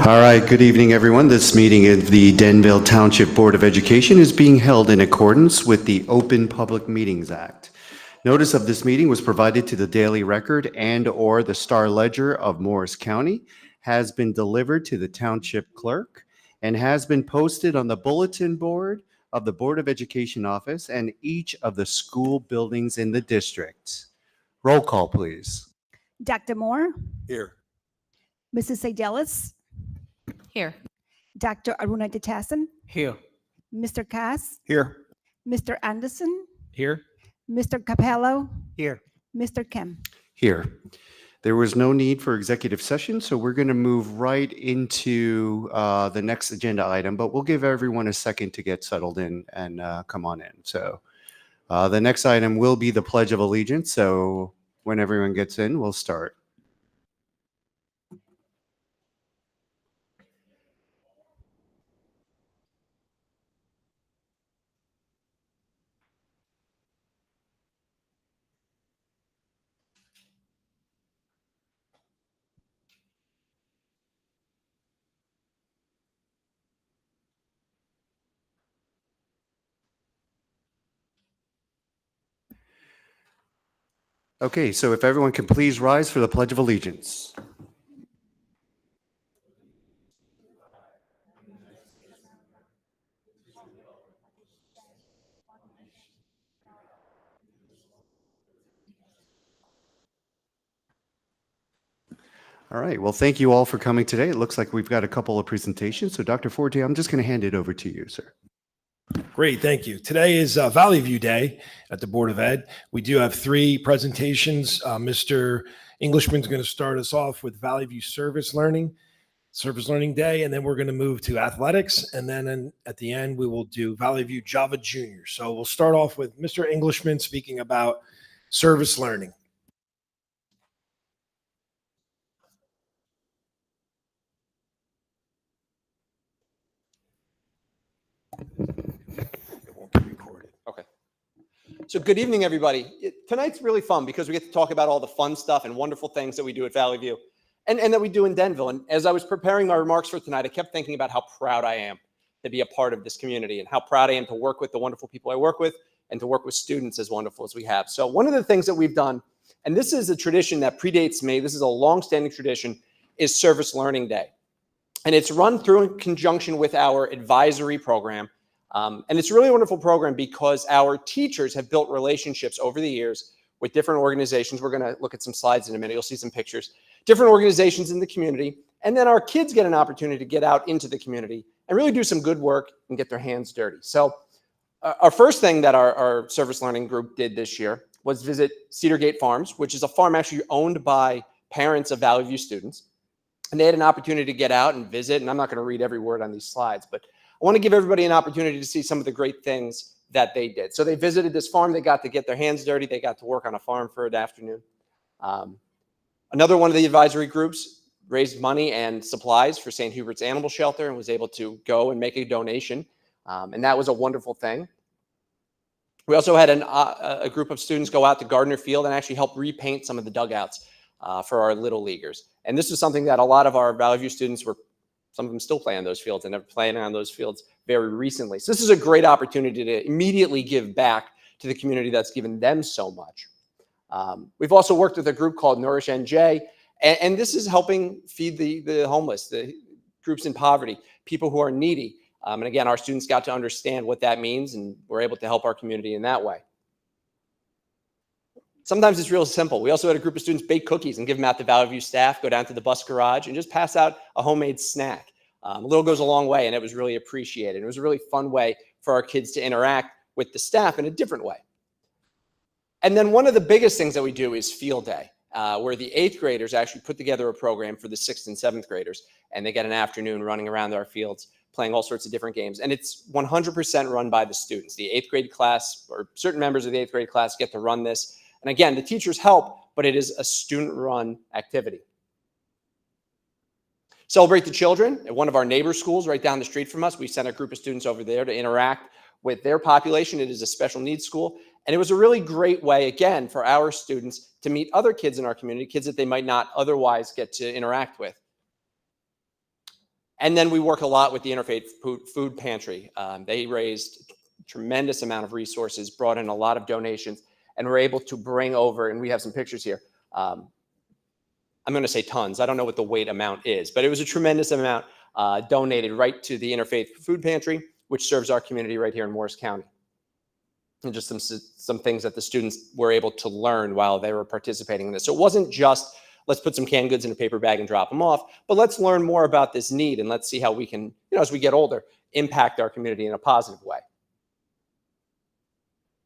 All right, good evening, everyone. This meeting of the Denville Township Board of Education is being held in accordance with the Open Public Meetings Act. Notice of this meeting was provided to the Daily Record and/or the Star Ledger of Morris County, has been delivered to the Township Clerk, and has been posted on the bulletin board of the Board of Education office and each of the school buildings in the district. Roll call, please. Dr. Moore, Here. Mrs. Seidelis, Here. Dr. Aruna Detasan, Here. Mr. Cass, Here. Mr. Anderson, Here. Mr. Capello, Here. Mr. Kim. Here. There was no need for executive session, so we're going to move right into the next agenda item, but we'll give everyone a second to get settled in and come on in. So the next item will be the Pledge of Allegiance. So when everyone gets in, we'll start. Okay, so if everyone can please rise for the Pledge of Allegiance. All right, well, thank you all for coming today. It looks like we've got a couple of presentations. So Dr. Forte, I'm just going to hand it over to you, sir. Great, thank you. Today is Valley View Day at the Board of Ed. We do have 3 presentations. Mr. Englishman's going to start us off with Valley View Service Learning Day, and then we're going to move to athletics, and then at the end we will do Valley View Java Junior. So we'll start off with Mr. Englishman speaking about service learning. Okay. So good evening, everybody. Tonight's really fun because we get to talk about all the fun stuff and wonderful things that we do at Valley View and that we do in Denville. And as I was preparing my remarks for tonight, I kept thinking about how proud I am to be a part of this community and how proud I am to work with the wonderful people I work with and to work with students as wonderful as we have. So one of the things that we've done, and this is a tradition that predates me, this is a long-standing tradition, is Service Learning Day. And it's run through in conjunction with our advisory program. And it's a really wonderful program because our teachers have built relationships over the years with different organizations. We're going to look at some slides in a minute. You'll see some pictures. Different organizations in the community. And then our kids get an opportunity to get out into the community and really do some good work and get their hands dirty. So our first thing that our service learning group did this year was visit Cedar Gate Farms, which is a farm actually owned by parents of Valley View students. And they had an opportunity to get out and visit. And I'm not going to read every word on these slides, but I want to give everybody an opportunity to see some of the great things that they did. So they visited this farm. They got to get their hands dirty. They got to work on a farm for an afternoon. Another one of the advisory groups raised money and supplies for St. Hubert's Animal Shelter and was able to go and make a donation. And that was a wonderful thing. We also had a group of students go out to Gardner Field and actually help repaint some of the dugouts for our Little Leaguers. And this is something that a lot of our Valley View students were, some of them still play on those fields and have played on those fields very recently. So this is a great opportunity to immediately give back to the community that's given them so much. We've also worked with a group called Nourish NJ, and this is helping feed the homeless, the groups in poverty, people who are needy. And again, our students got to understand what that means, and we're able to help our community in that way. Sometimes it's real simple. We also had a group of students bake cookies and give them out to Valley View staff, go down to the bus garage and just pass out a homemade snack. A little goes a long way, and it was really appreciated. It was a really fun way for our kids to interact with the staff in a different way. And then one of the biggest things that we do is Field Day, where the 8th graders actually put together a program for the 6th and 7th graders, and they get an afternoon running around our fields, playing all sorts of different games. And it's 100% run by the students. The 8th grade class, or certain members of the 8th grade class, get to run this. And again, the teachers help, but it is a student-run activity. Celebrate the Children at one of our neighbor schools right down the street from us. We sent a group of students over there to interact with their population. It is a special needs school. And it was a really great way, again, for our students to meet other kids in our community, kids that they might not otherwise get to interact with. And then we work a lot with the Interfaith Food Pantry. They raised a tremendous amount of resources, brought in a lot of donations, and were able to bring over, and we have some pictures here, I'm going to say tons. I don't know what the weight amount is, but it was a tremendous amount donated right to the Interfaith Food Pantry, which serves our community right here in Morris County. And just some things that the students were able to learn while they were participating in this. So it wasn't just, let's put some canned goods in a paper bag and drop them off, but let's learn more about this need and let's see how we can, as we get older, impact our community in a positive way.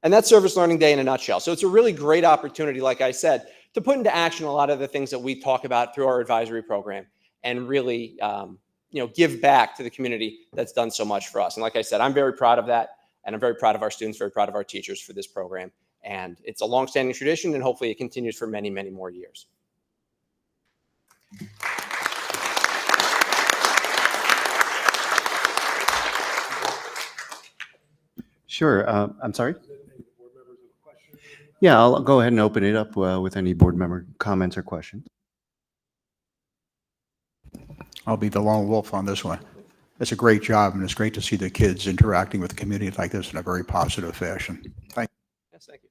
And that's Service Learning Day in a nutshell. So it's a really great opportunity, like I said, to put into action a lot of the things that we talk about through our advisory program and really, give back to the community that's done so much for us. And like I said, I'm very proud of that. And I'm very proud of our students, very proud of our teachers for this program. And it's a longstanding tradition, and hopefully it continues for many, many more years. Sure. I'm sorry? Yeah, I'll go ahead and open it up with any board member comments or questions. I'll be the lone wolf on this one. It's a great job, and it's great to see the kids interacting with the community like this in a very positive fashion. Thank you. Yes, thank you.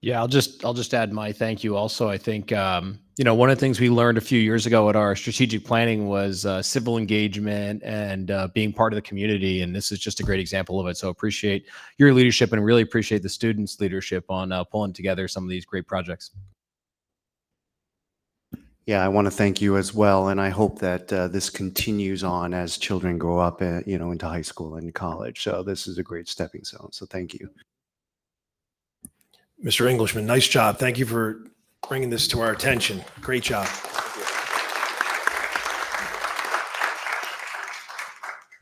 Yeah, I'll just add my thank you also. I think, one of the things we learned a few years ago at our strategic planning was civil engagement and being part of the community. And this is just a great example of it. So appreciate your leadership and really appreciate the students' leadership on pulling together some of these great projects. Yeah, I want to thank you as well. And I hope that this continues on as children grow up, into high school and college. So this is a great stepping stone. So thank you. Mr. Englishman, nice job. Thank you for bringing this to our attention. Great job.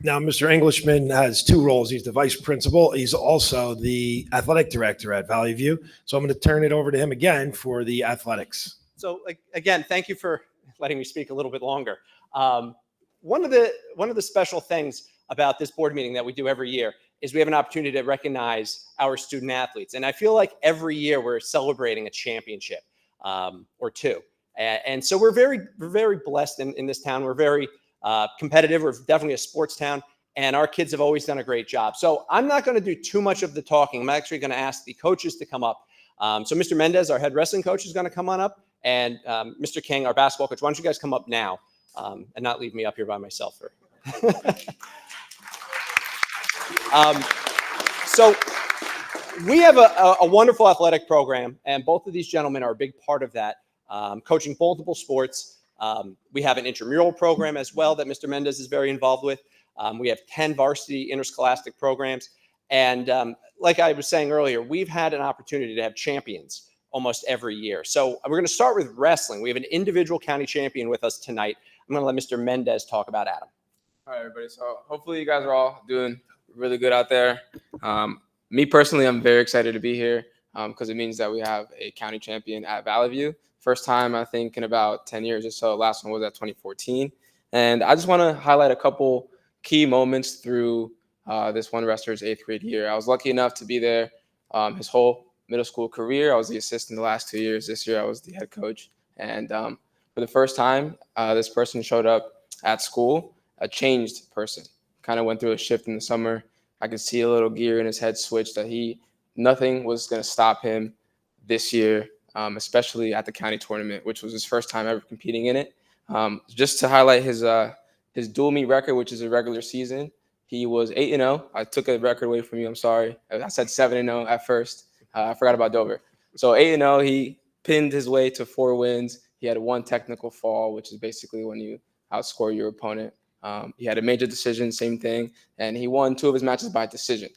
Now, Mr. Englishman has two roles. He's the vice principal. He's also the athletic director at Valley View. So I'm going to turn it over to him again for the athletics. So again, thank you for letting me speak a little bit longer. One of the special things about this board meeting that we do every year is we have an opportunity to recognize our student athletes. And I feel like every year we're celebrating a championship or two. And so we're very blessed in this town. We're very competitive. We're definitely a sports town. And our kids have always done a great job. So I'm not going to do too much of the talking. I'm actually going to ask the coaches to come up. So Mr. Mendez, our head wrestling coach, is going to come on up. And Mr. King, our basketball coach, why don't you guys come up now and not leave me up here by myself? So we have a wonderful athletic program, and both of these gentlemen are a big part of that, coaching multiple sports. We have an intramural program as well that Mr. Mendez is very involved with. We have 10 varsity interscholastic programs. And like I was saying earlier, we've had an opportunity to have champions almost every year. So we're going to start with wrestling. We have an individual county champion with us tonight. I'm going to let Mr. Mendez talk about Adam. All right, everybody. So hopefully you guys are all doing really good out there. Me personally, I'm very excited to be here because it means that we have a county champion at Valley View. First time, I think, in about 10 years or so. Last one was at 2014. And I just want to highlight a couple key moments through this one wrestler's 8th grade year. I was lucky enough to be there his whole middle school career. I was the assistant the last 2 years. This year, I was the head coach. And for the first time, this person showed up at school, a changed person. Kind of went through a shift in the summer. I could see a little gear in his head switch that nothing was going to stop him this year, especially at the county tournament, which was his first time ever competing in it. Just to highlight his dual meet record, which is a regular season, he was 8-0. I took a record away from you. I'm sorry. I said 7-0 at first. I forgot about Dover. So 8-0, he pinned his way to 4 wins. He had 1 technical fall, which is basically when you outscore your opponent. He had a major decision, same thing, and he won 2 of his matches by decision.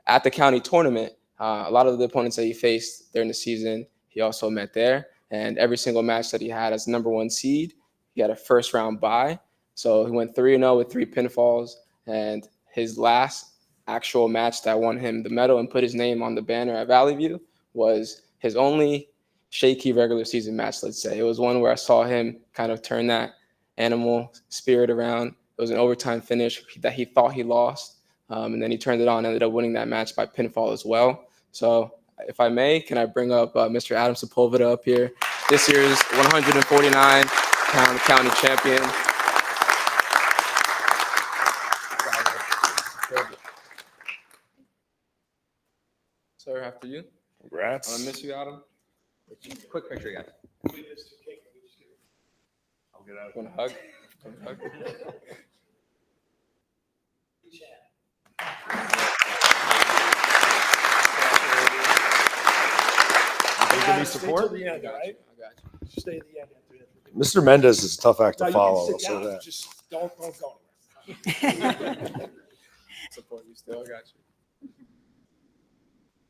At the county tournament, a lot of the opponents that he faced during the season, he also met there. And every single match that he had as number 1 seed, he had a first round bye. So he went 3-0 with 3 pinfalls. And his last actual match that won him the medal and put his name on the banner at Valley View was his only shaky regular season match, let's say. It was one where I saw him kind of turn that animal spirit around. It was an overtime finish that he thought he lost. And then he turned it on, ended up winning that match by pinfall as well. So if I may, can I bring up Mr. Adam Sepulveda up here, this year's 149-pound county champion. Sir, after you. Congrats. I miss you, Adam. Quick picture, guys. I'll get out. Want a hug? Want a hug? Give me support. I got you. Stay at the end. Mr. Mendez is a tough act to follow. I'll say that. Just don't go Support you still. I got you.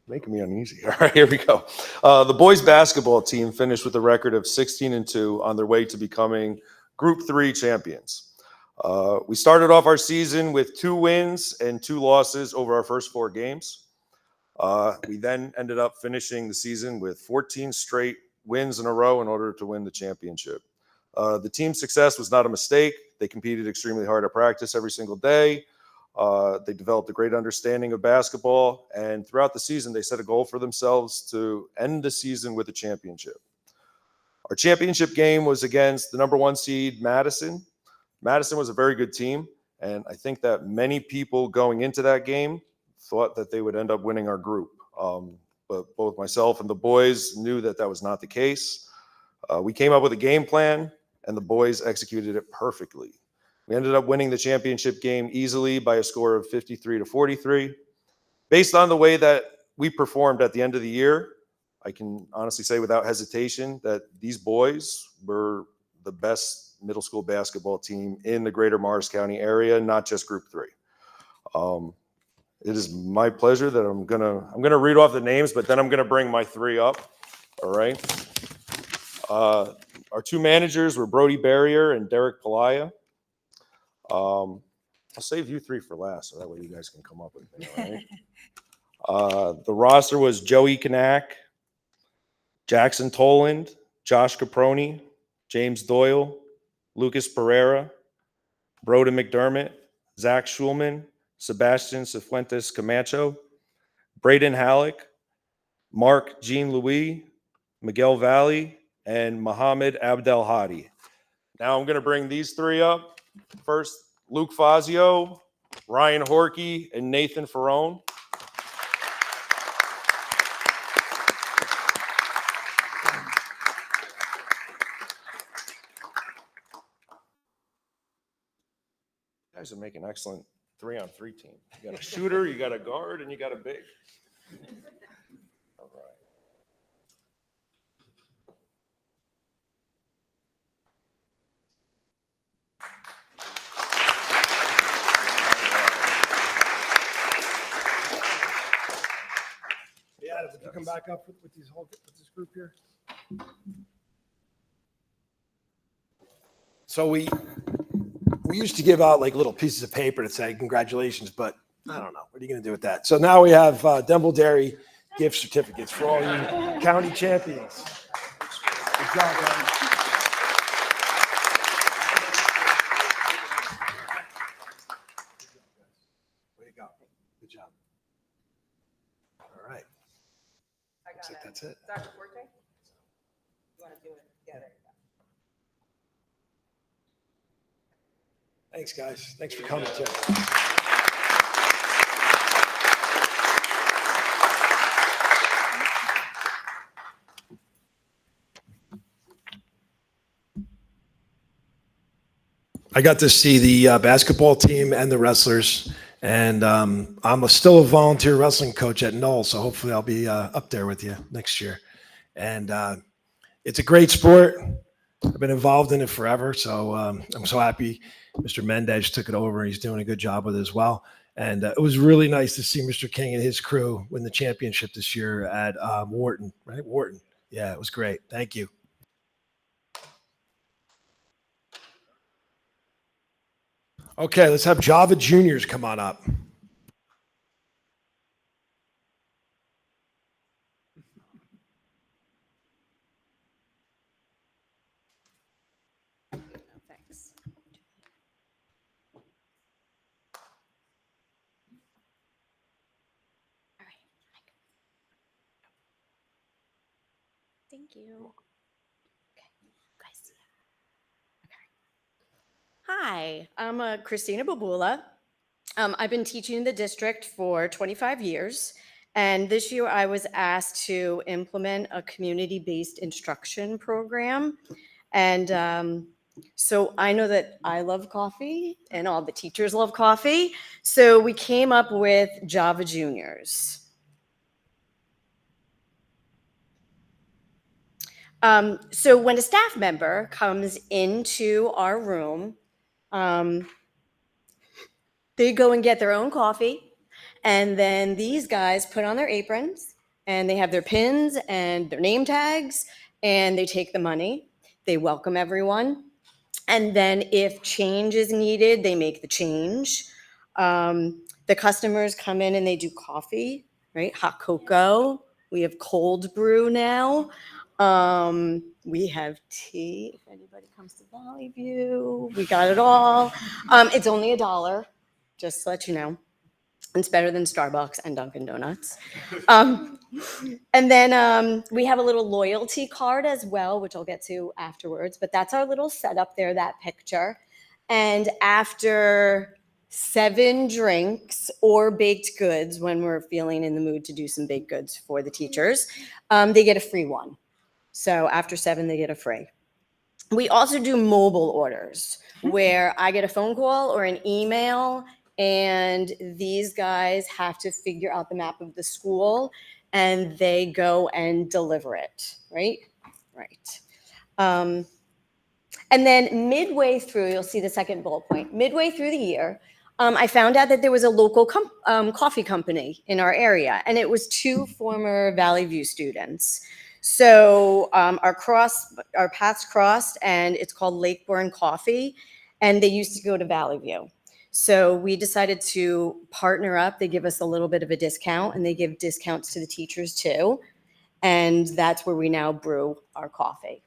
Making me uneasy. All right, here we go. The boys basketball team finished with a record of 16-2 on their way to becoming Group 3 champions. We started off our season with 2 wins and 2 losses over our first 4 games. We then ended up finishing the season with 14 straight wins in a row in order to win the championship. The team's success was not a mistake. They competed extremely hard at practice every single day. They developed a great understanding of basketball, and throughout the season, they set a goal for themselves to end the season with a championship. Our championship game was against the number 1 seed, Madison. Madison was a very good team, and I think that many people going into that game thought that they would end up winning our group. But both myself and the boys knew that that was not the case. We came up with a game plan, and the boys executed it perfectly. We ended up winning the championship game easily by a score of 53-43. Based on the way that we performed at the end of the year, I can honestly say without hesitation that these boys were the best middle school basketball team in the greater Morris County area, not just Group 3. It is my pleasure that I'm gonna read off the names, but then I'm gonna bring my 3 up. All right. Our 2 managers were Brody Barrier and Derek Palaya. I'll save you 3 for last, so that way you guys can come up with me. All right. The roster was Joey Kanak, Jackson Toland, Josh Caproni, James Doyle, Lucas Pereira, Broden McDermott, Zach Schulman, Sebastian Cifuentes Camacho, Braden Halleck, Mark Jean Louis, Miguel Valley, and Mohammed Abdel Hadi. Now I'm going to bring these 3 up. First, Luke Fazio, Ryan Horkey, and Nathan Ferrone. You guys are making excellent 3-on-3 team. You got a shooter, you got a guard, and you got a big. All right. Yeah, would you come back up with this group here? So we used to give out like little pieces of paper to say congratulations, but I don't know. What are you going to do with that? So now we have Denville Dairy gift certificates for all you county champions. Good job, guys. Way to go. Good job. All right. I got Looks like it. that's it. Dr. Forte? You want to do it? Yeah, there you go. Thanks, guys. Thanks for coming, too. I got to see the basketball team and the wrestlers, and I'm still a volunteer wrestling coach at Knoll, so hopefully I'll be up there with you next year. And it's a great sport. I've been involved in it forever, so I'm so happy Mr. Mendez took it over. He's doing a good job with it as well. And it was really nice to see Mr. King and his crew win the championship this year at Wharton, right? Wharton. Yeah, it was great. Thank you. Okay, let's have Java Juniors come on up. Thanks. Thank you. Okay, guys. Okay. Hi, I'm Christina Babula. I've been teaching in the district for 25 years, and this year I was asked to implement a community-based instruction program. And so I know that I love coffee and all the teachers love coffee. So we came up with Java Juniors. So when a staff member comes into our room, they go and get their own coffee, and then these guys put on their aprons, and they have their pins and their name tags, and they take the money. They welcome everyone. And then if change is needed, they make the change. The customers come in and they do coffee, right? Hot cocoa. We have cold brew now. We have tea. If anybody comes to Valley View, we got it all. It's only $1, just to let you know. It's better than Starbucks and Dunkin' Donuts. And then we have a little loyalty card as well, which I'll get to afterwards. But that's our little setup there, that picture. And after 7 drinks or baked goods, when we're feeling in the mood to do some baked goods for the teachers, they get a free one. So after 7, they get a free. We also do mobile orders where I get a phone call or an email, and these guys have to figure out the map of the school and they go and deliver it, right? Right. And then midway through, you'll see the second bullet point, midway through the year, I found out that there was a local coffee company in our area, and it was 2 former Valley View students. So our paths crossed, and it's called Lakeborn Coffee, and they used to go to Valley View. So we decided to partner up. They give us a little bit of a discount, and they give discounts to the teachers too. And that's where we now brew our coffee.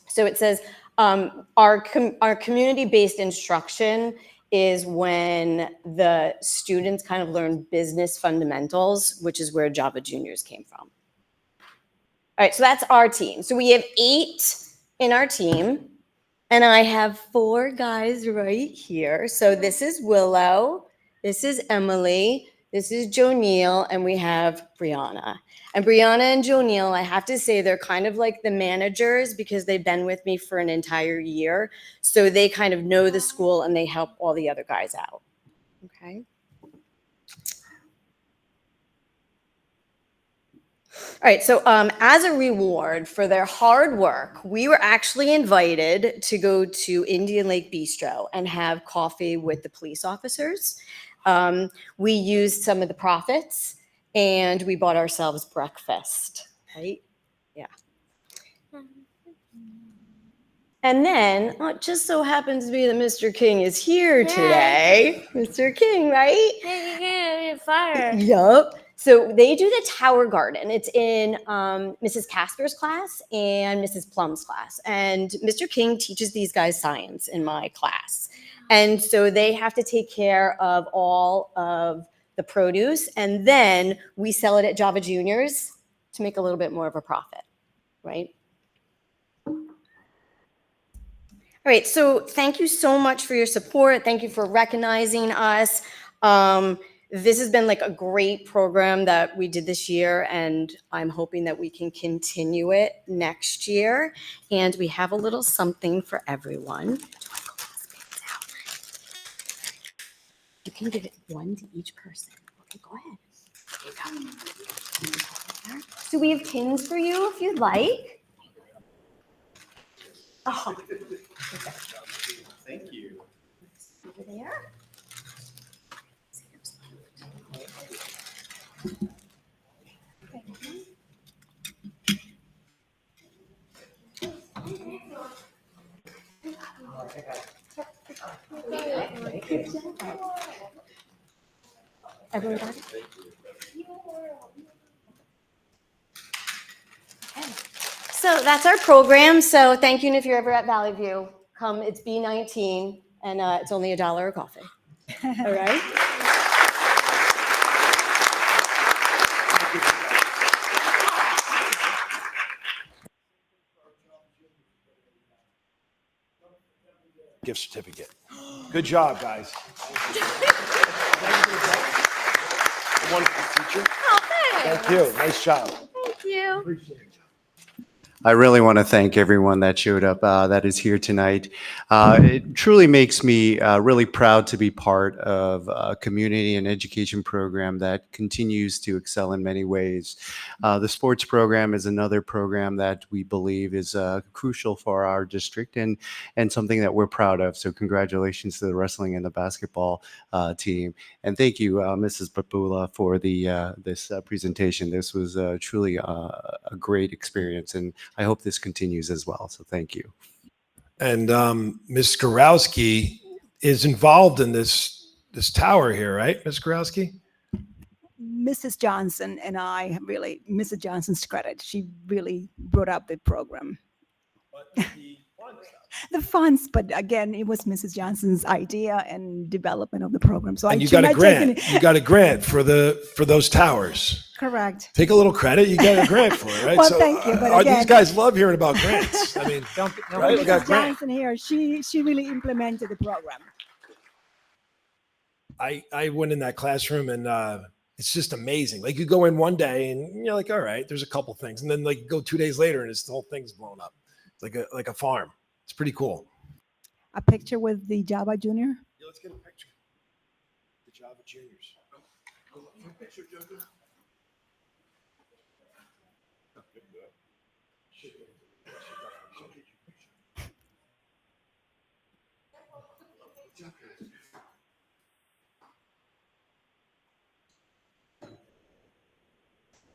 So it says our community-based instruction is when the students kind of learn business fundamentals, which is where Java Juniors came from. All right, so that's our team. So we have 8 in our team, and I have 4 guys right here. So this is Willow, this is Emily, this is Joneel, and we have Brianna. And Brianna and Joneel, I have to say, they're kind of like the managers because they've been with me for an entire year. So they kind of know the school and they help all the other guys out. Okay. All right, so as a reward for their hard work, we were actually invited to go to Indian Lake Bistro and have coffee with the police officers. We used some of the profits and we bought ourselves breakfast, right? Yeah. And then it just so happens to be that Mr. King is here today. Mr. King, right? Hey, fire. Yup. So they do the Tower Garden. It's in Mrs. Casper's class and Mrs. Plum's class. And Mr. King teaches these guys science in my class. And so they have to take care of all of the produce. And then we sell it at Java Juniors to make a little bit more of a profit, right? All right, so thank you so much for your support. Thank you for recognizing us. This has been like a great program that we did this year, and I'm hoping that we can continue it next year. And we have a little something for everyone. You can give it 1 to each person. Okay, go ahead. There you go. So we have pins for you if you'd like. Oh. Thank you. Over there. Everyone got it? Okay. So that's our program. So thank you. And if you're ever at Valley View, come. It's B19, and it's only $1 a coffee. All right. gift certificate. Good job, guys. Wonderful teacher. Oh, thanks. Thank you. Nice job. Thank you. Appreciate it. I really want to thank everyone that showed up, that is here tonight. It truly makes me really proud to be part of a community and education program that continues to excel in many ways. The sports program is another program that we believe is crucial for our district and something that we're proud of. So congratulations to the wrestling and the basketball team. And thank you, Mrs. Papula, for this presentation. This was truly a great experience, and I hope this continues as well. So thank you. And Ms. Skorowski is involved in this tower here, right, Ms. Skorowski? Mrs. Johnson and I really, Mrs. Johnson's credit, she really brought up the program. The funds, but again, it was Mrs. Johnson's idea and development of the program. So And I you got a should not take grant. You got a grant for those towers. Correct. Take a little credit. You got a grant for it, right? Well, thank you, but these again- guys love hearing about grants. I mean, right? We got a Mrs. grant. Johnson here, she really implemented the program. I went in that classroom and it's just amazing. Like you go in one day and you're like, all right, there's a couple things, and then like you go 2 days later and the whole thing's blown up. It's like a farm. It's pretty cool. A picture with the Java Junior. Yeah, let's get a picture. The Java Juniors.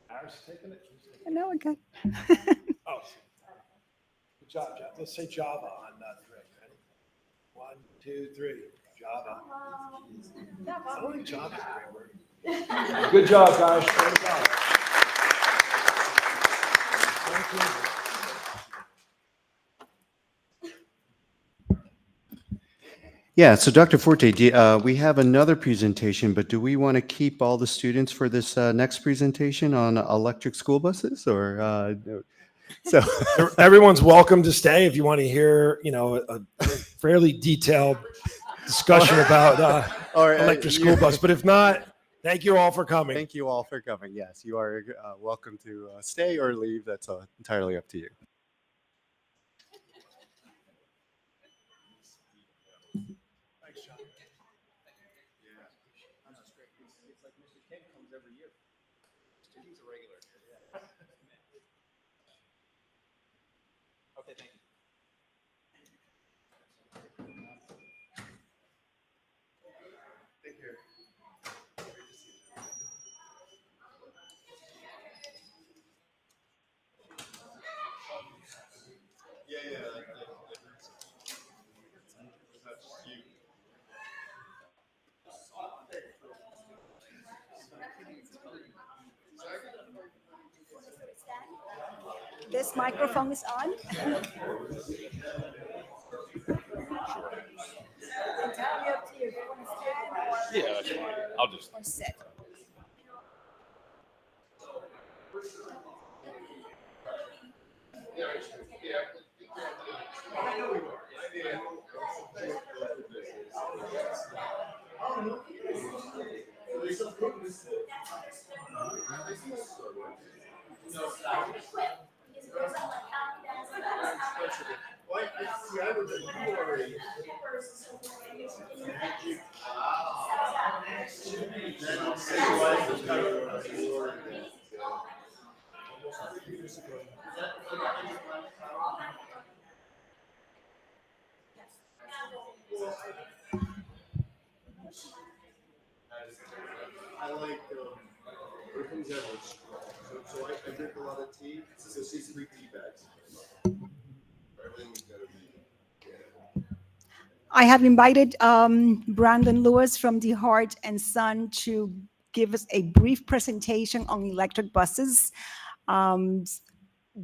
Harris taking it? No, okay. Oh, good job, Jeff. Let's say Java on 3. Ready? 1, 2, 3. Java. I don't think Java is a great word. Good job, guys. Great job. Thank you. Yeah, so Dr. Forte, we have another presentation, but do we want to keep all the students for this next presentation on electric school buses, or so? Everyone's welcome to stay if you want to hear, a fairly detailed discussion about electric school bus. But if not, thank you all for coming. Thank you all for coming. Yes, you are welcome to stay or leave. That's entirely up to you. Okay, thank you. Take care. This microphone is on. Entirely up to you. If you want to stand or, Yeah, that's fine. I'll just. or sit. I like everything's average. So I drink a lot of tea. So she's 3 tea bags. Everything's gotta be. I have invited Brandon Lewis from the Heart and Son to give us a brief presentation on electric buses,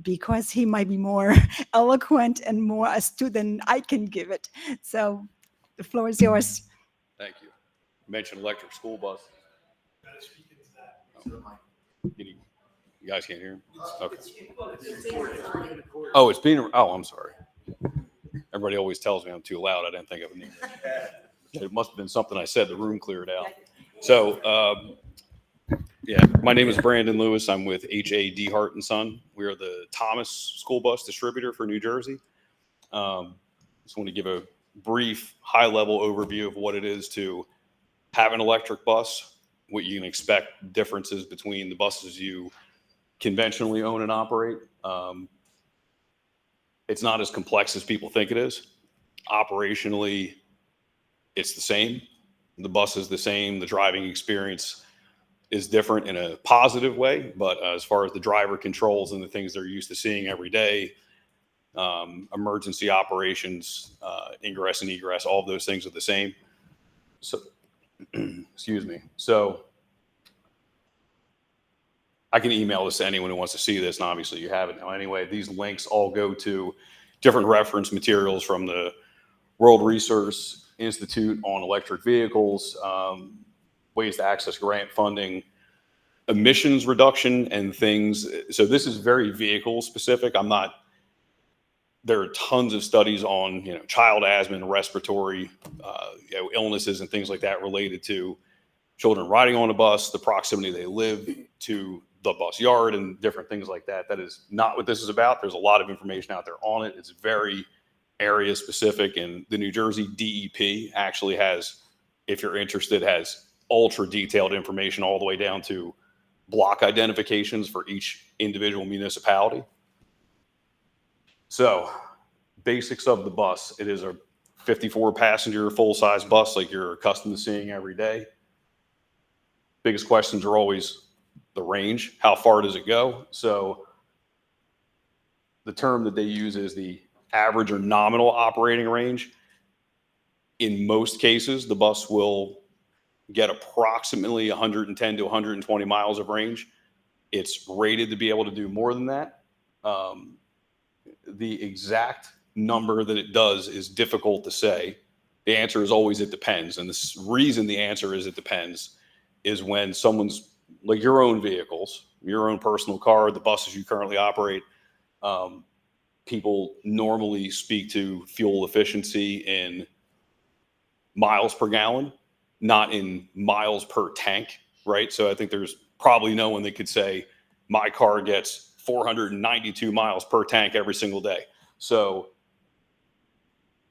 because he might be more eloquent and more astute than I can give it. So the floor is yours. Thank you. You mentioned electric school bus. You guys can't hear him? Okay. Oh, it's being. Oh, I'm sorry. Everybody always tells me I'm too loud. I didn't think of a name. It must have been something I said. The room cleared out. So, yeah, my name is Brandon Lewis. I'm with H.A. Hart and Son. We are the Thomas school bus distributor for New Jersey. Just want to give a brief, high-level overview of what it is to have an electric bus, what you can expect differences between the buses you conventionally own and operate. It's not as complex as people think it is. Operationally, it's the same. The bus is the same. The driving experience is different in a positive way, but as far as the driver controls and the things they're used to seeing every day, emergency operations, ingress and egress, all of those things are the same. So, excuse me. So I can email this to anyone who wants to see this, and obviously you have it now anyway. These links all go to different reference materials from the World Resource Institute on electric vehicles, ways to access grant funding, emissions reduction, and things. So this is very vehicle specific. There are tons of studies on, child asthma and respiratory illnesses and things like that related to children riding on a bus, the proximity they live to the bus yard, and different things like that. That is not what this is about. There's a lot of information out there on it. It's very area specific, and the New Jersey DEP actually has, if you're interested, has ultra detailed information all the way down to block identifications for each individual municipality. So, basics of the bus. It is a 54 passenger full-size bus like you're accustomed to seeing every day. Biggest questions are always the range. How far does it go? So the term that they use is the average or nominal operating range. In most cases, the bus will get approximately 110 to 120 miles of range. It's rated to be able to do more than that. The exact number that it does is difficult to say. The answer is always it depends. And the reason the answer is it depends is when someone's, like your own vehicles, your own personal car, the buses you currently operate, people normally speak to fuel efficiency in miles per gallon, not in miles per tank, right? So I think there's probably no one that could say my car gets 492 miles per tank every single day. So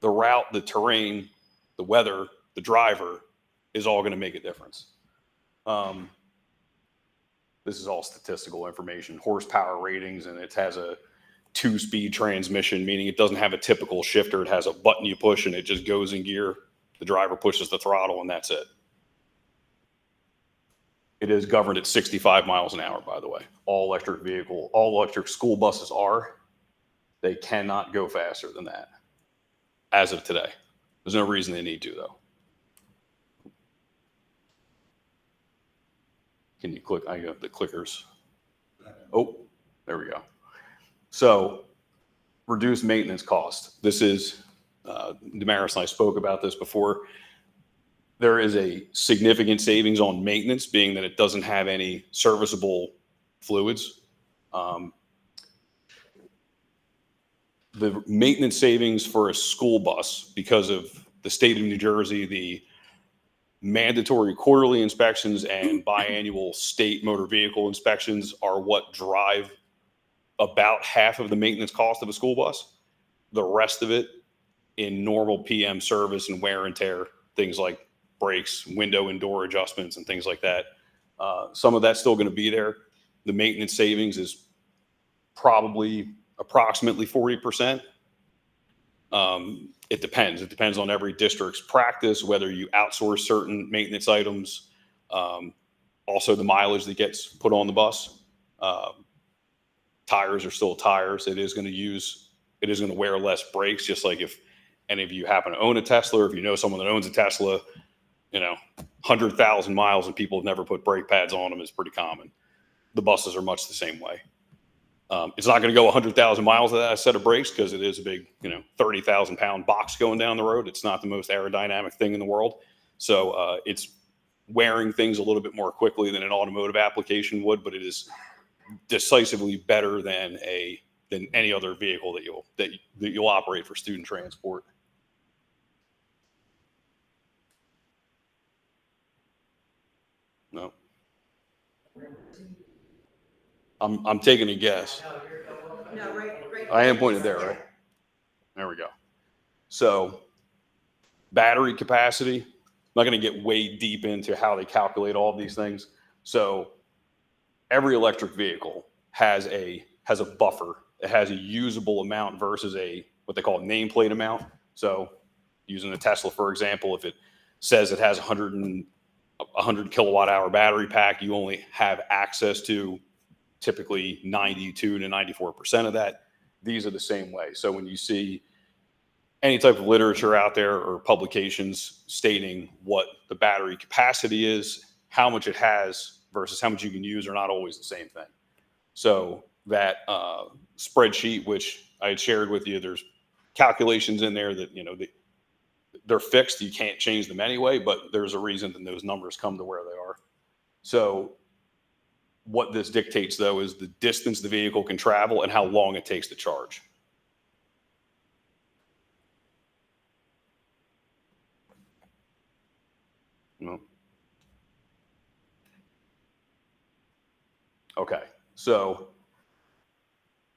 the route, the terrain, the weather, the driver is all going to make a difference. This is all statistical information, horsepower ratings, and it has a 2-speed transmission, meaning it doesn't have a typical shifter. It has a button you push and it just goes in gear. The driver pushes the throttle and that's it. It is governed at 65 miles an hour, by the way. All electric school buses are. They cannot go faster than that as of today. There's no reason they need to, though. Can you click? I got the clickers. Oh, there we go. So reduce maintenance cost. This is, Damaris and I spoke about this before. There is a significant savings on maintenance, being that it doesn't have any serviceable fluids. The maintenance savings for a school bus, because of the state of New Jersey, the mandatory quarterly inspections and biannual state motor vehicle inspections are what drive about half of the maintenance cost of a school bus. The rest of it in normal PM service and wear and tear, things like brakes, window and door adjustments and things like that. Some of that's still going to be there. The maintenance savings is probably approximately 40%. It depends. It depends on every district's practice, whether you outsource certain maintenance items, also the mileage that gets put on the bus. Tires are still tires. It is going to wear less brakes, just like if any of you happen to own a Tesla, or if you know someone that owns a Tesla, 100,000 miles and people have never put brake pads on them is pretty common. The buses are much the same way. It's not going to go 100,000 miles with that set of brakes because it is a big, 30,000 pound box going down the road. It's not the most aerodynamic thing in the world. So it's wearing things a little bit more quickly than an automotive application would, but it is decisively better than a than any other vehicle that you'll operate for student transport. No. I'm taking a guess. No, right. I am pointed there, right? There we go. So battery capacity, I'm not going to get way deep into how they calculate all of these things. So every electric vehicle has a buffer. It has a usable amount versus what they call nameplate amount. So using the Tesla, for example, if it says it has 100 kilowatt hour battery pack, you only have access to typically 92 to 94% of that. These are the same way. So when you see any type of literature out there or publications stating what the battery capacity is, how much it has versus how much you can use are not always the same thing. So that spreadsheet, which I had shared with you, there's calculations in there that, they're fixed. You can't change them anyway, but there's a reason that those numbers come to where they are. So what this dictates, though, is the distance the vehicle can travel and how long it takes to charge. Okay, so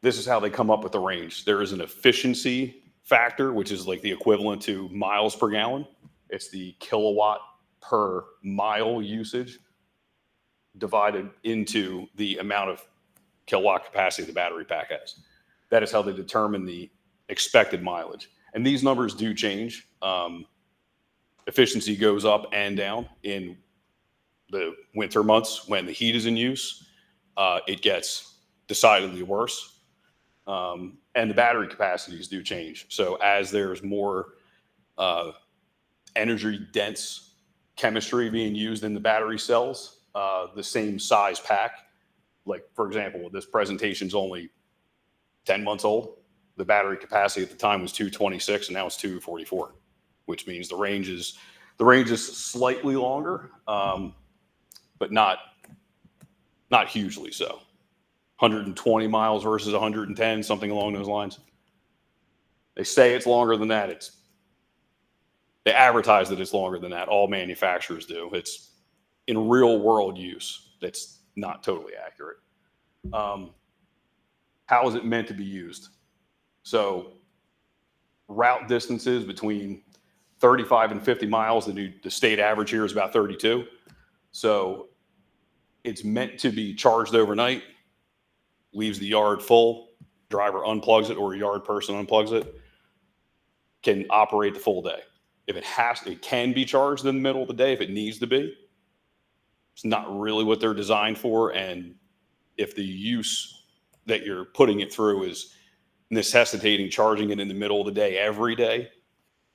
this is how they come up with the range. There is an efficiency factor, which is like the equivalent to miles per gallon. It's the kilowatt per mile usage divided into the amount of kilowatt capacity the battery pack has. That is how they determine the expected mileage. And these numbers do change. Efficiency goes up and down in the winter months when the heat is in use. It gets decidedly worse. And the battery capacities do change. So as there's more energy dense chemistry being used in the battery cells, the same size pack, like for example, this presentation is only 10 months old. The battery capacity at the time was 226 and now it's 244, which means the range is slightly longer, but not hugely so. 120 miles versus 110, something along those lines. They say it's longer than that. They advertise that it's longer than that. All manufacturers do. It's in real world use. That's not totally accurate. How is it meant to be used? So route distances between 35 and 50 miles, the state average here is about 32. So it's meant to be charged overnight, leaves the yard full, driver unplugs it or a yard person unplugs it, can operate the full day. If it can be charged in the middle of the day if it needs to be. It's not really what they're designed for. And if the use that you're putting it through is necessitating charging it in the middle of the day every day,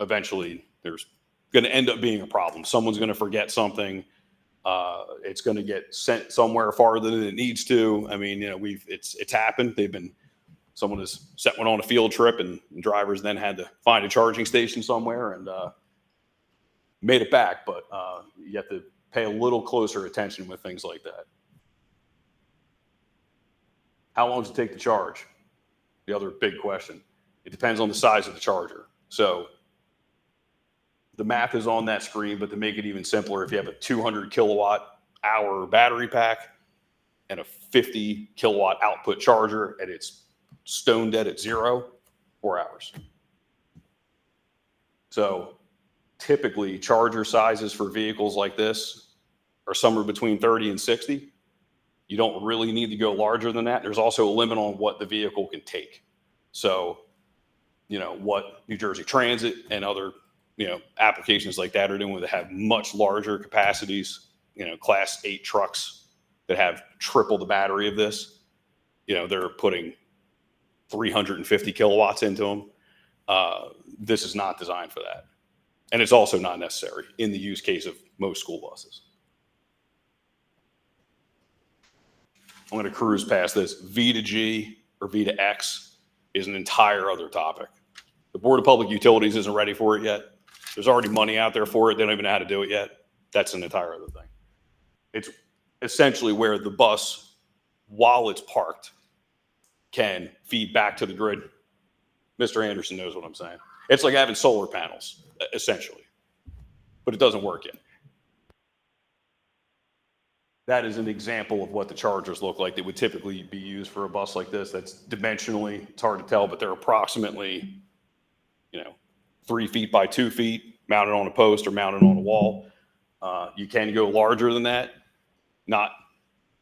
eventually there's going to end up being a problem. Someone's going to forget something. It's going to get sent somewhere farther than it needs to. I mean, it's happened. Someone has sent one on a field trip and drivers then had to find a charging station somewhere and made it back. But you have to pay a little closer attention with things like that. How long does it take to charge? The other big question. It depends on the size of the charger. So the math is on that screen, but to make it even simpler, if you have a 200 kilowatt hour battery pack and a 50 kilowatt output charger and it's stone dead at 0, 4 hours. So typically charger sizes for vehicles like this are somewhere between 30 and 60. You don't really need to go larger than that. There's also a limit on what the vehicle can take. So, what New Jersey Transit and other applications like that are doing that have much larger capacities, class 8 trucks that have triple the battery of this, they're putting 350 kilowatts into them. This is not designed for that. And it's also not necessary in the use case of most school buses. I'm going to cruise past this. V to G or V to X is an entire other topic. The Board of Public Utilities isn't ready for it yet. There's already money out there for it. They don't even know how to do it yet. That's an entire other thing. It's essentially where the bus, while it's parked, can feed back to the grid. Mr. Anderson knows what I'm saying. It's like having solar panels, essentially, but it doesn't work yet. That is an example of what the chargers look like that would typically be used for a bus like this. That's dimensionally, it's hard to tell, but they're approximately, 3 feet by 2 feet, mounted on a post or mounted on a wall. You can go larger than that, not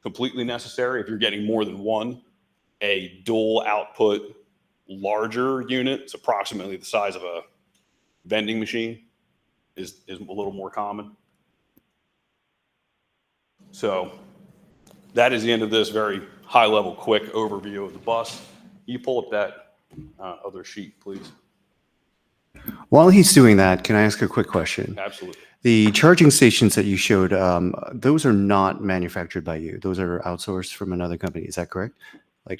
completely necessary. If you're getting more than one, a dual output larger unit, it's approximately the size of a vending machine, is a little more common. So that is the end of this very high level, quick overview of the bus. You pull up that other sheet, please. While he's doing that, can I ask a quick question? Absolutely. The charging stations that you showed, those are not manufactured by you. Those are outsourced from another company. Is that correct?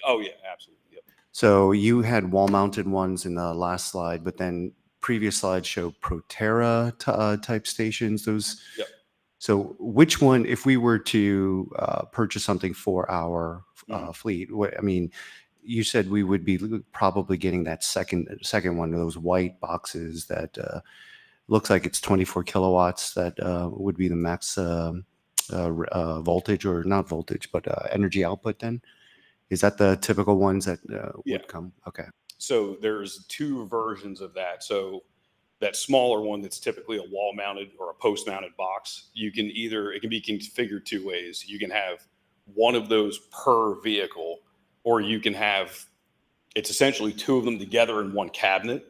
Oh yeah, absolutely. Yep. So you had wall-mounted ones in the last slide, but then previous slides show Proterra type stations. Those. Yep. So which one, if we were to purchase something for our fleet, I mean, you said we would be probably getting that second one of those white boxes that looks like it's 24 kilowatts. That would be the max voltage, or not voltage, but energy output. Then is that the typical ones that would come? Okay. So there's two versions of that. So that smaller one that's typically a wall mounted or a post mounted box, it can be configured two ways. You can have one of those per vehicle, or you can have, it's essentially two of them together in one cabinet.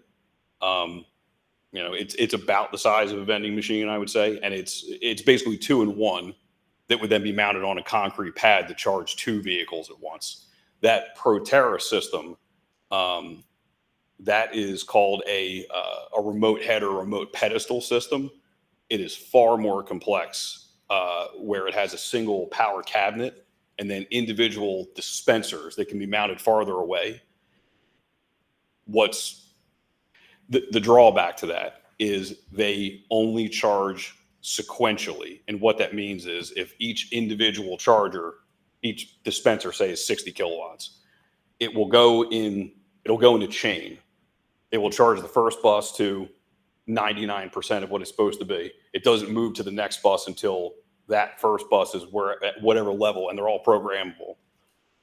It's about the size of a vending machine, I would say. And it's basically two in one that would then be mounted on a concrete pad to charge two vehicles at once. That Proterra system, that is called a remote head or remote pedestal system. It is far more complex, where it has a single power cabinet and then individual dispensers that can be mounted farther away. What's the drawback to that is they only charge sequentially. And what that means is if each individual charger, each dispenser, say, is 60 kilowatts, it'll go in a chain. It will charge the first bus to 99% of what it's supposed to be. It doesn't move to the next bus until that first bus is at whatever level, and they're all programmable.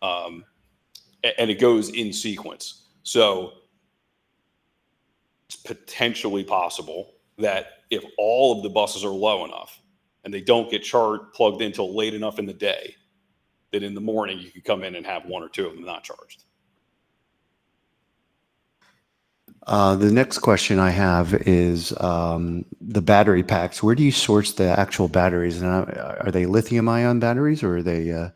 And it goes in sequence. So it's potentially possible that if all of the buses are low enough and they don't get plugged in until late enough in the day, that in the morning you can come in and have one or two of them not charged. The next question I have is the battery packs. Where do you source the actual batteries? And are they lithium-ion batteries, or are they? They are.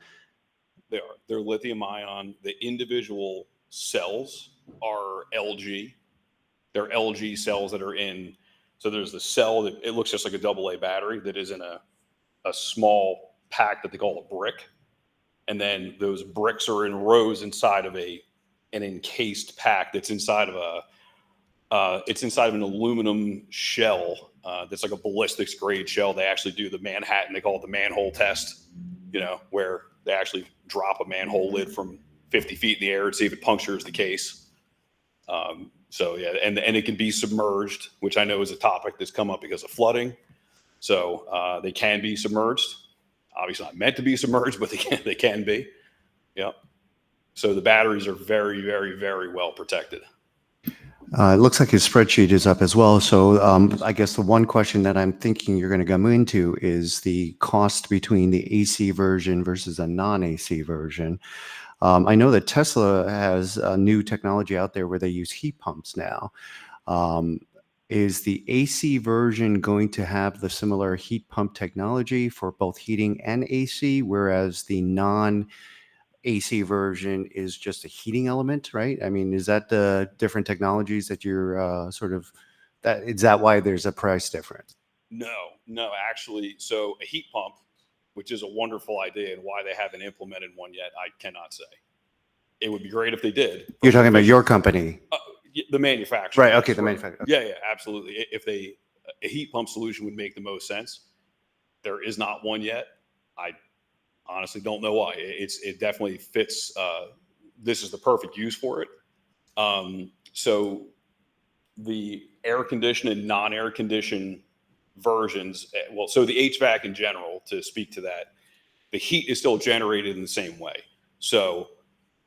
They're lithium-ion. The individual cells are LG. They're LG cells that are in. So there's the cell that it looks just like a AA battery that is in a small pack that they call a brick, and then those bricks are in rows inside of an encased pack that's inside of it's inside of an aluminum shell that's like a ballistics grade shell. They actually do the Manhattan, they call it the manhole test, where they actually drop a manhole lid from 50 feet in the air and see if it punctures the case. So yeah, and it can be submerged, which I know is a topic that's come up because of flooding. So they can be submerged. Obviously not meant to be submerged, but they can be. Yeah. So the batteries are very, very, very well protected. It looks like his spreadsheet is up as well. So I guess the one question that I'm thinking you're going to come into is the cost between the AC version versus a non-AC version. I know that Tesla has a new technology out there where they use heat pumps now. Is the AC version going to have the similar heat pump technology for both heating and AC, whereas the non-AC version is just a heating element, right? I mean, is that the different technologies that you're is that why there's a price difference? No, actually. So a heat pump, which is a wonderful idea, and why they haven't implemented one yet, I cannot say. It would be great if they did. You're talking about your company? The manufacturer. Right, okay, the manufacturer. Okay. Yeah, absolutely. If a heat pump solution would make the most sense. There is not one yet. I honestly don't know why. It definitely fits this is the perfect use for it. So the air conditioned and non-air conditioned versions, well, so the HVAC in general, to speak to that, the heat is still generated in the same way. So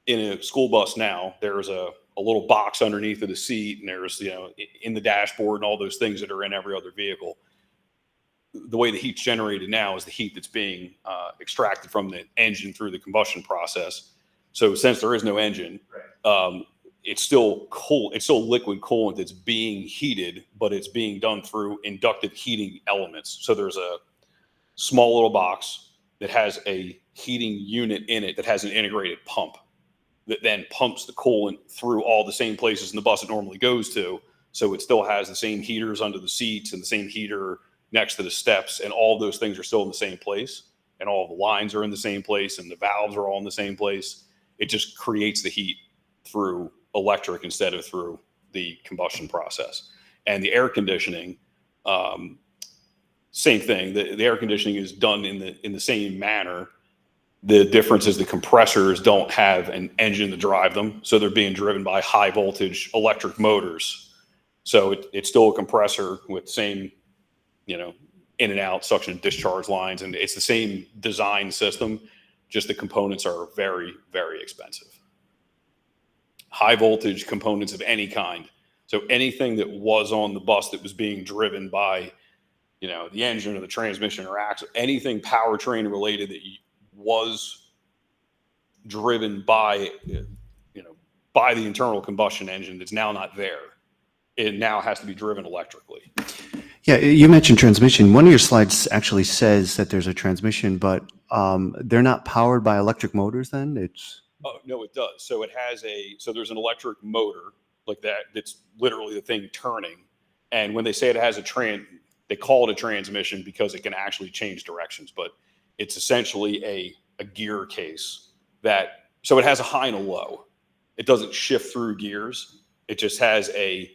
in a school bus now, there's a little box underneath of the seat, and there's, in the dashboard and all those things that are in every other vehicle. The way the heat's generated now is the heat that's being extracted from the engine through the combustion process. So since there is no engine, it's still cool. It's still liquid coolant that's being heated, but it's being done through inductive heating elements. So there's a small little box that has a heating unit in it that has an integrated pump that then pumps the coolant through all the same places in the bus it normally goes to. So it still has the same heaters under the seats and the same heater next to the steps, and all those things are still in the same place, and all the lines are in the same place, and the valves are all in the same place. It just creates the heat through electric instead of through the combustion process. And the air conditioning, same thing. The air conditioning is done in the same manner. The difference is the compressors don't have an engine to drive them, so they're being driven by high voltage electric motors. So it's still a compressor with same, in and out suction and discharge lines, and it's the same design system, just the components are very, very expensive. High voltage components of any kind. So anything that was on the bus that was being driven by, the engine or the transmission or axle, anything powertrain related that was driven by, by the internal combustion engine that's now not there. It now has to be driven electrically. Yeah, you mentioned transmission. One of your slides actually says that there's a transmission, but they're not powered by electric motors then? Oh, no, it does. So there's an electric motor like that. That's literally the thing turning. And when they say it has they call it a transmission because it can actually change directions, but it's essentially a gear case so it has a high and a low. It doesn't shift through gears. It just has a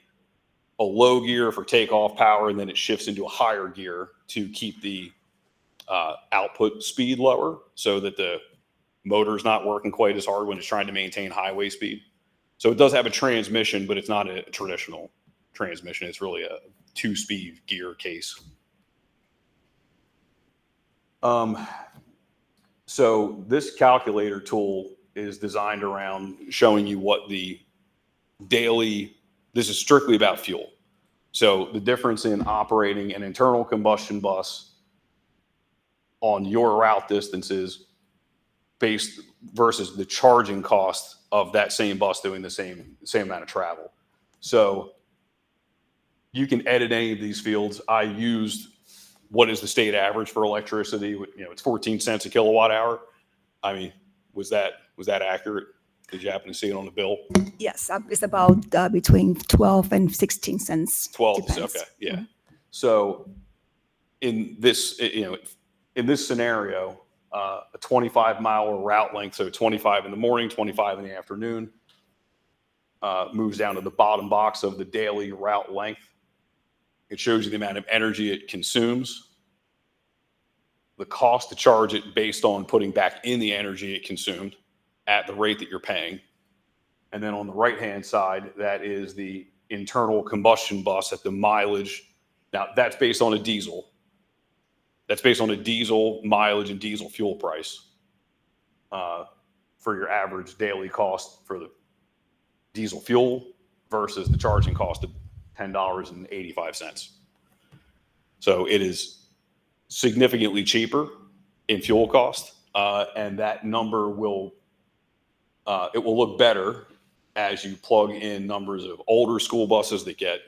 low gear for takeoff power, and then it shifts into a higher gear to keep the output speed lower so that the motor's not working quite as hard when it's trying to maintain highway speed. So it does have a transmission, but it's not a traditional transmission. It's really a 2-speed gear case. So this calculator tool is designed around showing you what this is strictly about fuel. So the difference in operating an internal combustion bus on your route distances based versus the charging cost of that same bus doing the same amount of travel. So you can edit any of these fields. I used what is the state average for electricity. It's 14 cents a kilowatt hour. I mean, was that accurate? Did you happen to see it on the bill? Yes, it's about between 12 and 16 cents. 12, depends. okay, yeah. Mm-hmm. So in this, in this scenario, a 25-mile route length, so 25 in the morning, 25 in the afternoon, moves down to the bottom box of the daily route length. It shows you the amount of energy it consumes, the cost to charge it based on putting back in the energy it consumed at the rate that you're paying. And then on the right-hand side, that is the internal combustion bus at the mileage. Now, that's based on a diesel. That's based on a diesel mileage and diesel fuel price for your average daily cost for the diesel fuel versus the charging cost of $10.85. So it is significantly cheaper in fuel cost, and that number will look better as you plug in numbers of older school buses that get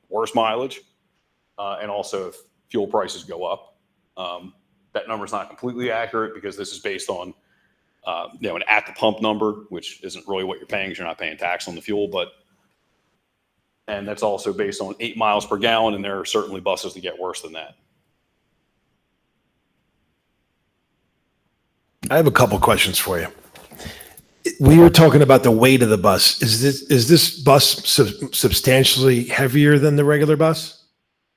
worse mileage, and also if fuel prices go up. That number is not completely accurate because this is based on an at the pump number, which isn't really what you're paying because you're not paying tax on the fuel, and that's also based on 8 miles per gallon, and there are certainly buses that get worse than that. I have a couple questions for you. We were talking about the weight of the bus. Is this bus substantially heavier than the regular bus?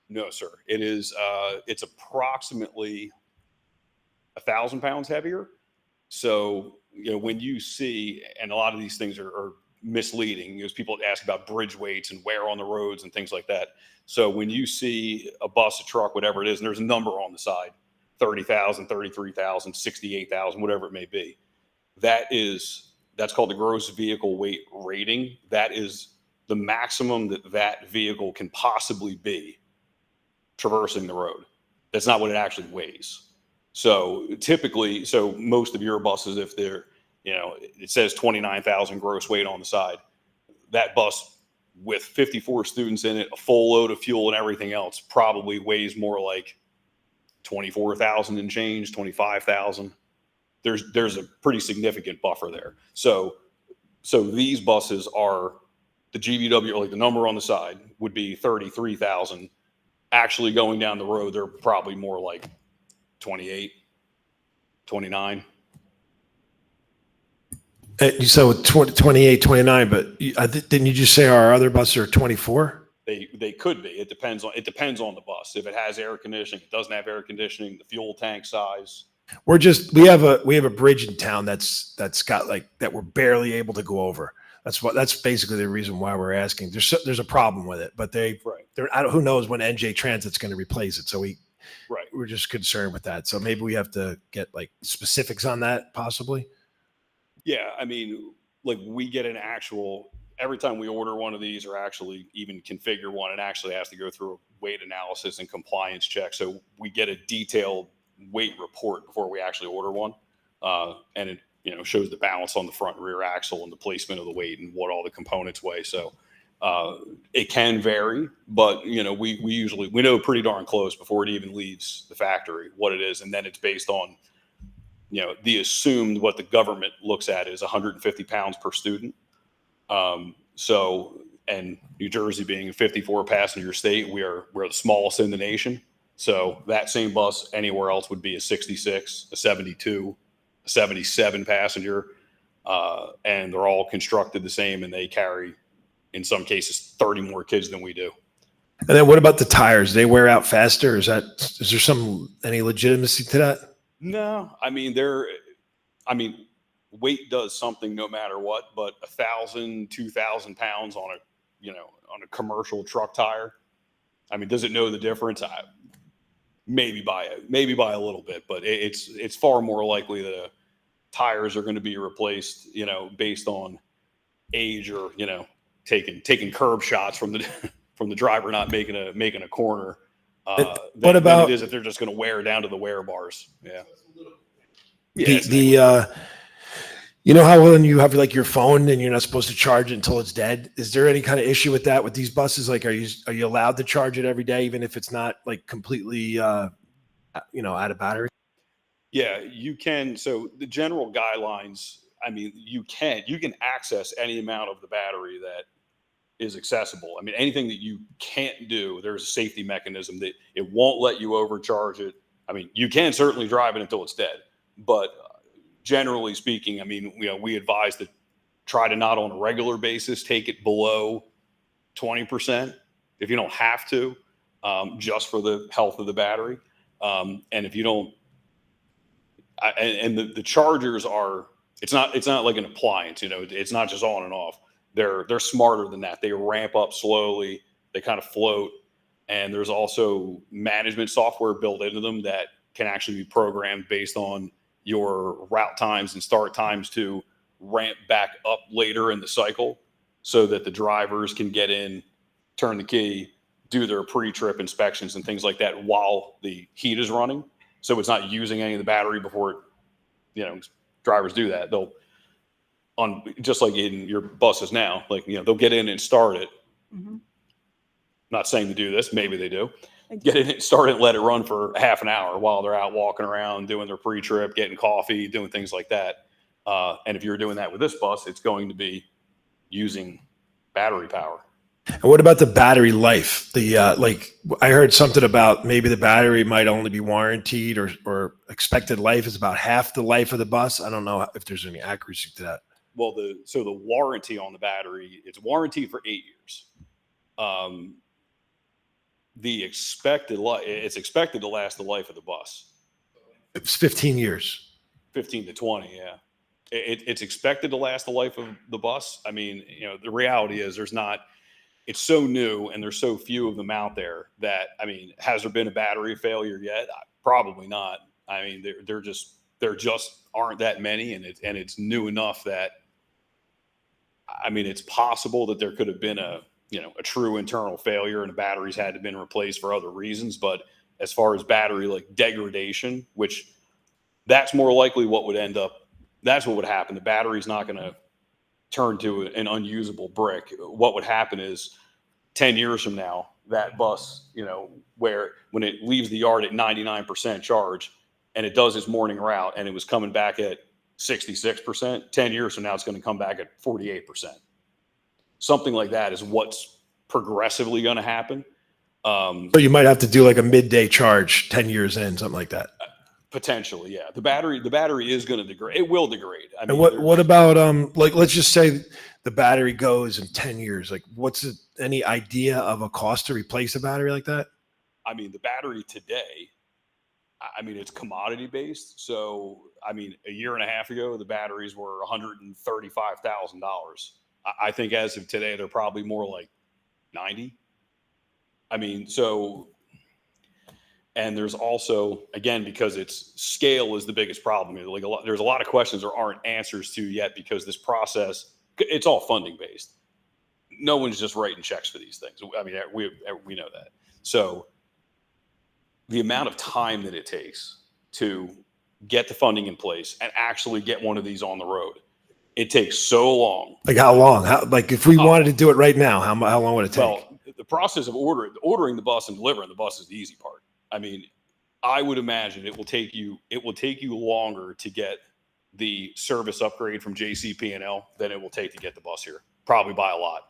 No, sir. It is. It's approximately 1,000 pounds heavier. So when you see, and a lot of these things are misleading, people ask about bridge weights and wear on the roads and things like that. So when you see a bus, a truck, whatever it is, and there's a number on the side, 30,000, 33,000, 68,000, whatever it may be, that's called the gross vehicle weight rating. That is the maximum that vehicle can possibly be traversing the road. That's not what it actually weighs. So typically, most of your buses, if they're, it says 29,000 gross weight on the side, that bus with 54 students in it, a full load of fuel and everything else, probably weighs more like 24,000 and change, 25,000. There's a pretty significant buffer there. So these buses are, the GVW, like the number on the side would be 33,000. Actually going down the road, they're probably more like 28, 29. So 28, 29, but didn't you just say our other buses are 24? They could be. It depends on the bus. If it has air conditioning, it doesn't have air conditioning, the fuel tank size. We have a bridge in town that's got that we're barely able to go over. That's basically the reason why we're asking. There's a problem with it, but who knows when NJ Transit's going to replace it. So we're just concerned with that. So maybe we have to get specifics on that possibly. Yeah, I mean, we get an actual, every time we order one of these or actually even configure one, it actually has to go through a weight analysis and compliance check. So we get a detailed weight report before we actually order one. And it, shows the balance on the front and rear axle and the placement of the weight and what all the components weigh. So it can vary, but we know pretty darn close before it even leaves the factory what it is. And then it's based on, the assumed, what the government looks at is 150 pounds per student. And New Jersey being a 54 passenger state, we're the smallest in the nation. So that same bus anywhere else would be a 66, a 72, a 77 passenger. And they're all constructed the same, and they carry, in some cases, 30 more kids than we do. And then what about the tires? They wear out faster? Is there any legitimacy to that? No, I mean, weight does something no matter what, but 1,000, 2,000 pounds on a commercial truck tire. I mean, does it know the difference? Maybe by a little bit, but it's far more likely that tires are going to be replaced, based on age or, taking curb shots from the driver not making a corner. What about it is if they're just going to wear down to the wear bars? Yeah. How when you have your phone and you're not supposed to charge it until it's dead? Is there any kind of issue with that with these buses? Are you allowed to charge it every day, even if it's not completely, out of battery? Yeah, you can. So the general guidelines, I mean, you can access any amount of the battery that is accessible. I mean, anything that you can't do, there's a safety mechanism that it won't let you overcharge it. I mean, you can certainly drive it until it's dead, but generally speaking, I mean, we advise to try to not on a regular basis take it below 20% if you don't have to, just for the health of the battery. And if you don't, the chargers are, it's not like an appliance, it's not just on and off. They're smarter than that. They ramp up slowly. They kind of float. And there's also management software built into them that can actually be programmed based on your route times and start times to ramp back up later in the cycle so that the drivers can get in, turn the key, do their pre-trip inspections and things like that while the heat is running. So it's not using any of the battery before, drivers do that. They'll, just like in your buses now, they'll get in and start it. Mm-hmm. Not saying to do this, maybe they do. Get in and start it, let it run for half an hour while they're out walking around, doing their pre-trip, getting coffee, doing things like that. And if you're doing that with this bus, it's going to be using battery power. And what about the battery life? I heard something about maybe the battery might only be warranted or expected life is about half the life of the bus. I don't know if there's any accuracy to that. Well, so the warranty on the battery, it's warranted for 8 years. The expected life, it's expected to last the life of the bus. It's 15 years. 15 to 20, yeah. It's expected to last the life of the bus. I mean, the reality is it's so new and there's so few of them out there that, I mean, has there been a battery failure yet? Probably not. I mean, there just aren't that many, and it's new enough that, I mean, it's possible that there could have been a true internal failure and the batteries had to have been replaced for other reasons. But as far as battery like degradation, which that's more likely what would end up, that's what would happen. The battery's not going to turn to an unusable brick. What would happen is 10 years from now, that bus, where when it leaves the yard at 99% charge and it does its morning route and it was coming back at 66%, 10 years from now, it's going to come back at 48%. Something like that is what's progressively going to happen. So you might have to do like a midday charge 10 years in, something like that. Potentially, yeah. The battery is going to degrade. It will degrade. I mean, And what about like, let's just say the battery goes in 10 years. Like, any idea of a cost to replace a battery like that? I mean, the battery today, I mean, it's commodity based. So, I mean, a year and a half ago, the batteries were $135,000. I think as of today, they're probably more like 90. I mean, so, and there's also, again, because it's scale is the biggest problem. Like there's a lot of questions there aren't answers to yet because this process, it's all funding based. No one's just writing checks for these things. I mean, we know that. So the amount of time that it takes to get the funding in place and actually get one of these on the road, it takes so long. Like how long? Like if we wanted to do it right now, how long would it take? Well, the process of ordering the bus and delivering the bus is the easy part. I mean, I would imagine it will take you longer to get the service upgrade from JCP&L than it will take to get the bus here, probably by a lot.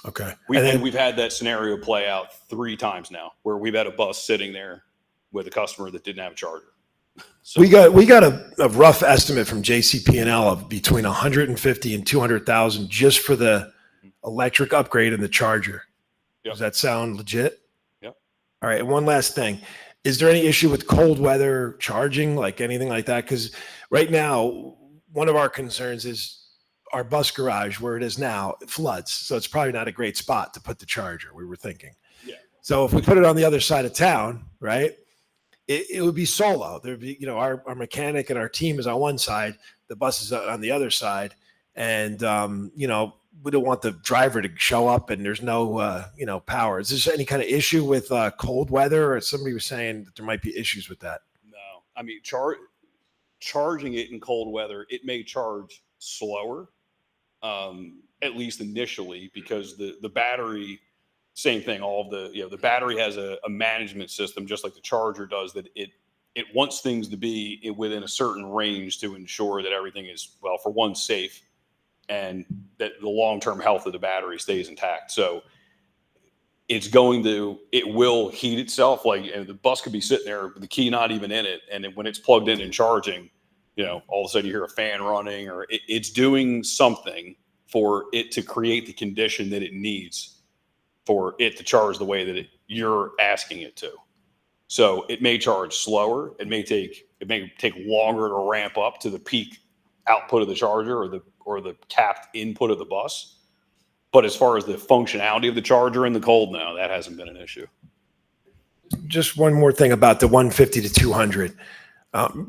Okay. We've had that scenario play out 3 times now where we've had a bus sitting there with a customer that didn't have a charger. So we got a rough estimate from JCP&L of between 150 and 200,000 just for the electric upgrade and the charger. Yep. Does that sound legit? Yep. All right. And one last thing. Is there any issue with cold weather charging, like anything like that? Because right now, one of our concerns is our bus garage where it is now, it floods. So it's probably not a great spot to put the charger, we were thinking. Yeah. So if we put it on the other side of town, right, it would be solo. There'd be, our mechanic and our team is on one side, the bus is on the other side. And, we don't want the driver to show up and there's no, power. Is there any kind of issue with cold weather, or somebody was saying that there might be issues with that? No, I mean, charging it in cold weather, it may charge slower, at least initially, because the battery, same thing. All of the battery has a management system, just like the charger does, that it wants things to be within a certain range to ensure that everything is, well, for one, safe, and that the long-term health of the battery stays intact. So it will heat itself. Like the bus could be sitting there with the key not even in it. And when it's plugged in and charging, all of a sudden you hear a fan running, or it's doing something for it to create the condition that it needs for it to charge the way that you're asking it to. So it may charge slower. It may take longer to ramp up to the peak output of the charger or the capped input of the bus. But as far as the functionality of the charger in the cold, no, that hasn't been an issue. Just one more thing about the 150 to 200.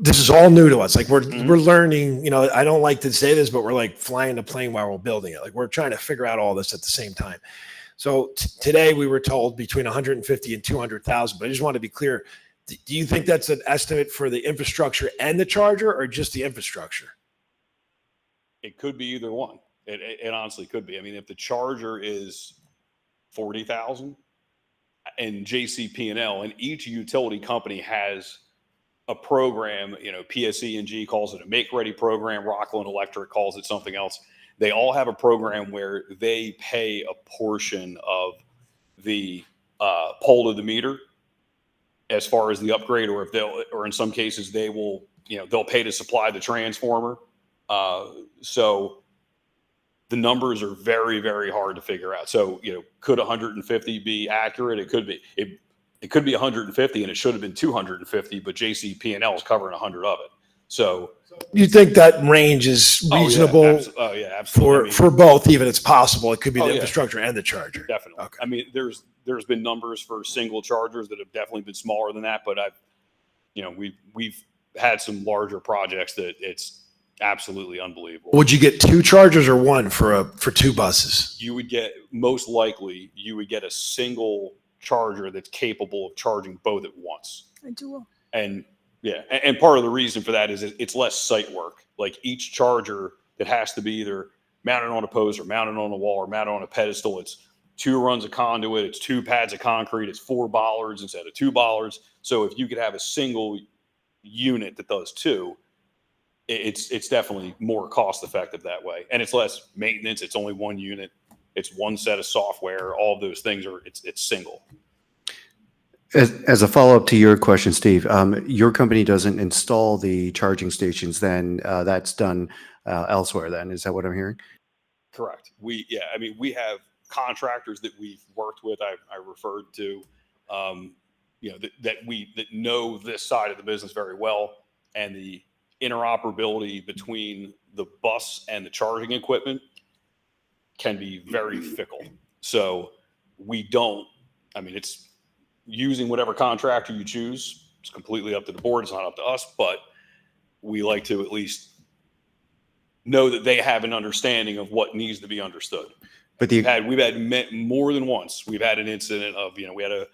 This is all new to us. Like we're learning, I don't like to say this, but we're like flying a plane while we're building it. Like we're trying to figure out all this at the same time. So today we were told between 150 and 200,000, but I just want to be clear. Do you think that's an estimate for the infrastructure and the charger, or just the infrastructure? It could be either one. It honestly could be. I mean, if the charger is 40,000 and JCP&L, and each utility company has a program, PSE&G calls it a make-ready program. Rockland Electric calls it something else. They all have a program where they pay a portion of the pole to the meter as far as the upgrade, or in some cases they'll pay to supply the transformer. So the numbers are very, very hard to figure out. So, could 150 be accurate? It could be. It could be 150 and it should have been 250, but JCP&L is covering 100 of it. So You think that range is oh, yeah, reasonable yeah, absolutely. for both, even it's possible. It could be Oh, the yeah. infrastructure and the charger. Definitely. Okay. I mean, there's been numbers for single chargers that have definitely been smaller than that, but we've had some larger projects that it's absolutely unbelievable. Would you get 2 chargers or 1 for 2 buses? You would get, most likely, you would get a single charger that's capable of charging both at once. I do. And yeah, and part of the reason for that is it's less site work. Like each charger that has to be either mounted on a post or mounted on a wall or mounted on a pedestal, it's 2 runs of conduit, it's 2 pads of concrete, it's 4 bollards instead of 2 bollards. So if you could have a single unit that does 2, it's definitely more cost effective that way, and it's less maintenance. It's only 1 unit, it's 1 set of software. All of those things are it's single. As a follow-up to your question, Steve, your company doesn't install the charging stations, then that's done elsewhere then, is that what I'm hearing? Correct. We have contractors that we've worked with. I referred to, that know this side of the business very well, and the interoperability between the bus and the charging equipment can be very fickle. So it's using whatever contractor you choose. It's completely up to the board. It's not up to us, but we like to at least know that they have an understanding of what needs to be understood. But we've had more than once. We've had an incident of, we had a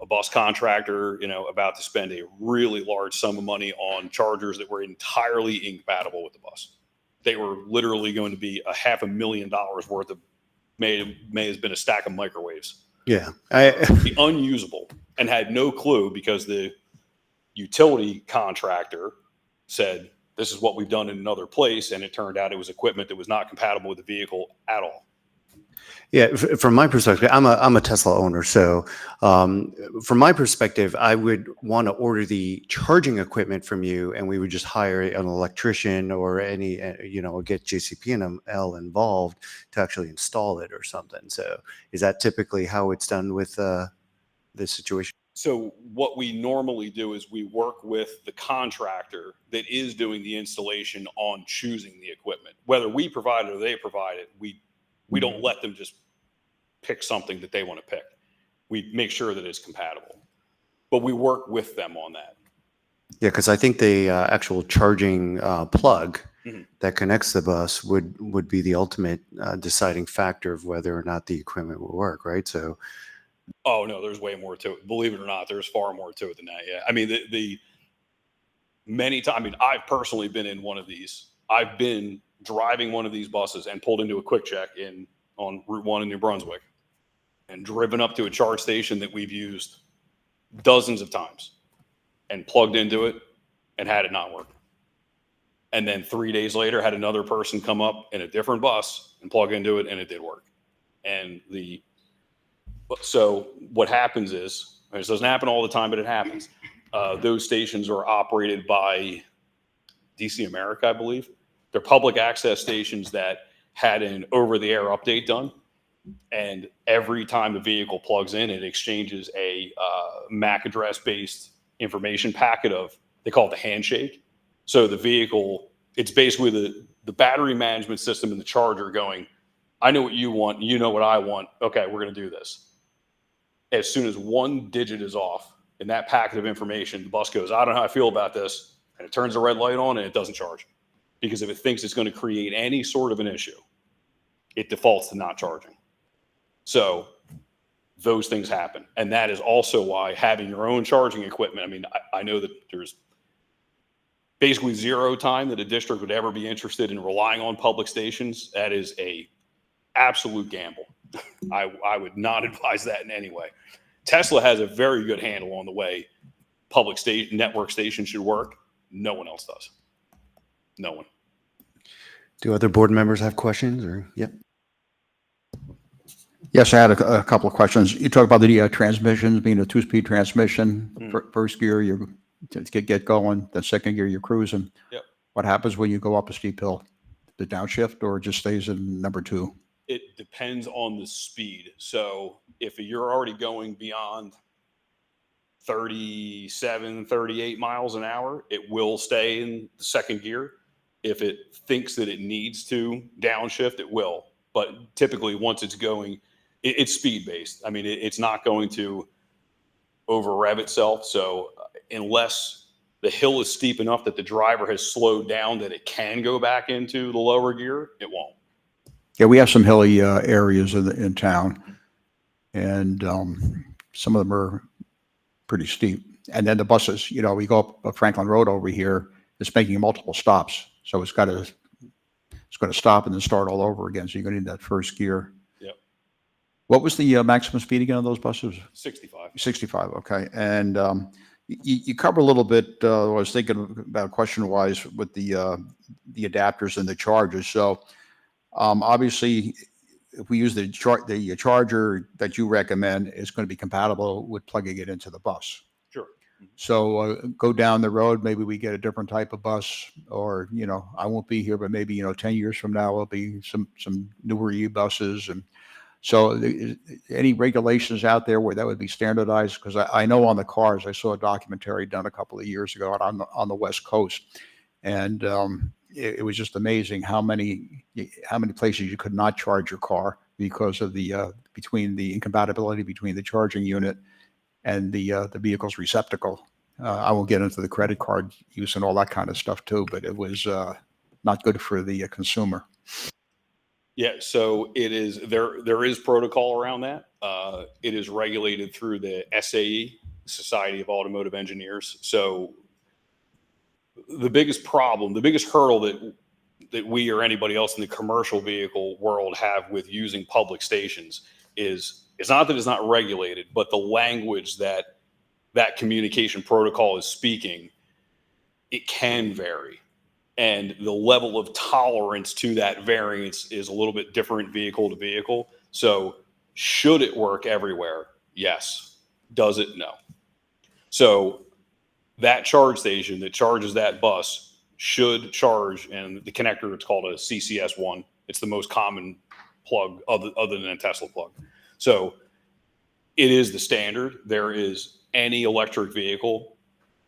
bus contractor, about to spend a really large sum of money on chargers that were entirely incompatible with the bus. They were literally going to be $500,000 worth of may have been a stack of microwaves. Yeah. Be unusable, and had no clue because the utility contractor said, this is what we've done in another place. And it turned out it was equipment that was not compatible with the vehicle at all. Yeah, from my perspective, I'm a Tesla owner, so from my perspective, I would want to order the charging equipment from you, and we would just hire an electrician or any, get JCP&L involved to actually install it or something. So, is that typically how it's done with this situation? So what we normally do is we work with the contractor that is doing the installation on choosing the equipment. Whether we provide it or they provide it, we don't let them just pick something that they want to pick. We make sure that it's compatible, but we work with them on that. Yeah, because I think the actual charging plug that connects the bus would be the ultimate deciding factor of whether or not the equipment will work, right? So, oh no, there's way more to it. Believe it or not, there's far more to it than that. Yeah, I mean the many times. I mean, I've personally been in one of these. I've been driving one of these buses and pulled into a quick check on Route 1 in New Brunswick, and driven up to a charge station that we've used dozens of times, and plugged into it and had it not work. And then 3 days later, had another person come up in a different bus and plug into it, and it did work. And so what happens is, and this doesn't happen all the time, but it happens. Those stations are operated by DC America, I believe. They're public access stations that had an over-the-air update done. And every time the vehicle plugs in, it exchanges a MAC address-based information packet they call it the handshake. So the vehicle, it's basically the battery management system and the charger going, I know what you want, you know what I want. Okay, we're going to do this. As soon as one digit is off in that packet of information, the bus goes, I don't know how I feel about this. And it turns the red light on and it doesn't charge. Because if it thinks it's going to create any sort of an issue, it defaults to not charging. So those things happen. And that is also why having your own charging equipment, I mean, I know that there's basically zero time that a district would ever be interested in relying on public stations. That is a absolute gamble. I would not advise that in any way. Tesla has a very good handle on the way public network stations should work. No one else does. No one. do other board members have questions or? Yep. Yes, I had a couple of questions. You talk about the transmissions being a 2-speed transmission. First gear, you get going. The second gear, you're cruising. Yep. What happens when you go up a steep hill? The downshift, or it just stays in number 2? It depends on the speed. So if you're already going beyond 37, 38 miles an hour, it will stay in the second gear. If it thinks that it needs to downshift, it will. But typically, once it's going, it's speed based. I mean, it's not going to over rev itself. So unless the hill is steep enough that the driver has slowed down that it can go back into the lower gear, it won't. Yeah, we have some hilly areas in town, and some of them are pretty steep. And then the buses, you know, we go up Franklin Road over here, it's making multiple stops. So it's going to stop and then start all over again. So you're going to need that first gear. Yep. What was the maximum speed again on those buses? 65. 65, okay. And you cover a little bit, I was thinking about question-wise with the adapters and the chargers. So obviously, if we use the charger that you recommend, it's going to be compatible with plugging it into the bus. Sure. So go down the road, maybe we get a different type of bus, or, you know, I won't be here, but maybe, you know, 10 years from now, there'll be some newer e-buses. And so any regulations out there where that would be standardized? Because I know on the cars, I saw a documentary done a couple of years ago on the West Coast. And it was just amazing how many places you could not charge your car because of the between the incompatibility between the charging unit and the vehicle's receptacle. I won't get into the credit card use and all that kind of stuff too, but it was not good for the consumer. Yeah, so it is there is protocol around that. It is regulated through the SAE, Society of Automotive Engineers. So the biggest problem, the biggest hurdle that we or anybody else in the commercial vehicle world have with using public stations is it's not that it's not regulated, but the language that communication protocol is speaking, it can vary. And the level of tolerance to that variance is a little bit different vehicle to vehicle. So should it work everywhere? Yes. Does it? No. So that charge station that charges that bus should charge, and the connector, it's called a CCS1. It's the most common plug other than a Tesla plug. So it is the standard. There is any electric vehicle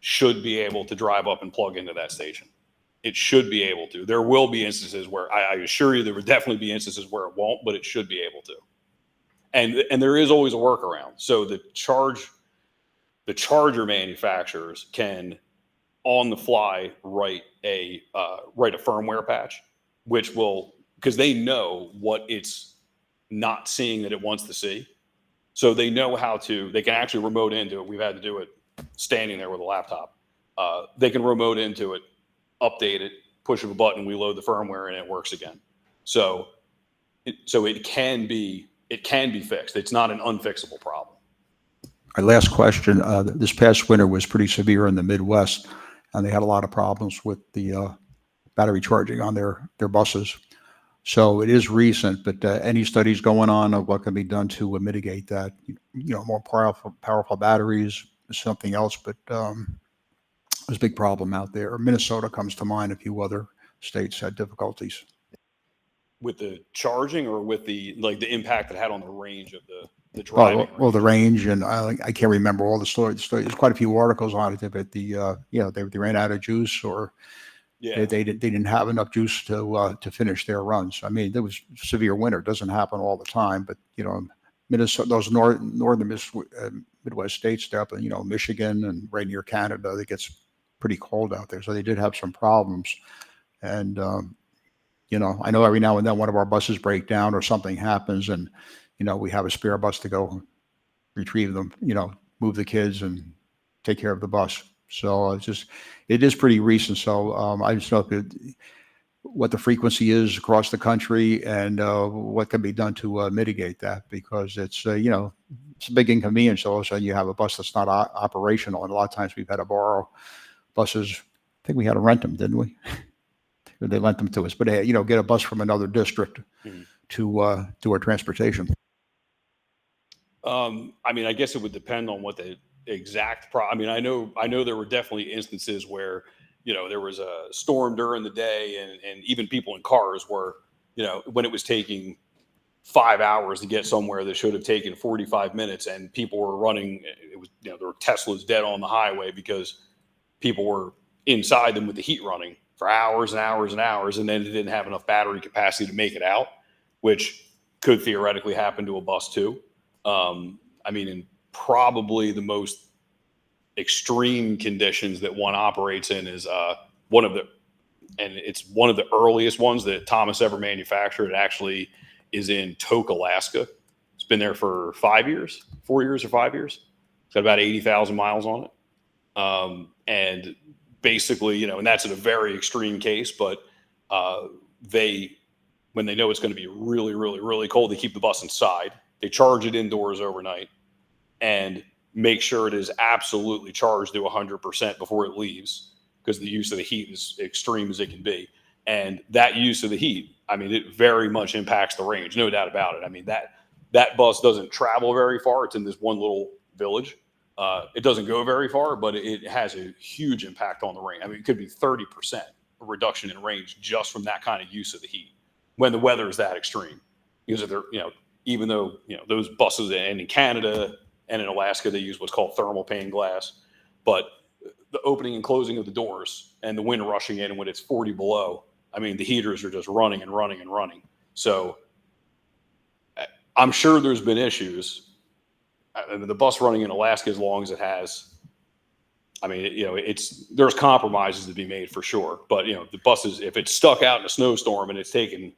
should be able to drive up and plug into that station. It should be able to. There will be instances where I assure you there will definitely be instances where it won't, but it should be able to. And there is always a workaround. So the charger manufacturers can on the fly write a firmware patch, which will, because they know what it's not seeing that it wants to see. So they know they can actually remote into it. We've had to do it standing there with a laptop. They can remote into it, update it, push of a button, we load the firmware and it works again. So it can be fixed. It's not an unfixable problem. My last question, this past winter was pretty severe in the Midwest, and they had a lot of problems with the battery charging on their buses. So it is recent, but any studies going on of what can be done to mitigate that? You know, more powerful batteries, something else, but there's a big problem out there. Minnesota comes to mind. A few other states had difficulties. With the charging or with the impact it had on the range of the driving? Well, the range, and I can't remember all the stories. There's quite a few articles on it, but they ran out of juice, or they didn't have enough juice to finish their runs. I mean, there was severe winter. It doesn't happen all the time, but you know, Minnesota, those northern Midwest states there, up in, you know, Michigan and right near Canada, it gets pretty cold out there. So they did have some problems, and you know, I know every now and then one of our buses break down or something happens, and you know, we have a spare bus to go retrieve them, you know, move the kids and take care of the bus. So it is pretty recent. So I just know what the frequency is across the country and what can be done to mitigate that, because it's, you know, it's a big inconvenience. All of a sudden you have a bus that's not operational. And a lot of times we've had to borrow buses. I think we had to rent them, didn't we? They lent them to us, but you know, get a bus from another district to do our transportation. I mean, I guess it would depend on what the exact I mean, I know there were definitely instances where, you know, there was a storm during the day and even people in cars were, you know, when it was taking 5 hours to get somewhere that should have taken 45 minutes and people were running, it was there were Teslas dead on the highway because people were inside them with the heat running for hours and hours and hours, and then it didn't have enough battery capacity to make it out, which could theoretically happen to a bus too. I mean, in probably the most extreme conditions that one operates in is it's one of the earliest ones that Thomas ever manufactured. It actually is in Tok, Alaska. It's been there for 4 years or 5 years. It's got about 80,000 miles on it. And basically, and that's in a very extreme case, but when they know it's going to be really, really, really cold, they keep the bus inside. They charge it indoors overnight and make sure it is absolutely charged to 100% before it leaves, because the use of the heat is extreme as it can be. And that use of the heat, I mean, it very much impacts the range, no doubt about it. I mean, that bus doesn't travel very far. It's in this one little village. It doesn't go very far, but it has a huge impact on the range. I mean, it could be 30% reduction in range just from that kind of use of the heat when the weather is that extreme. Because they're, even though, those buses, and in Canada and in Alaska, they use what's called thermal pane glass, but the opening and closing of the doors and the wind rushing in when it's 40 below, I mean, the heaters are just running and running and running. So I'm sure there's been issues. I mean, the bus running in Alaska as long as it has, I mean, there's compromises to be made for sure. But, the buses, if it's stuck out in a snowstorm and it's taken,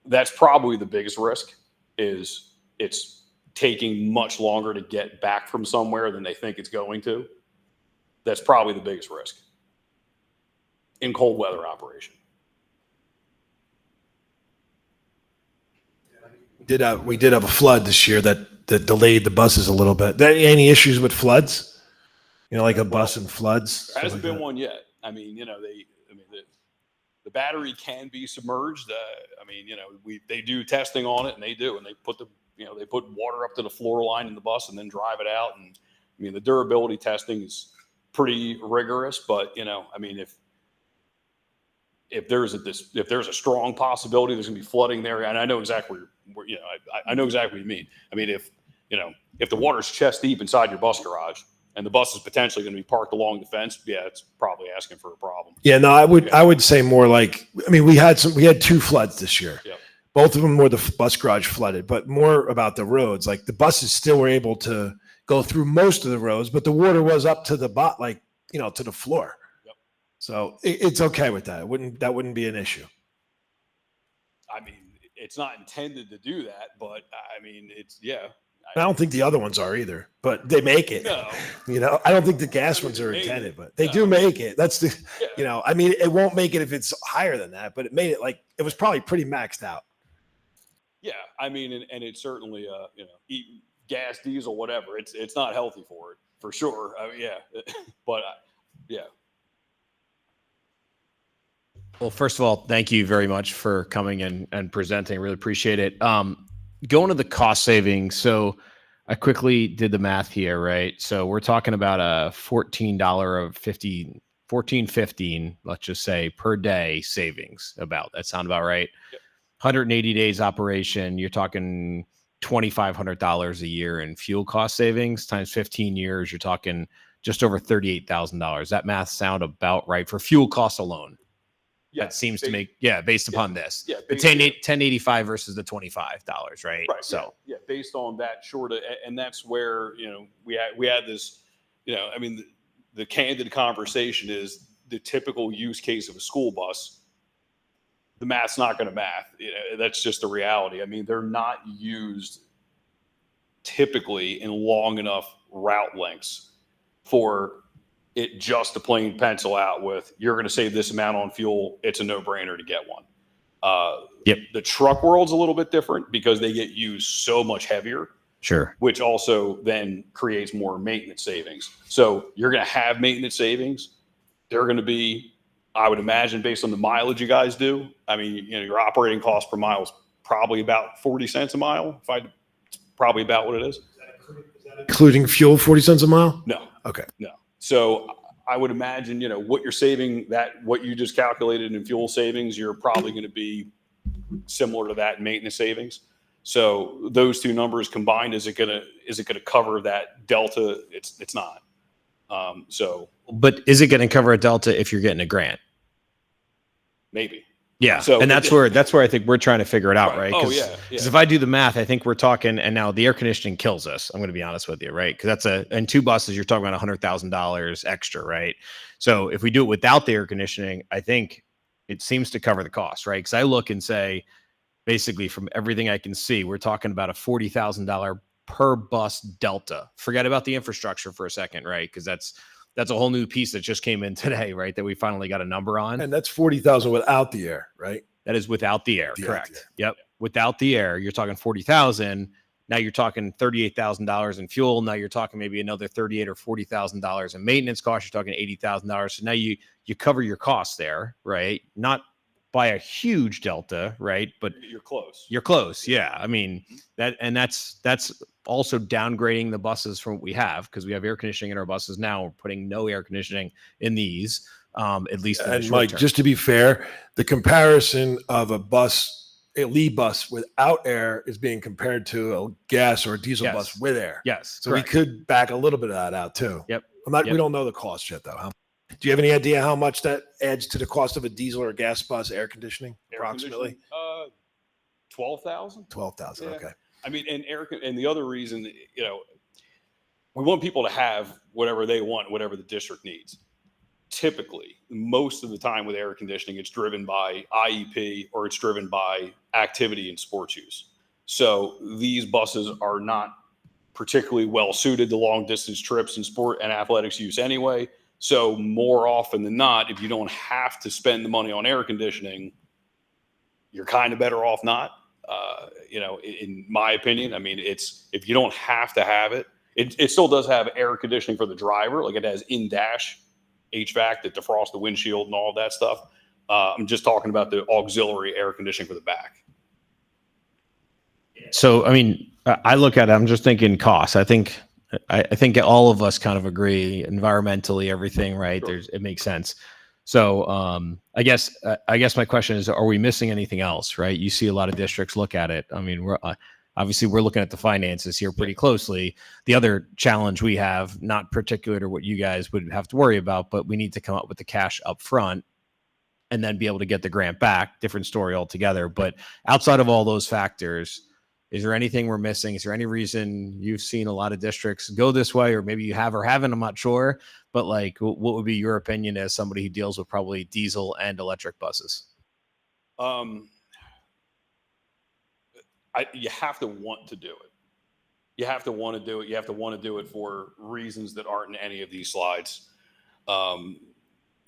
that's probably the biggest risk, is it's taking much longer to get back from somewhere than they think it's going to. That's probably the biggest risk in cold weather operation. We did have a flood this year that delayed the buses a little bit. Any issues with floods? Like a bus and floods? There hasn't been one yet. I mean, the battery can be submerged. I mean, they do testing on it, and they put they put water up to the floor line in the bus and then drive it out. And I mean, the durability testing is pretty rigorous, but I mean, if there's a strong possibility there's going to be flooding there, and I know exactly where I know exactly what you mean. I mean, if the water's chest deep inside your bus garage and the bus is potentially going to be parked along the fence, yeah, it's probably asking for a problem. Yeah, no, I would say more like, I mean, we had 2 floods this year. Yep. Both of them were the bus garage flooded, but more about the roads. Like the buses still were able to go through most of the roads, but the water was up to the to the floor. Yep. So it's okay with that. That wouldn't be an issue. I mean, it's not intended to do that, but I mean, I don't think the other ones are either, but they make it. No. I don't think the gas ones are intended, but they do make it. That's I mean, it won't make it if it's higher than that, but it made it it was probably pretty maxed out. Yeah, I mean, and it's certainly, eating gas, diesel, whatever. It's not healthy for it, for sure. I mean, yeah, but yeah. Well, first of all, thank you very much for coming and presenting. Really appreciate it. Going to the cost savings. So I quickly did the math here, right? So we're talking about a $14.15, let's just say, per day savings. That sound about right? Yep. 180 days operation, you're talking $2,500 a year in fuel cost savings times 15 years. You're talking just over $38,000. That math sound about right for fuel costs alone? Yeah, that seems to make, based upon this. Yeah, the 1085 versus the $25, right? Right. So yeah, based on that and that's where, we had this, I mean, the candid conversation is the typical use case of a school bus. The math's not going to math. That's just the reality. I mean, they're not used typically in long enough route lengths for it just to plain pencil out with, you're going to save this amount on fuel. It's a no-brainer to get one. Yep. The truck world's a little bit different because they get used so much heavier. Sure. Which also then creates more maintenance savings. So you're going to have maintenance savings. They're going to be, I would imagine, based on the mileage you guys do. I mean, your operating cost per mile is probably about 40 cents a mile. It's probably about what it is. Including fuel, 40 cents a mile? No. Okay. No. So I would imagine, what you're saving, what you just calculated in fuel savings, you're probably going to be similar to that in maintenance savings. So those two numbers combined, is it gonna cover that delta? It's not. So But is it going to cover a delta if you're getting a grant? maybe. Yeah. So and that's where I think we're trying to figure it out, right? Oh, Because yeah. if I do the math, I think we're talking, and now the air conditioning kills us. I'm going to be honest with you, right? Because in 2 buses, you're talking about $100,000 extra, right? So if we do it without the air conditioning, I think it seems to cover the cost, right? Because I look and say, basically from everything I can see, we're talking about a $40,000 per bus delta. Forget about the infrastructure for a second, right? Because that's a whole new piece that just came in today, right? That we finally got a number on. And that's 40,000 without the air, right? That is without the air, Without correct? the air. Yep. Without the air, you're talking 40,000. Now you're talking $38,000 in fuel. Now you're talking maybe another $38,000 or $40,000 in maintenance costs. You're talking $80,000. So now you cover your costs there, right? Not by a huge delta, right? But You're close. you're close. Yeah. I mean, that's also downgrading the buses from what we have, because we have air conditioning in our buses now. We're putting no air conditioning in these, at least in the And short Mike, term. just to be fair, the comparison of a lead bus without air is being compared to a gas or a diesel Yes. bus with air. Yes. So correct. we could back a little bit of that out too. Yep. We Yep. don't know the cost yet though. Do you have any idea how much that adds to the cost of a diesel or a gas bus air conditioning? Approximately 12,000. 12,000. Yeah. Okay. I mean, and the other reason, we want people to have whatever they want, whatever the district needs. Typically, most of the time with air conditioning, it's driven by IEP or it's driven by activity and sports use. So these buses are not particularly well suited to long distance trips and sport and athletics use anyway. So more often than not, if you don't have to spend the money on air conditioning, you're kind of better off not. In my opinion, I mean, if you don't have to have it, it still does have air conditioning for the driver, like it has in-dash HVAC that defrosts the windshield and all of that stuff. I'm just talking about the auxiliary air conditioning for the back. So, I mean, I look at it, I'm just thinking costs. I think all of us kind of agree environmentally, everything, right? Sure. It makes sense. So, I guess my question is, are we missing anything else, right? You see a lot of districts look at it. I mean, we're looking at the finances here pretty closely. The other challenge we have, not particular to what you guys would have to worry about, but we need to come up with the cash up front and then be able to get the grant back. Different story altogether. But outside of all those factors, is there anything we're missing? Is there any reason you've seen a lot of districts go this way, or maybe you have or haven't? I'm not sure. But like, what would be your opinion as somebody who deals with probably diesel and electric buses? You have to want to do it. You have to want to do it. You have to want to do it for reasons that aren't in any of these slides.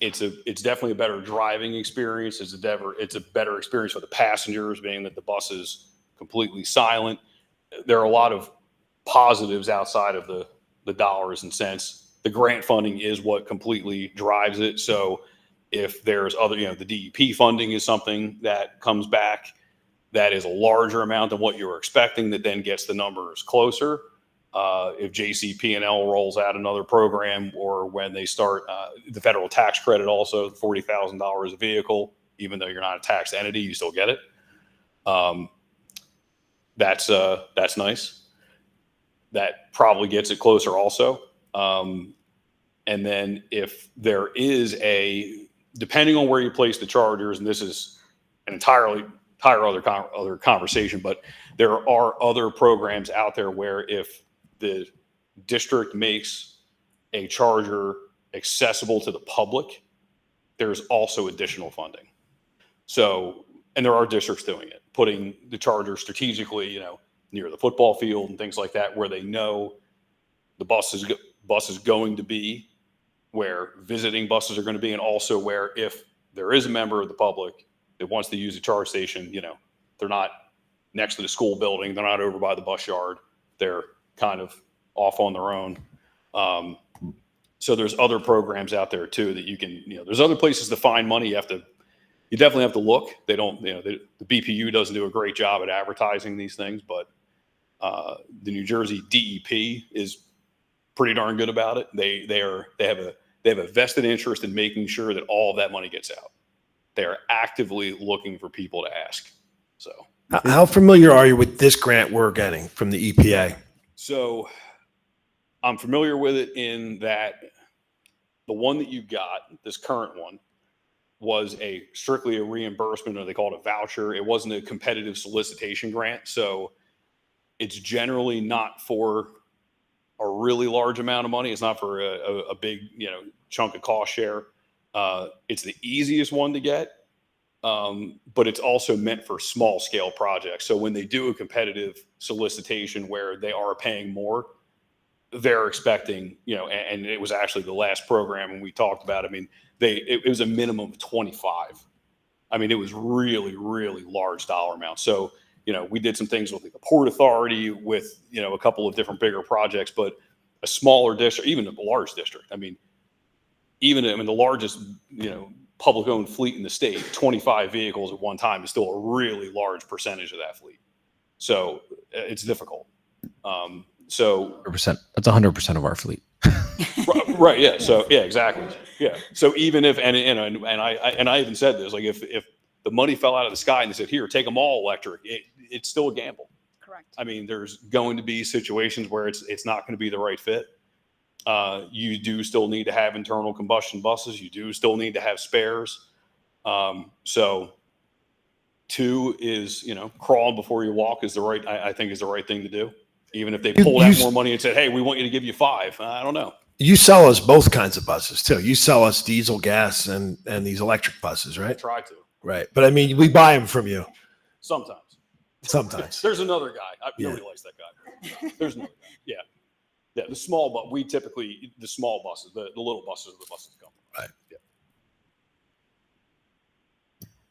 It's definitely a better driving experience. It's a better experience for the passengers, being that the bus is completely silent. There are a lot of positives outside of the dollars and cents. The grant funding is what completely drives it. So if there's other, the DEP funding is something that comes back that is a larger amount than what you were expecting, that then gets the numbers closer. If JCP&L rolls out another program, or when they start the federal tax credit, also $40,000 a vehicle, even though you're not a taxed entity, you still get it. That's nice. That probably gets it closer also. And then if there is depending on where you place the chargers, and this is an entire other conversation, but there are other programs out there where if the district makes a charger accessible to the public, there's also additional funding. So, and there are districts doing it, putting the charger strategically, near the football field and things like that, where they know the bus is going to be, where visiting buses are going to be, and also where if there is a member of the public that wants to use a charge station, they're not next to the school building, they're not over by the bus yard, they're kind of off on their own. So there's other programs out there too that you can, there's other places to find money. You definitely have to look. They don't, the BPU doesn't do a great job at advertising these things, but the New Jersey DEP is pretty darn good about it. They have a vested interest in making sure that all of that money gets out. They are actively looking for people to ask. So How familiar are you with this grant we're getting from the EPA? So I'm familiar with it in that the one that you got, this current one, was strictly a reimbursement, or they call it a voucher. It wasn't a competitive solicitation grant. So it's generally not for a really large amount of money. It's not for a big, chunk of cost share. It's the easiest one to get, but it's also meant for small scale projects. So when they do a competitive solicitation where they are paying more, they're expecting, and it was actually the last program when we talked about it. I mean, it was a minimum of 25. I mean, it was really, really large dollar amount. So, we did some things with the Port Authority with, a couple of different bigger projects, but a smaller district, even a large district. I mean, the largest, public owned fleet in the state, 25 vehicles at one time is still a really large percentage of that fleet. So it's difficult. So 100%. That's 100% of our fleet. right. Yeah. So yeah, exactly. Yeah. So even if, and I even said this, like if the money fell out of the sky and they said, here, take them all electric, it's still a gamble. Correct. I mean, there's going to be situations where it's not going to be the right fit. You do still need to have internal combustion buses. You do still need to have spares. So two is, crawl before you walk is I think is the right thing to do. Even if they pulled out more money and said, hey, we want you to give you 5. I don't know. You sell us both kinds of buses too. You sell us diesel, gas, and these electric buses, right? Try to. Right. But I mean, we buy them from you. Sometimes. There's another guy. Nobody likes that guy. There's another guy. Yeah. Yeah. The small buses, the little buses are the buses that come. Right. Yeah.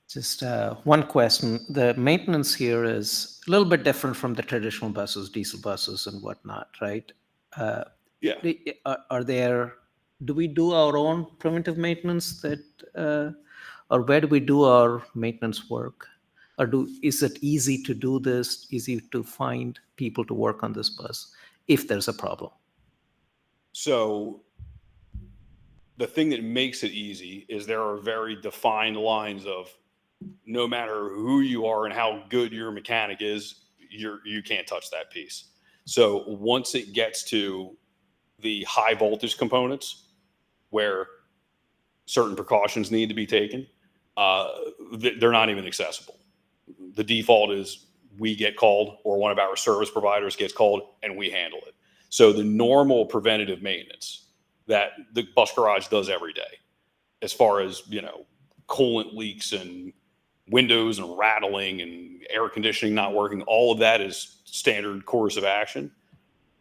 Just one question. The maintenance here is a little bit different from the traditional buses, diesel buses and whatnot, right? Yeah. Do we do our own preventive maintenance or where do we do our maintenance work? Or is it easy to do this, easy to find people to work on this bus if there's a problem? So the thing that makes it easy is there are very defined lines of no matter who you are and how good your mechanic is, you can't touch that piece. So once it gets to the high voltage components where certain precautions need to be taken, they're not even accessible. The default is we get called or one of our service providers gets called and we handle it. So the normal preventative maintenance that the bus garage does every day, as far as, coolant leaks and windows and rattling and air conditioning not working, all of that is standard course of action.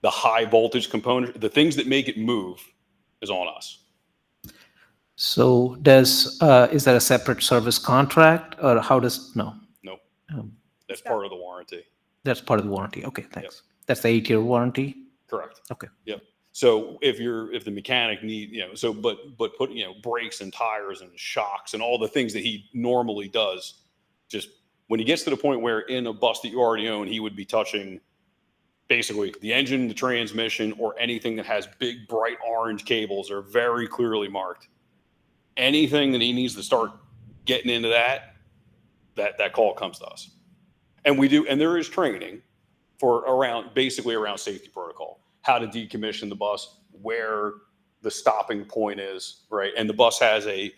The high voltage component, the things that make it move is on us. So is there a separate service contract or no? Nope. That's part of the warranty. That's part of the warranty. Okay, thanks. Yep. That's the 8-year warranty? Correct. Okay. Yep. So if the mechanic but put, brakes and tires and shocks and all the things that he normally does, just when he gets to the point where in a bus that you already own, he would be touching basically the engine, the transmission, or anything that has big, bright orange cables are very clearly marked. Anything that he needs to start getting into that call comes to us. And we do, and there is training basically around safety protocol, how to decommission the bus, where the stopping point is, right? And the bus has a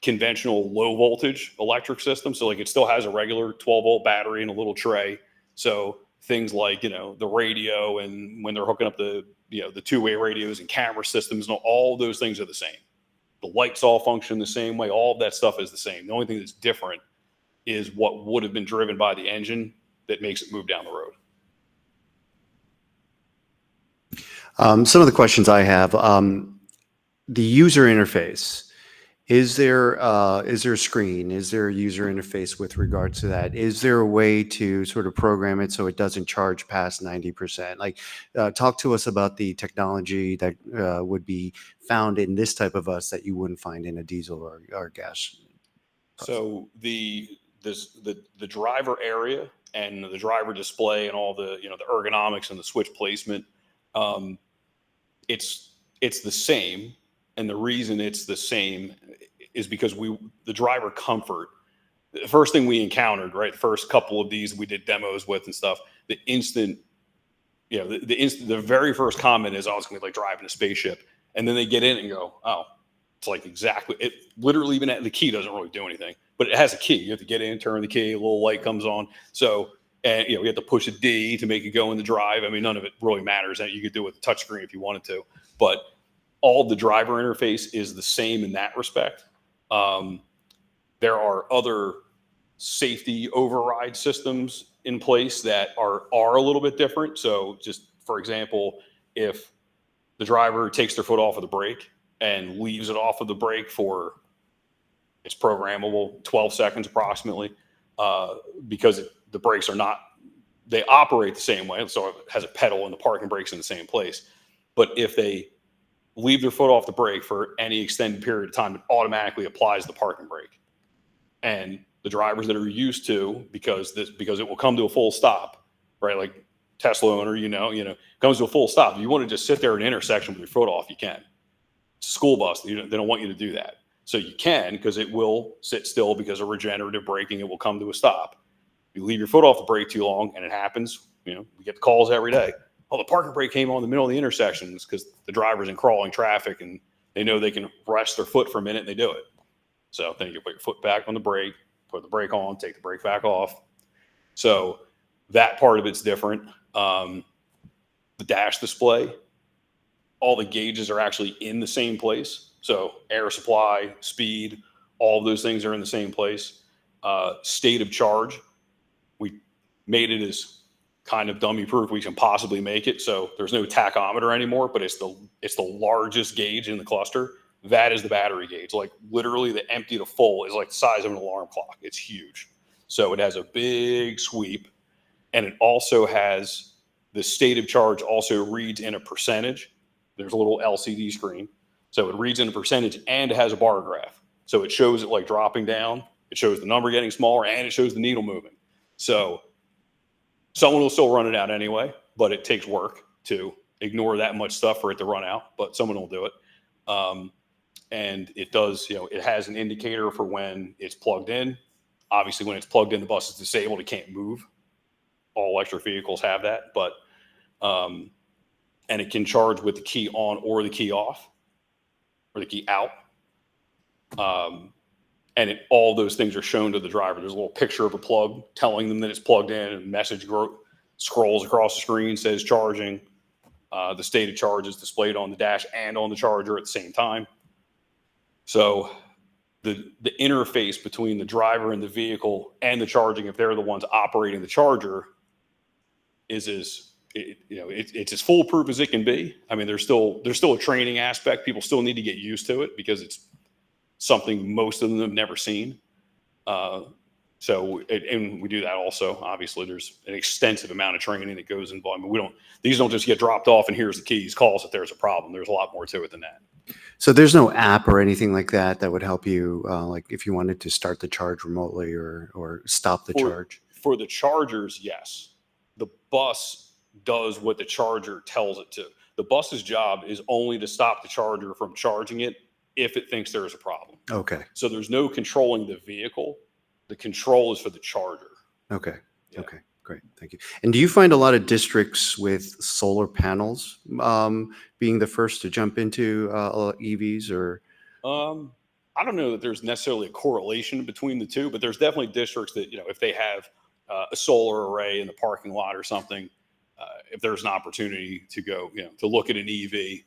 conventional low voltage electric system. So like it still has a regular 12-volt battery and a little tray. So things like, the radio and when they're hooking up the two-way radios and camera systems, and all those things are the same. The lights all function the same way. All of that stuff is the same. The only thing that's different is what would have been driven by the engine that makes it move down the road. Some of the questions I have, the user interface, is there a screen? Is there a user interface with regards to that? Is there a way to sort of program it so it doesn't charge past 90%? Like, talk to us about the technology that would be found in this type of bus that you wouldn't find in a diesel or gas. So the driver area and the driver display and all the the ergonomics and the switch placement, it's the same. And the reason it's the same is because the driver comfort the first thing we encountered, right? The first couple of these we did demos with and stuff, the instant, the very first comment is, oh, it's gonna be like driving a spaceship. And then they get in and go, oh, it's like exactly, it literally, even the key doesn't really do anything, but it has a key. You have to get in, turn the key, a little light comes on. So, and you have to push a D to make it go in the drive. I mean, none of it really matters. You could do it with a touchscreen if you wanted to, but all the driver interface is the same in that respect. There are other safety override systems in place that are a little bit different. So just for example, if the driver takes their foot off of the brake and leaves it off of the brake for, it's programmable, 12 seconds approximately, because the brakes are not, they operate the same way. So it has a pedal and the parking brake's in the same place. But if they leave their foot off the brake for any extended period of time, it automatically applies the parking brake. And the drivers that are used to, because it will come to a full stop, right? Like Tesla owner, comes to a full stop. If you want to just sit there in an intersection with your foot off, you can. It's a school bus. They don't want you to do that. So you can, because it will sit still because of regenerative braking. It will come to a stop. You leave your foot off the brake too long, and it happens. We get the calls every day. Oh, the parking brake came on in the middle of the intersections because the driver's in crawling traffic and they know they can rest their foot for a minute and they do it. So then you put your foot back on the brake, put the brake on, take the brake back off. So that part of it's different. The dash display, all the gauges are actually in the same place. So air supply, speed, all of those things are in the same place. State of charge, we made it as kind of dummy proof we can possibly make it. So there's no tachometer anymore, but it's the largest gauge in the cluster. That is the battery gauge. Like literally the empty to full is like the size of an alarm clock. It's huge. So it has a big sweep, and it also has the state of charge also reads in a percentage. There's a little LCD screen. So it reads in a percentage and it has a bar graph. So it shows it like dropping down. It shows the number getting smaller and it shows the needle moving. So someone will still run it out anyway, but it takes work to ignore that much stuff for it to run out, but someone will do it. And it does, it has an indicator for when it's plugged in. Obviously, when it's plugged in, the bus is disabled. It can't move. All electric vehicles have that, but, and it can charge with the key on or the key off or the key out. And all those things are shown to the driver. There's a little picture of a plug telling them that it's plugged in, and a message scrolls across the screen, says charging. The state of charge is displayed on the dash and on the charger at the same time. So the interface between the driver and the vehicle and the charging, if they're the ones operating the charger, is it's as foolproof as it can be. I mean, there's still a training aspect. People still need to get used to it because it's something most of them have never seen. And we do that also. Obviously, there's an extensive amount of training that goes involved. I mean, these don't just get dropped off and here's the keys, call us if there's a problem. There's a lot more to it than that. So there's no app or anything like that that would help you, like if you wanted to start the charge remotely or stop the charge? For the chargers, yes. The bus does what the charger tells it to. The bus's job is only to stop the charger from charging it if it thinks there's a problem. Okay. So there's no controlling the vehicle. The control is for the charger. Okay. Yeah. Okay. Great. Thank you. And do you find a lot of districts with solar panels being the first to jump into EVs or? I don't know that there's necessarily a correlation between the two, but there's definitely districts that, if they have a solar array in the parking lot or something, if there's an opportunity to go, to look at an EV,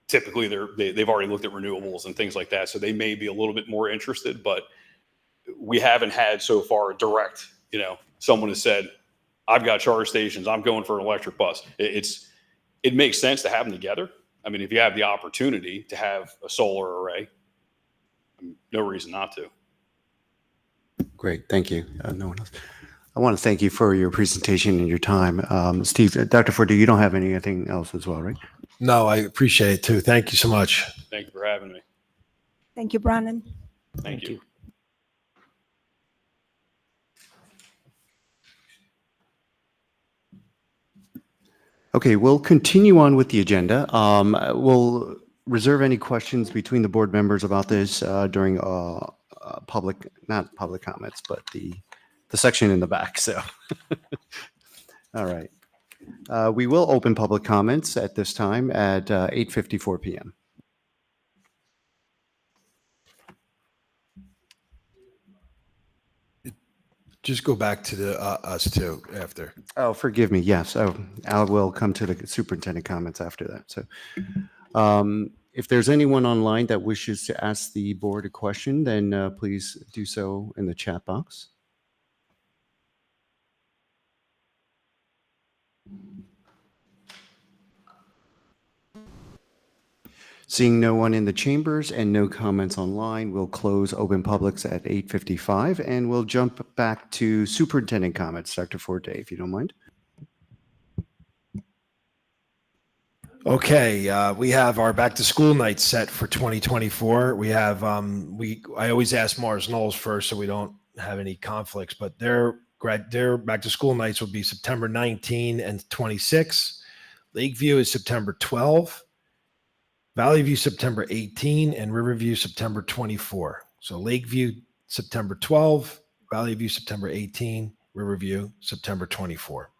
typically they've already looked at renewables and things like that. So they may be a little bit more interested, but we haven't had so far a direct, someone has said, I've got charge stations, I'm going for an electric bus. It makes sense to have them together. I mean, if you have the opportunity to have a solar array, no reason not to. Great. Thank you. No one else. I want to thank you for your presentation and your time. Steve, Dr. Ford, you don't have anything else as well, right? No, I appreciate it too. Thank you so much. Thank you for having me. Thank you, Brandon. Thank you. Okay, we'll continue on with the agenda. We'll reserve any questions between the board members about this during not public comments, but the section in the back. So, all right. We will open public comments at this time at 8:54 p.m. Just go back to the us too after. Oh, forgive me. Yes. Oh, I will come to the superintendent comments after that. So, if there's anyone online that wishes to ask the board a question, then please do so in the chat box. Seeing no one in the chambers and no comments online, we'll close open publics at 8:55, and we'll jump back to superintendent comments. Dr. Forte, if you don't mind. Okay, we have our back to school night set for 2024. We have I always ask Mars Knowles first so we don't have any conflicts, but their back to school nights will be September 19 and 26. Lakeview is September 12. Valley View September 18 and Riverview September 24. So Lakeview September 12, Valley View September 18, Riverview September 24.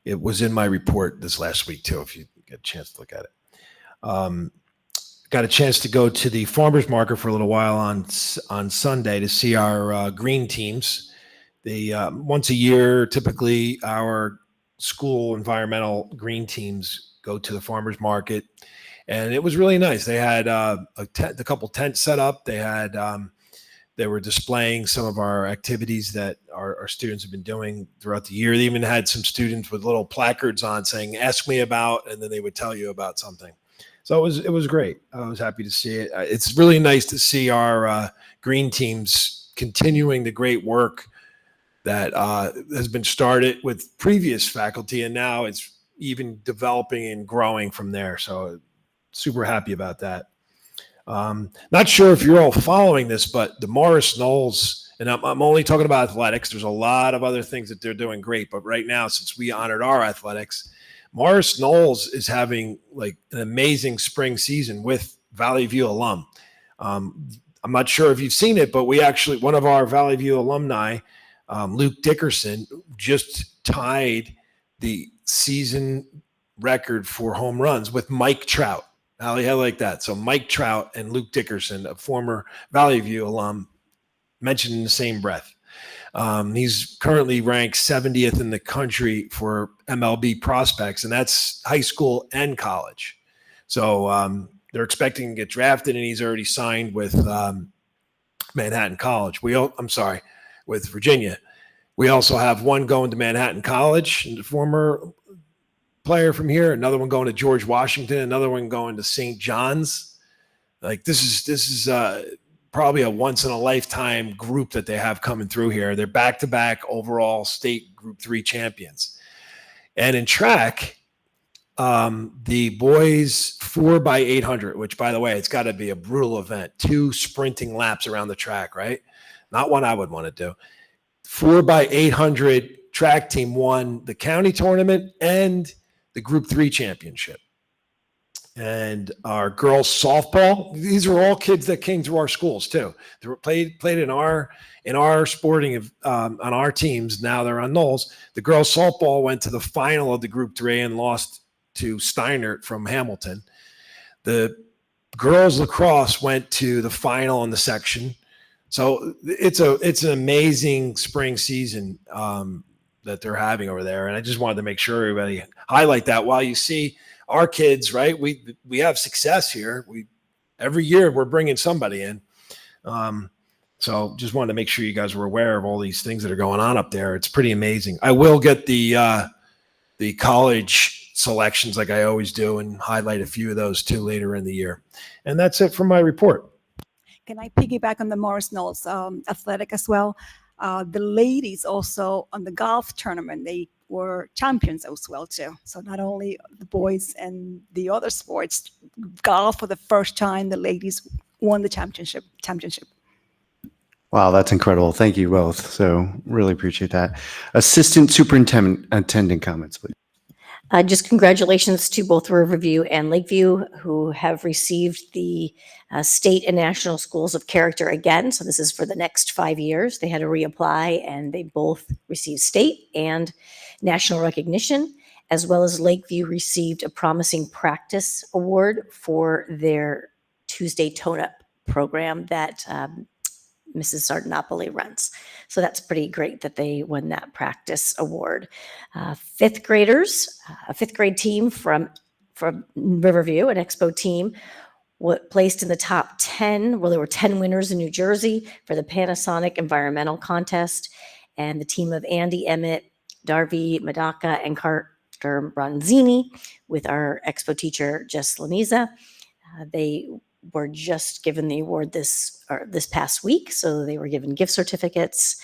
It was in my report this last week too, if you get a chance to look at it. Got a chance to go to the farmers market for a little while on Sunday to see our green teams. They once a year, typically our school environmental green teams go to the farmers market. And it was really nice. They had a couple tents set up. They were displaying some of our activities that our students have been doing throughout the year. They even had some students with little placards on saying, "Ask me about," and then they would tell you about something. So it was great. I was happy to see it. It's really nice to see our green teams continuing the great work that has been started with previous faculty, and now it's even developing and growing from there. So super happy about that. Not sure if you're all following this, but the Morris Knowles, and I'm only talking about athletics. There's a lot of other things that they're doing great, but right now, since we honored our athletics, Morris Knowles is having like an amazing spring season with Valley View alum. I'm not sure if you've seen it, but one of our Valley View alumni, Luke Dickerson, just tied the season record for home runs with Mike Trout. How like that? So Mike Trout and Luke Dickerson, a former Valley View alum, mentioned in the same breath. He's currently ranked 70th in the country for MLB prospects, and that's high school and college. So they're expecting to get drafted, and he's already signed with Manhattan College. With Virginia. We also have one going to Manhattan College, the former player from here, another one going to George Washington, another one going to St. John's. Like this is probably a once in a lifetime group that they have coming through here. They're back-to-back overall state Group 3 champions. And in track, the boys 4x800, which by the way, it's got to be a brutal event. 2 sprinting laps around the track, right? Not one I would want to do. 4x800 track team won the county tournament and the Group 3 championship. And our girls softball, these are all kids that came through our schools too. They were played in our sporting on our teams. Now they're on Knowles. The girls softball went to the final of the Group 3 and lost to Steinert from Hamilton. The girls lacrosse went to the final in the section. So it's an amazing spring season that they're having over there. And I just wanted to make sure everybody highlight that while you see our kids, right? We have success here. Every year we're bringing somebody in. So just wanted to make sure you guys were aware of all these things that are going on up there. It's pretty amazing. I will get the college selections like I always do and highlight a few of those too later in the year. And that's it for my report. Can I piggyback on the Morris Knowles athletic as well? The ladies also on the golf tournament, they were champions as well too. So not only the boys and the other sports, golf for the first time, the ladies won the championship. Wow, that's incredible. Thank you both. So really appreciate that. Assistant Superintendent comments, please. Just congratulations to both Riverview and Lakeview, who have received the State and National Schools of Character again. So this is for the next 5 years. They had to reapply, and they both received state and national recognition, as well as Lakeview received a Promising Practice Award for their Tuesday Tone-Up program that Mrs. Sardanapoli runs. So that's pretty great that they won that practice award. Fifth graders, a fifth grade team from Riverview, an Expo team, placed in the top 10. Well, there were 10 winners in New Jersey for the Panasonic Environmental Contest. And the team of Andy Emmett, Darvi Madaka, and Carter Bronzini, with our Expo teacher, Jess Laniza. They were just given the award this past week. So they were given gift certificates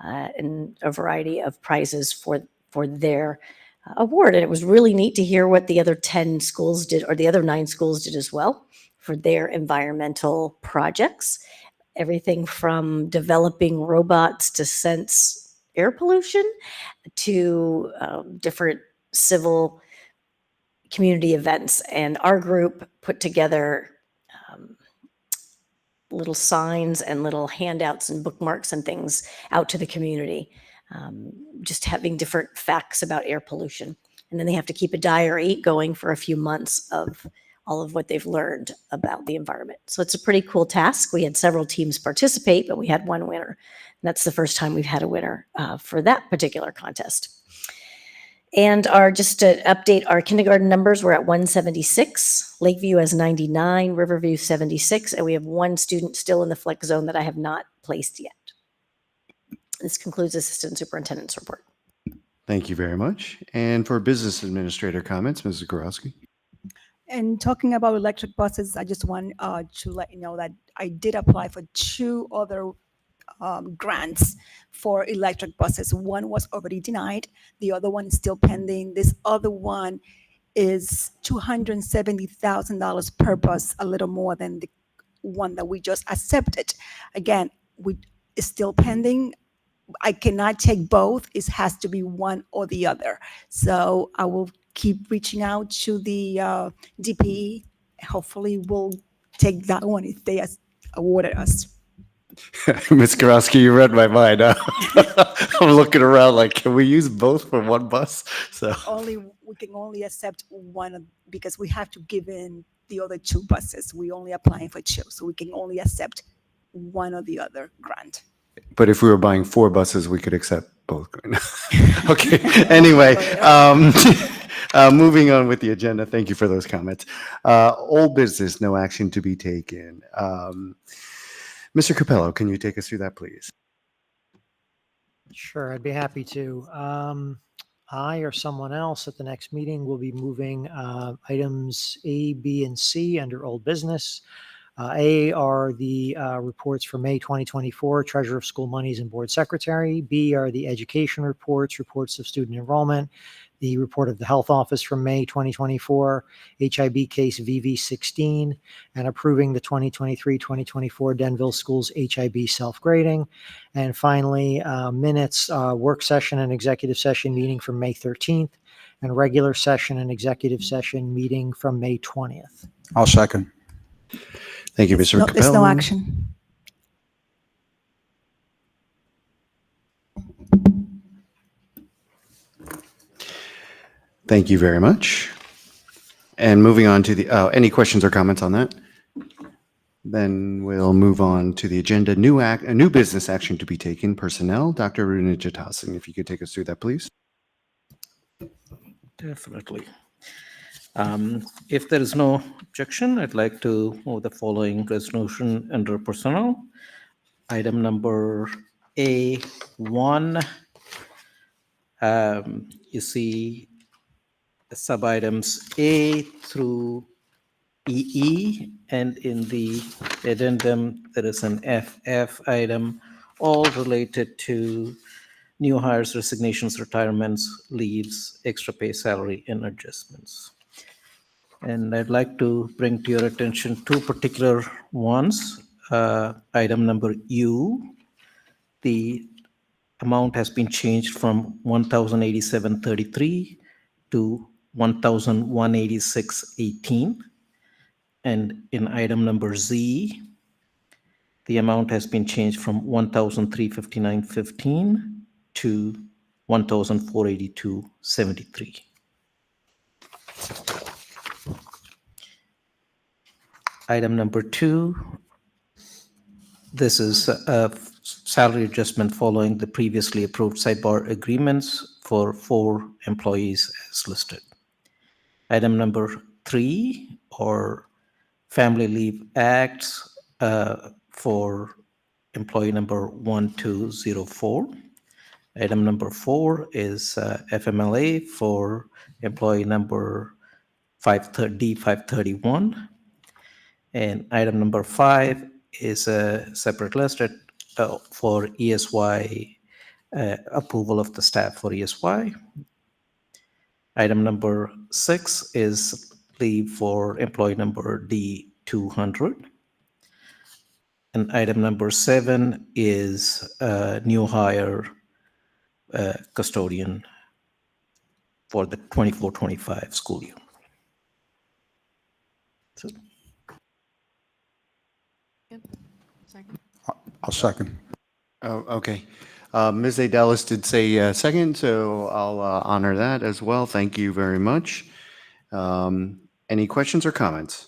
and a variety of prizes for their award. And it was really neat to hear what the other 10 schools did, or the other 9 schools did as well, for their environmental projects. Everything from developing robots to sense air pollution to different civil community events. And our group put together little signs and little handouts and bookmarks and things out to the community, just having different facts about air pollution. And then they have to keep a diary going for a few months of all of what they've learned about the environment. So it's a pretty cool task. We had several teams participate, but we had one winner. And that's the first time we've had a winner for that particular contest. And just to update our kindergarten numbers, we're at 176. Lakeview has 99, Riverview 76, and we have one student still in the flex zone that I have not placed yet. This concludes Assistant Superintendent's report. Thank you very much. And for business administrator comments, Mrs. Gorowski. And talking about electric buses, I just want to let you know that I did apply for 2 other grants for electric buses. One was already denied. The other one is still pending. This other one is $270,000 per bus, a little more than the one that we just accepted. Again, it's still pending. I cannot take both. It has to be one or the other. So I will keep reaching out to the DPE. Hopefully we'll take that one if they awarded us. Ms. Gorowski, you read my mind. I'm looking around like, can we use both for one bus? So We can only accept one because we have to give in the other 2 buses. We only applying for 2, so we can only accept one or the other grant. But if we were buying 4 buses, we could accept both. Okay. Anyway, moving on with the agenda. Thank you for those comments. Old business, no action to be taken. Mr. Capello, can you take us through that, please? Sure, I'd be happy to. I or someone else at the next meeting will be moving items A, B, and C under old business. A are the reports for May 2024, Treasurer of School Monies and Board Secretary. B are the education reports of student enrollment, the report of the Health Office from May 2024, HIB case VV16, and approving the 2023-2024 Denville Schools HIB self-grading. And finally, minutes, work session and executive session meeting from May 13th, and regular session and executive session meeting from May 20th. I'll second. Thank you, Mr. Capello. There's no action. Thank you very much. And moving on to the, any questions or comments on that? Then we'll move on to the agenda. New business action to be taken. Personnel. Dr. Runa Jatasan, if you could take us through that, please. Definitely. If there is no objection, I'd like to move the following resolution under personnel. Item number A1, you see sub-items A through EE, and in the addendum, there is an FF item, all related to new hires, resignations, retirements, leaves, extra pay, salary, and adjustments. And I'd like to bring to your attention 2 particular ones. Item number U, the amount has been changed from 1,087.33 to 1,186.18. And in item number Z, the amount has been changed from 1,359.15 to 1,482.73. Item number 2, this is a salary adjustment following the previously approved sidebar agreements for 4 employees as listed. Item number 3, or Family Leave Acts for employee number 1204. Item number 4 is FMLA for employee number D531. And item number 5 is a separate list for ESY, approval of the staff for ESY. Item number 6 is leave for employee number D200. And item number 7 is new hire custodian for the 24-25 school year. So, I'll second. Oh, okay. Ms. Adelis did say second, so I'll honor that as well. Thank you very much. Any questions or comments?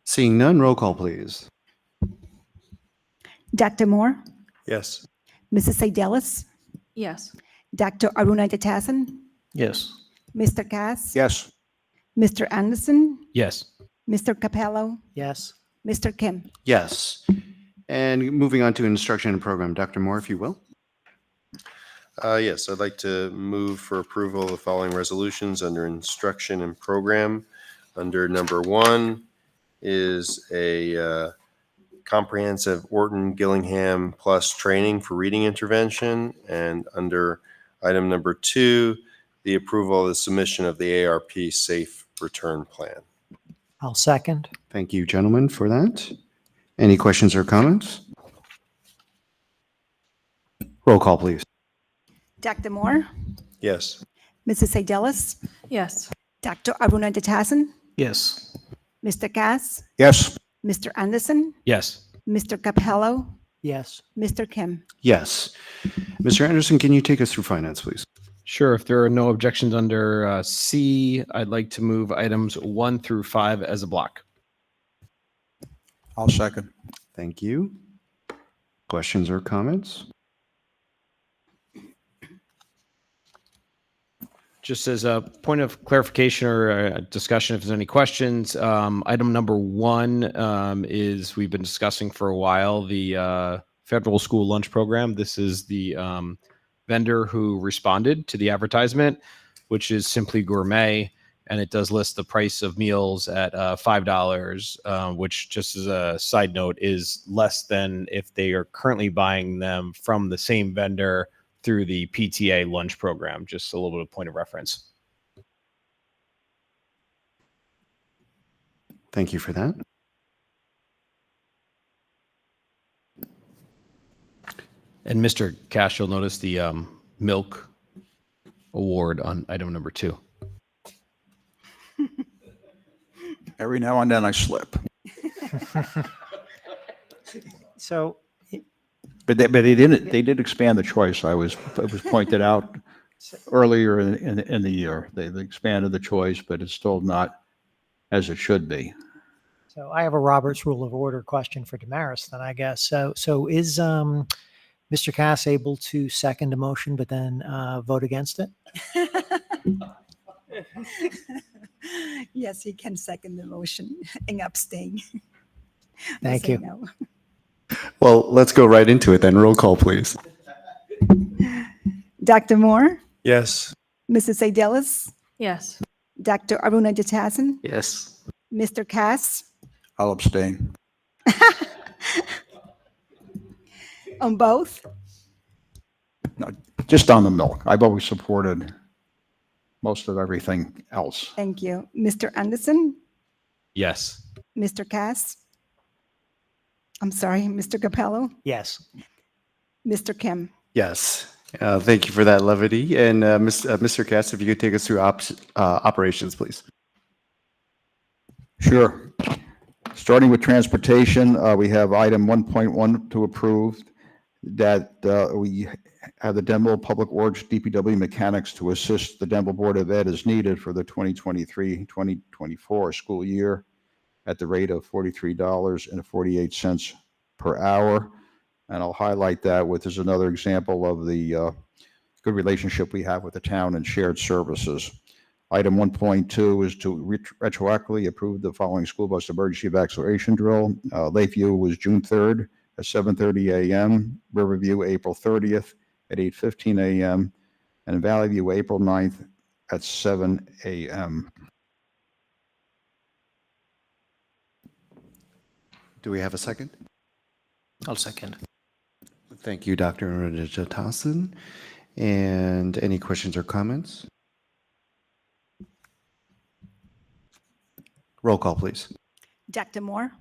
Seeing none, roll call, please. Dr. Moore, Yes. Mrs. Adelis, Yes. Dr. Aruna Jatasan, yes. Mr. Cass, Yes. Mr. Anderson, Yes. Mr. Capello, Yes. Mr. Kim. Yes. And moving on to instruction and program, Dr. Moore, if you will. Yes, I'd like to move for approval of the following resolutions under instruction and program. Under number 1 is a comprehensive Orton Gillingham Plus training for reading intervention. And under item number 2, the approval of the submission of the ARP Safe Return Plan. I'll second. Thank you, gentlemen, for that. Any questions or comments? Roll call, please. Dr. Moore, Yes. Mrs. Adelis, Yes. Dr. Aruna Jatasan, Yes. Mr. Cass, Yes. Mr. Anderson, Yes. Mr. Capello, Yes. Mr. Kim. Yes. Mr. Anderson, can you take us through finance, please? Sure. If there are no objections under C, I'd like to move items 1 through 5 as a block. I'll second. Thank you. Questions or comments? Just as a point of clarification or a discussion, if there's any questions, item number 1 is we've been discussing for a while the federal school lunch program. This is the vendor who responded to the advertisement, which is Simply Gourmet, and it does list the price of meals at $5, which, just as a side note, is less than if they are currently buying them from the same vendor through the PTA lunch program. Just a little bit of point of reference. Thank you for that. And Mr. Cash, you'll notice the milk award on item number 2. Every now and then I slip. So But they did expand the choice. It was pointed out earlier in the year. They expanded the choice, but it's still not as it should be. So I have a Robert's Rule of Order question for Damaris then, I guess. So is Mr. Cass able to second a motion but then vote against it? Yes, he can second the motion and abstain. Thank Say you. no. Well, let's go right into it then. Roll call, please. Dr. Moore, Yes. Mrs. Adelis, Yes. Dr. Aruna Jatasan, Yes. Mr. Cass, I'll abstain. on both. No, just on the milk. I've always supported most of everything else. Thank you. Mr. Anderson, Yes. Mr. Cass. I'm sorry, Mr. Capello, Yes. Mr. Kim. Yes. Thank you for that levity. And Mr. Cass, if you could take us through operations, please. Sure. Starting with transportation, we have item 1.1 to approve, that we have the Denville Public Works DPW mechanics to assist the Denville Board of Ed as needed for the 2023-2024 school year at the rate of $43.48 per hour. And I'll highlight that with, as another example of the good relationship we have with the town and shared services. Item 1.2 is to retroactively approve the following school bus emergency evacuation drill. Lakeview was June 3rd at 7:30 a.m., Riverview April 30th at 8:15 a.m., and Valley View April 9th at 7 a.m. Do we have a second? I'll second. Thank you, Dr. Rajatasan. And any questions or comments? Roll call, please. Dr. Moore,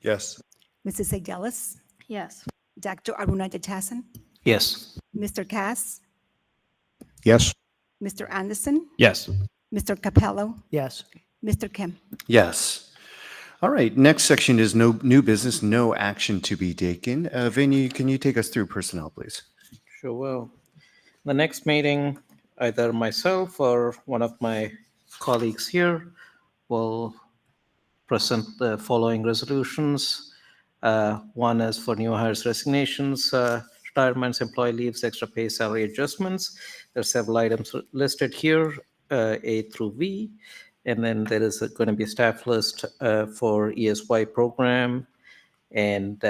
Yes. Mrs. Adelis, Yes. Dr. Arunajatasan, Yes. Mr. Cass, Yes. Mr. Anderson, Yes. Mr. Capello, Yes. Mr. Kim. Yes. All right. Next section is no new business, no action to be taken. Vinny, can you take us through personnel, please? Sure will. The next meeting, either myself or one of my colleagues here will present the following resolutions. One is for new hires resignations, retirements, employee leaves, extra pay, salary adjustments. There are several items listed here, A through V. And then there is going to be a staff list for ESY program and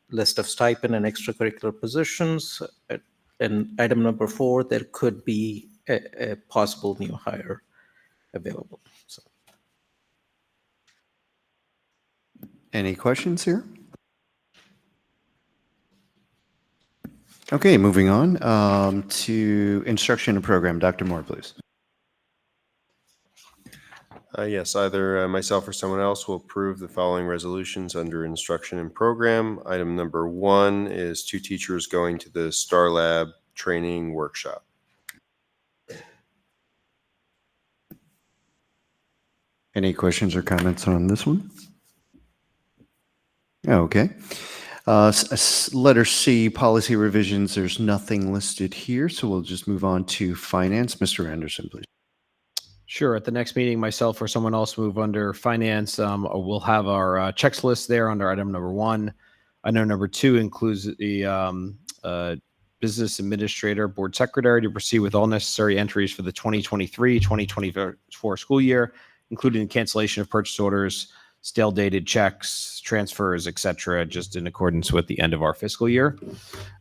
list of stipend and extracurricular positions. And item number 4, there could be a possible new hire available. So. Any questions here? Okay, moving on to instruction and program. Dr. Moore, please. Yes, either myself or someone else will approve the following resolutions under instruction and program. Item number 1 is 2 teachers going to the Star Lab training workshop. Any questions or comments on this one? Okay. Letter C, policy revisions. There's nothing listed here, so we'll just move on to finance. Mr. Anderson, please. Sure. At the next meeting, myself or someone else move under finance. We'll have our checks list there under item number 1. Item number 2 includes the business administrator, board secretary to proceed with all necessary entries for the 2023-2024 school year, including cancellation of purchase orders, stale dated checks, transfers, etc., just in accordance with the end of our fiscal year.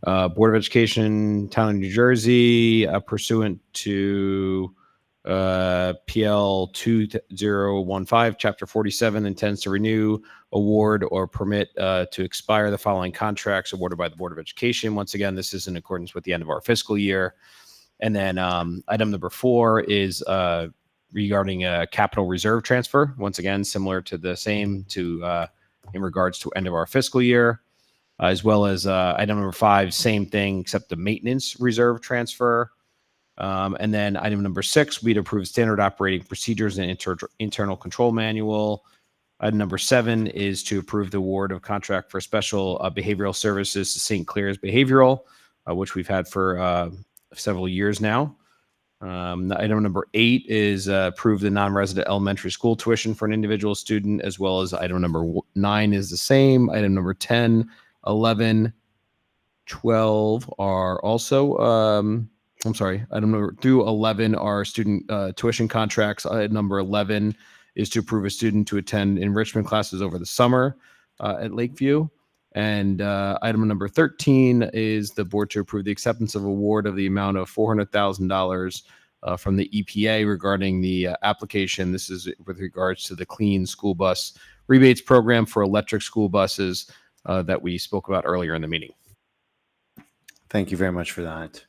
Board of Education, Town of New Jersey, pursuant to PL 2015, Chapter 47, intends to renew, award, or permit to expire the following contracts awarded by the Board of Education. Once again, this is in accordance with the end of our fiscal year. And then item number 4 is regarding a capital reserve transfer. Once again, similar to the same in regards to end of our fiscal year, as well as item number 5, same thing, except the maintenance reserve transfer. And then item number 6, we'd approve standard operating procedures and internal control manual. Item number 7 is to approve the award of contract for special behavioral services to St. Clair's Behavioral, which we've had for several years now. Item number 8 is approve the non-resident elementary school tuition for an individual student, as well as item number 9 is the same. Item number 10, 11, 12 are also, item number through 11 are student tuition contracts. Item number 11 is to approve a student to attend enrichment classes over the summer at Lakeview. And item number 13 is the board to approve the acceptance of award of the amount of $400,000 from the EPA regarding the application. This is with regards to the Clean School Bus Rebates Program for electric school buses that we spoke about earlier in the meeting. Thank you very much for that.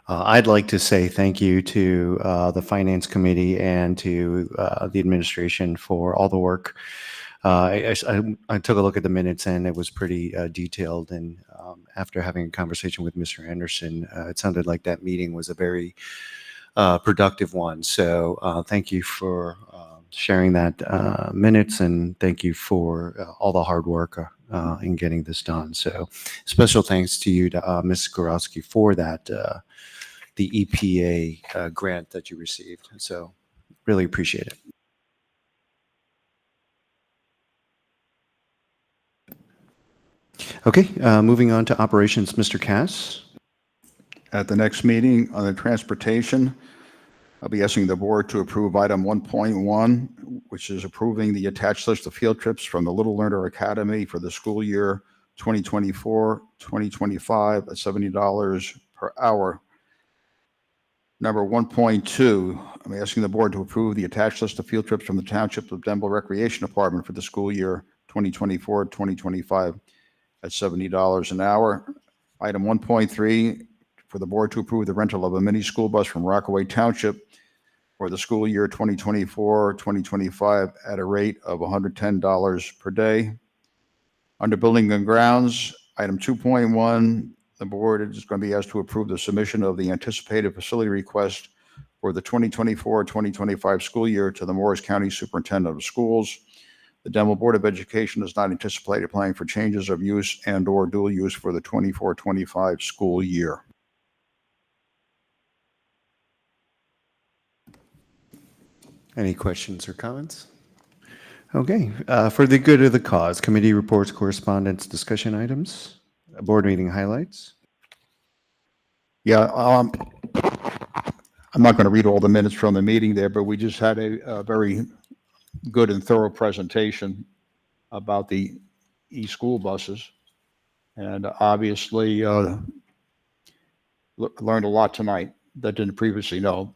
I'd like to say thank you to the Finance Committee and to the administration for all the work I took a look at the minutes and it was pretty detailed. And after having a conversation with Mr. Henderson, it sounded like that meeting was a very productive one. So thank you for sharing that minutes, and thank you for all the hard work in getting this done. So special thanks to you, Ms. Gorowski, for that, the EPA grant that you received. So really appreciate it. Okay, moving on to operations, Mr. Cass. At the next meeting on the transportation, I'll be asking the board to approve item 1.1, which is approving the attached list of field trips from the Little Learner Academy for the school year 2024-2025 at $70 per hour. Number 1.2, I'm asking the board to approve the attached list of field trips from the Township of Denville Recreation Department for the school year 2024-2025 at $70 an hour. Item 1.3, for the board to approve the rental of a mini school bus from Rockaway Township for the school year 2024-2025 at a rate of $110 per day. Under building and grounds, item 2.1, the board is going to be asked to approve the submission of the anticipated facility request for the 2024-2025 school year to the Morris County Superintendent of Schools. The Denville Board of Education does not anticipate applying for changes of use and/or dual use for the 24-25 school year. Any questions or comments? Okay, for the good of the cause, committee reports, correspondence, discussion items, board meeting highlights. Yeah, I'm not going to read all the minutes from the meeting there, but we just had a very good and thorough presentation about the e-school buses. And obviously learned a lot tonight that didn't previously know.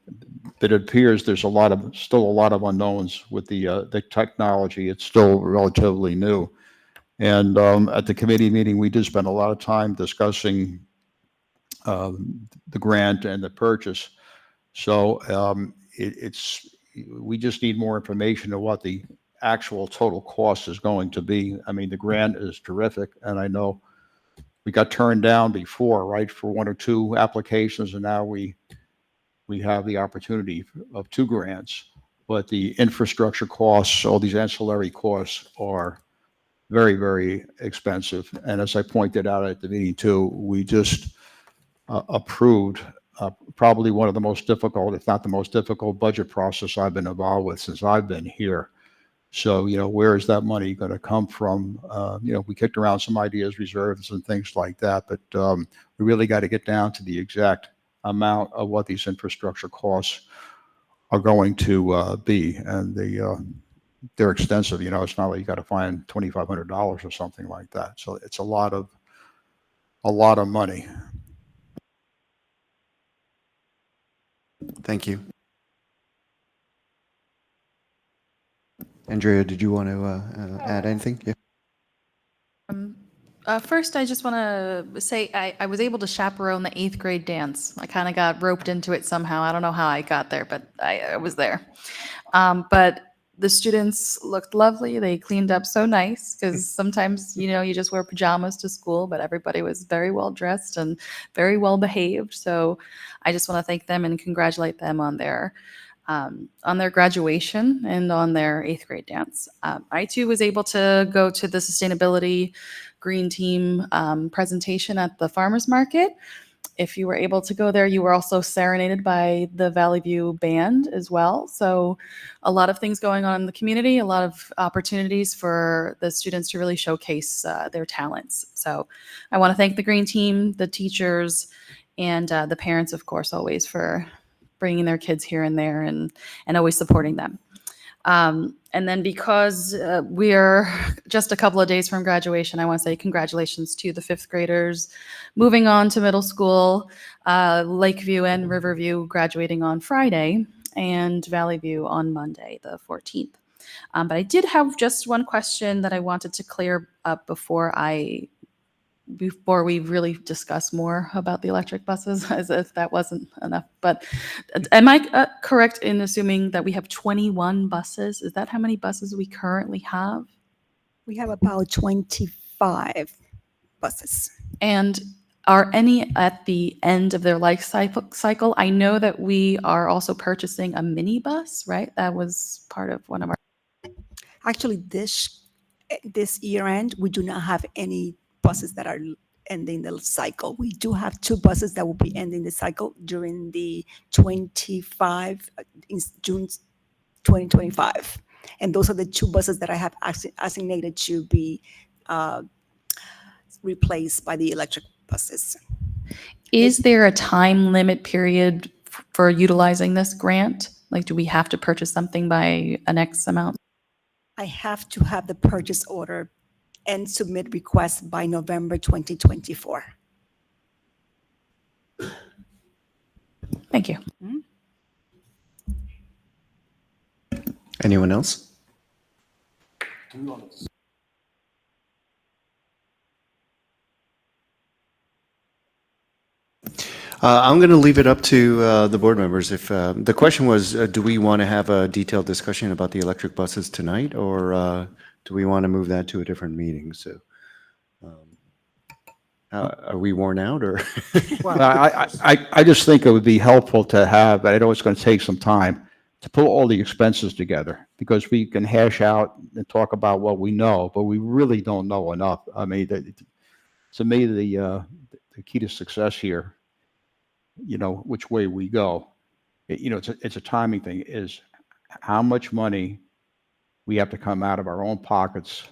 But it appears there's still a lot of unknowns with the technology. It's still relatively new. And at the committee meeting, we did spend a lot of time discussing the grant and the purchase. So we just need more information on what the actual total cost is going to be. I mean, the grant is terrific, and I know we got turned down before, right, for one or two applications, and now we have the opportunity of two grants. But the infrastructure costs, all these ancillary costs are very, very expensive. And as I pointed out at the meeting too, we just approved probably one of the most difficult, if not the most difficult budget process I've been involved with since I've been here. So, where is that money going to come from? We kicked around some ideas, reserves and things like that, but we really got to get down to the exact amount of what these infrastructure costs are going to be. And they're extensive. It's not like you got to find $2,500 or something like that. So it's a lot of money. Thank you. Andrea, did you want to add anything? Yeah. First, I just want to say I was able to chaperone the 8th grade dance. I kind of got roped into it somehow. I don't know how I got there, but I was there. But the students looked lovely. They cleaned up so nice because sometimes, you just wear pajamas to school, but everybody was very well dressed and very well behaved. So I just want to thank them and congratulate them on their graduation and on their 8th grade dance. I too was able to go to the sustainability green team presentation at the farmers market. If you were able to go there, you were also serenaded by the Valley View band as well. So a lot of things going on in the community, a lot of opportunities for the students to really showcase their talents. So I want to thank the green team, the teachers, and the parents, of course, always for bringing their kids here and there and always supporting them. And then because we're just a couple of days from graduation, I want to say congratulations to the 5th graders moving on to middle school, Lakeview and Riverview graduating on Friday, and Valley View on Monday, the 14th. But I did have just one question that I wanted to clear up before we really discuss more about the electric buses, as if that wasn't enough. But am I correct in assuming that we have 21 buses? Is that how many buses we currently have? We have about 25 buses. And are any at the end of their life cycle? I know that we are also purchasing a minibus, right? That was part of one of our. Actually, this year end, we do not have any buses that are ending the cycle. We do have 2 buses that will be ending the cycle during the 25 in June 2025, and those are the 2 buses that I have assignated to be replaced by the electric buses. Is there a time limit period for utilizing this grant? Like, do we have to purchase something by an X amount? I have to have the purchase order and submit requests by November 2024. Thank you. Anyone else? I'm going to leave it up to the board members. If the question was, do we want to have a detailed discussion about the electric buses tonight, or do we want to move that to a different meeting? So, are we worn out, or? Well, I just think it would be helpful to have, but I know it's going to take some time, to pull all the expenses together, because we can hash out and talk about what we know, but we really don't know enough. I mean, to me, the key to success here, which way we go, it's a timing thing, is how much money we have to come out of our own pockets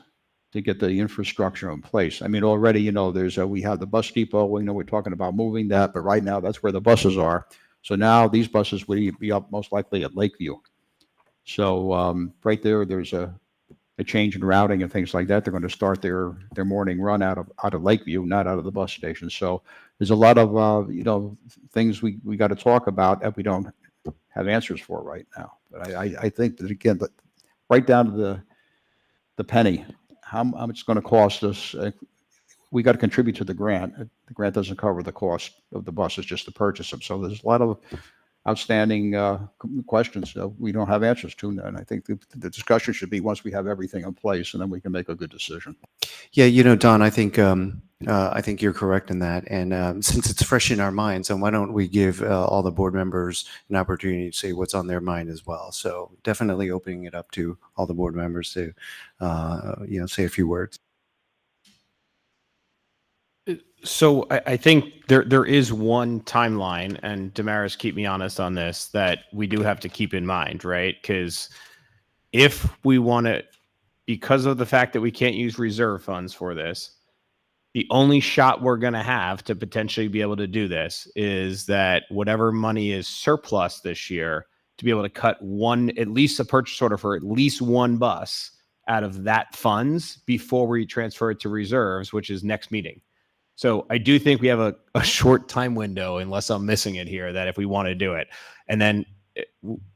to get the infrastructure in place. I mean, already, we have the bus depot, we're talking about moving that, but right now that's where the buses are. So now these buses would be up most likely at Lakeview. So right there's a change in routing and things like that. They're going to start their morning run out of Lakeview, not out of the bus station. So there's a lot of things we got to talk about that we don't have answers for right now. But I think that, again, right down to the penny, how much it's going to cost us. We got to contribute to the grant. The grant doesn't cover the cost of the buses, just to purchase them. So there's a lot of outstanding questions that we don't have answers to. And I think the discussion should be once we have everything in place, and then we can make a good decision. Yeah, Don, I think you're correct in that. And since it's fresh in our minds, then why don't we give all the board members an opportunity to say what's on their mind as well? So definitely opening it up to all the board members to, say a few words. So I think there is one timeline, and Damaris, keep me honest on this, that we do have to keep in mind, right? Because if we want to, because of the fact that we can't use reserve funds for this, the only shot we're going to have to potentially be able to do this is that whatever money is surplus this year, to be able to cut at least a purchase order for at least 1 bus out of that funds before we transfer it to reserves, which is next meeting. So I do think we have a short time window, unless I'm missing it here, that if we want to do it. And then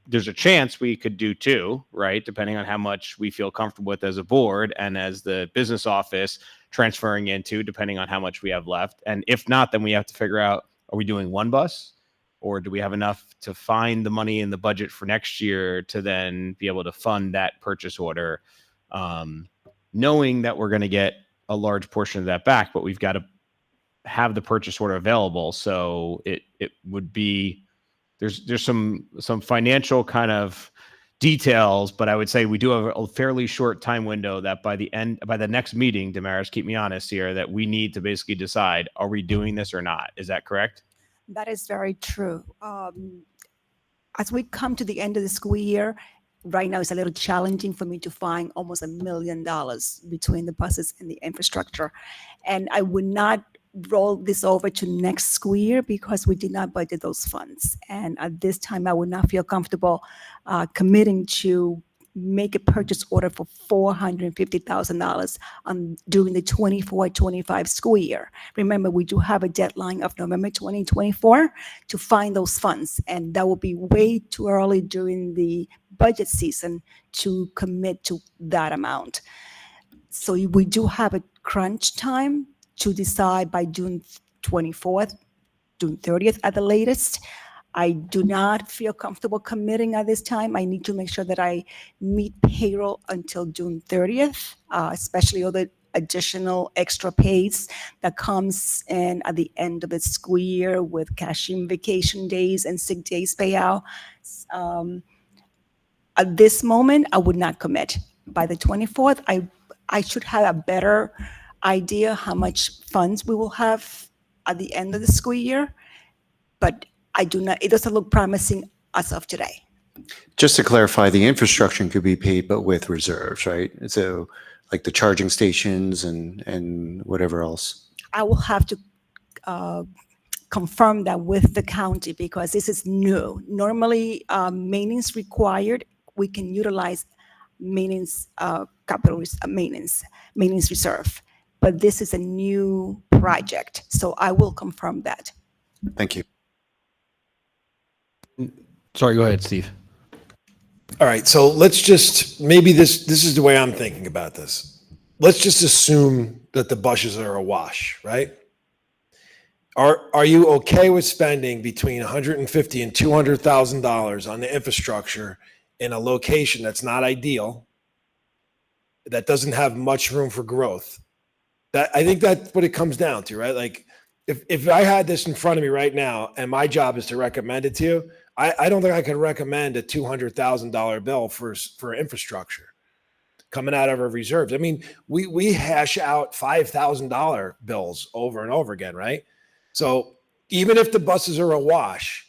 there's a chance we could do 2, right? Depending on how much we feel comfortable with as a board and as the business office transferring into, depending on how much we have left. And if not, then we have to figure out, are we doing 1 bus? Or do we have enough to find the money in the budget for next year to then be able to fund that purchase order, knowing that we're going to get a large portion of that back, but we've got to have the purchase order available. So it would be, there's some financial kind of details, but I would say we do have a fairly short time window that by the next meeting, Damaris, keep me honest here, that we need to basically decide, are we doing this or not? Is that correct? That is very true. As we come to the end of the school year, right now it's a little challenging for me to find almost $1 million between the buses and the infrastructure. And I would not roll this over to next school year because we did not budget those funds. And at this time, I would not feel comfortable committing to make a purchase order for $450,000 during the 24-25 school year. Remember, we do have a deadline of November 2024 to find those funds, and that will be way too early during the budget season to commit to that amount. So we do have a crunch time to decide by June 24th, June 30th at the latest. I do not feel comfortable committing at this time. I need to make sure that I meet payroll until June 30th, especially all the additional extra pays that comes in at the end of the school year with cashing vacation days and sick days payout. At this moment, I would not commit. By the 24th, I should have a better idea how much funds we will have at the end of the school year, but it doesn't look promising as of today. Just to clarify, the infrastructure could be paid, but with reserves, right? So like the charging stations and whatever else. I will have to confirm that with the county because this is new. Normally, maintenance required, we can utilize maintenance, maintenance reserve. But this is a new project, so I will confirm that. Thank you. Sorry, go ahead, Steve. All right, so let's just, maybe this is the way I'm thinking about this. Let's just assume that the buses are a wash, right? Are you okay with spending between $150,000 and $200,000 on the infrastructure in a location that's not ideal, that doesn't have much room for growth? I think that's what it comes down to, right? Like if I had this in front of me right now and my job is to recommend it to you, I don't think I could recommend a $200,000 bill for infrastructure coming out of our reserves. I mean, we hash out $5,000 bills over and over again, right? So even if the buses are a wash,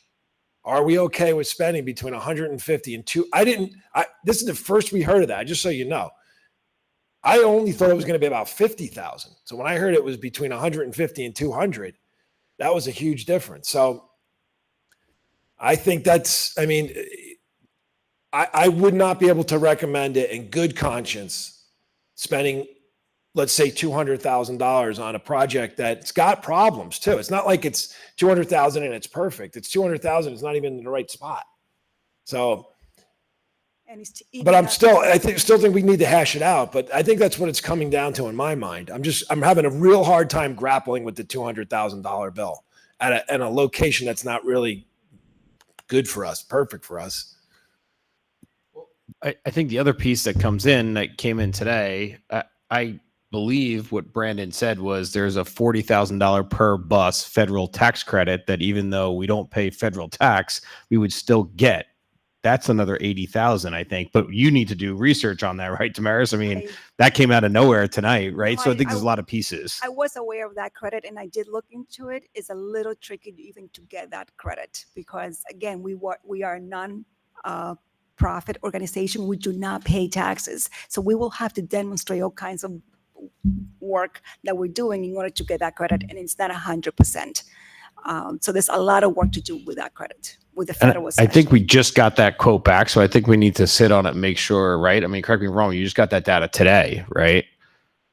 are we okay with spending between 150 and two? This is the first we heard of that, just so you know. I only thought it was going to be about 50,000. So when I heard it was between 150 and 200, that was a huge difference. So I think that's, I mean, I would not be able to recommend it in good conscience spending, let's say, $200,000 on a project that's got problems too. It's not like it's 200,000 and it's perfect. It's 200,000. It's not even in the right spot. So, but I still think we need to hash it out. But I think that's what it's coming down to in my mind. I'm having a real hard time grappling with the $200,000 bill at a location that's not really good for us, perfect for us. I think the other piece that comes in that came in today, I believe what Brandon said was there's a $40,000 per bus federal tax credit that even though we don't pay federal tax, we would still get. That's another 80,000, I think. But you need to do research on that, right, Tamaris? I mean, that came out of nowhere tonight, right? So I think there's a lot of pieces. I was aware of that credit and I did look into it. It's a little tricky even to get that credit because, again, we are a non-profit organization. We do not pay taxes. So we will have to demonstrate all kinds of work that we're doing in order to get that credit. And it's not 100%. So there's a lot of work to do with that credit, with the federal. I think we just got that quote back. So I think we need to sit on it and make sure, right? I mean, correct me if I'm wrong. You just got that data today, right?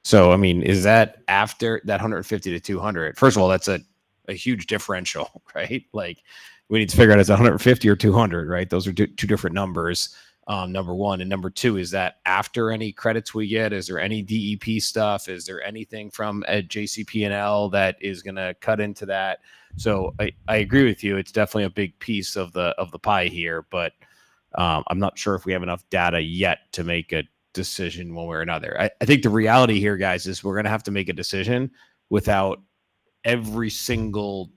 So, I mean, is that after that 150 to 200? First of all, that's a huge differential, right? Like we need to figure out if it's 150 or 200, right? Those are two different numbers. Number one. And number two, is that after any credits we get? Is there any DEP stuff? Is there anything from JCP&L that is going to cut into that? So I agree with you. It's definitely a big piece of the pie here, but I'm not sure if we have enough data yet to make a decision one way or another. I think the reality here, guys, is we're going to have to make a decision without every single,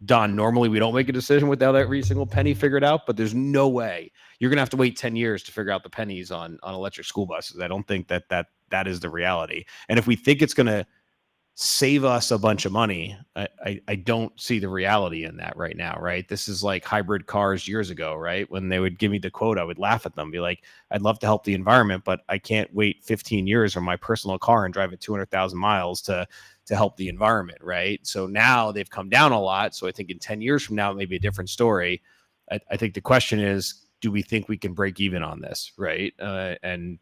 done. Normally we don't make a decision without every single penny figured out, but there's no way you're going to have to wait 10 years to figure out the pennies on electric school buses. I don't think that is the reality. And if we think it's going to save us a bunch of money, I don't see the reality in that right now, right? This is like hybrid cars years ago, right? When they would give me the quote, I would laugh at them, be like, I'd love to help the environment, but I can't wait 15 years from my personal car and drive it 200,000 miles to help the environment, right? So now they've come down a lot. So I think in 10 years from now, it may be a different story. I think the question is, do we think we can break even on this, right? And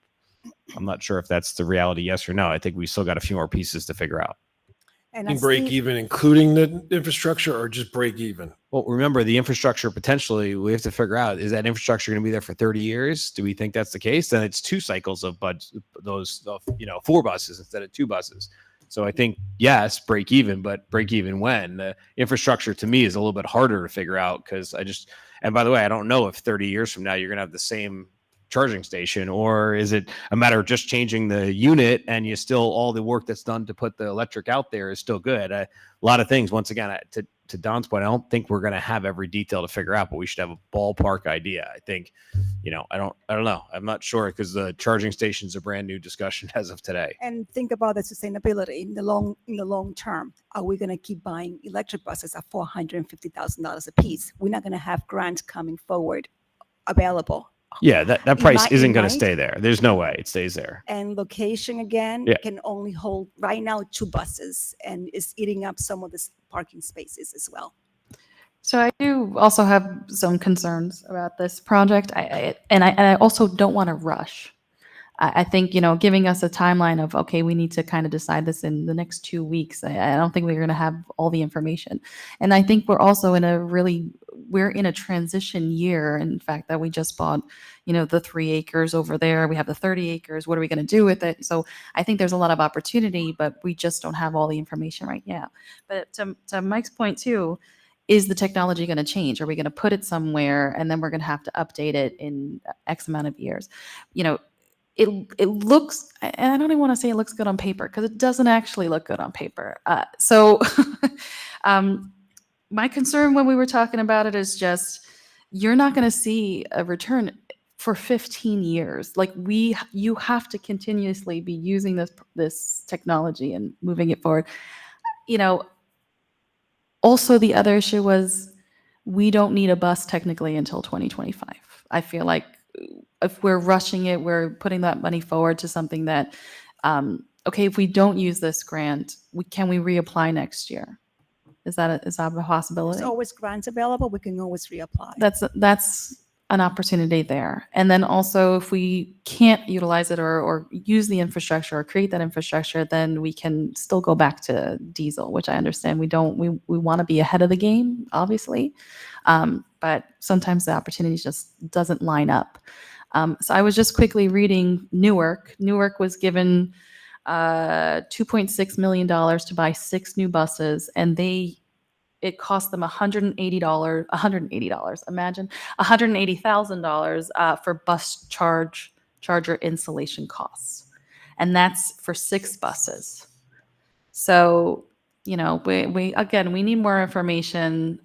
I'm not sure if that's the reality, yes or no. I think we still got a few more pieces to figure out. And break even, including the infrastructure, or just break even? Well, remember the infrastructure potentially, we have to figure out, is that infrastructure going to be there for 30 years? Do we think that's the case? Then it's 2 cycles of those, 4 buses instead of 2 buses. So I think, yes, break even, but break even when? The infrastructure to me is a little bit harder to figure out because and by the way, I don't know if 30 years from now you're going to have the same charging station, or is it a matter of just changing the unit and you still, all the work that's done to put the electric out there is still good. A lot of things, once again, to Don's point, I don't think we're going to have every detail to figure out, but we should have a ballpark idea. I think, I don't know. I'm not sure because the charging station is a brand new discussion as of today. And think about the sustainability in the long term. Are we going to keep buying electric buses at $450,000 a piece? We're not going to have grants coming forward available. Yeah, that It price might- isn't it going to might. stay there. There's no way it stays there. And location again Yeah. can only hold right now 2 buses, and is eating up some of the parking spaces as well. So I do also have some concerns about this project. I also don't want to rush. I think, giving us a timeline of, okay, we need to kind of decide this in the next 2 weeks. I don't think we're going to have all the information. And I think we're also we're in a transition year. In fact, that we just bought, the 3 acres over there. We have the 30 acres. What are we going to do with it? So I think there's a lot of opportunity, but we just don't have all the information right now. But to Mike's point too, is the technology going to change? Are we going to put it somewhere and then we're going to have to update it in X amount of years? It looks, and I don't even want to say it looks good on paper because it doesn't actually look good on paper. My concern when we were talking about it is just, you're not going to see a return for 15 years. Like you have to continuously be using this technology and moving it forward. Also, the other issue was we don't need a bus technically until 2025. I feel like if we're rushing it, we're putting that money forward to something that, okay, if we don't use this grant, can we reapply next year? Is that a possibility? There's always grants available. We can always reapply. That's an opportunity there. And then also, if we can't utilize it or use the infrastructure or create that infrastructure, then we can still go back to diesel, which I understand we want to be ahead of the game, obviously. But sometimes the opportunity just doesn't line up. So I was just quickly reading Newark. Newark was given $2.6 million to buy 6 new buses, and it cost them $180. Imagine $180,000 for bus charger installation costs, and that's for 6 buses. So we need more information.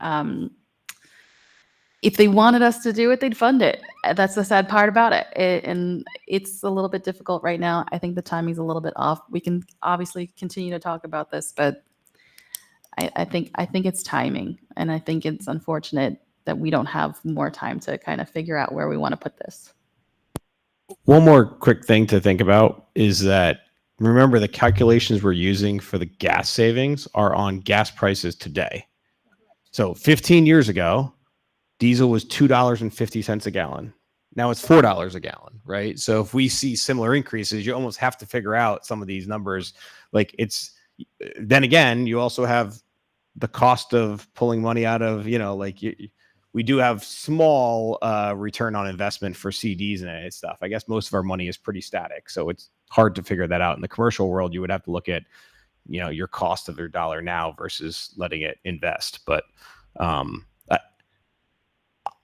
If they wanted us to do it, they'd fund it. That's the sad part about it. And it's a little bit difficult right now. I think the timing's a little bit off. We can obviously continue to talk about this, but I think it's timing. And I think it's unfortunate that we don't have more time to kind of figure out where we want to put this. One more quick thing to think about is that, remember, the calculations we're using for the gas savings are on gas prices today. So 15 years ago, diesel was $2.50 a gallon. Now it's $4 a gallon, right? So if we see similar increases, you almost have to figure out some of these numbers. Then again, you also have the cost of pulling money out of, we do have small return on investment for CDs and stuff. I guess most of our money is pretty static. So it's hard to figure that out. In the commercial world, you would have to look at, your cost of your dollar now versus letting it invest. But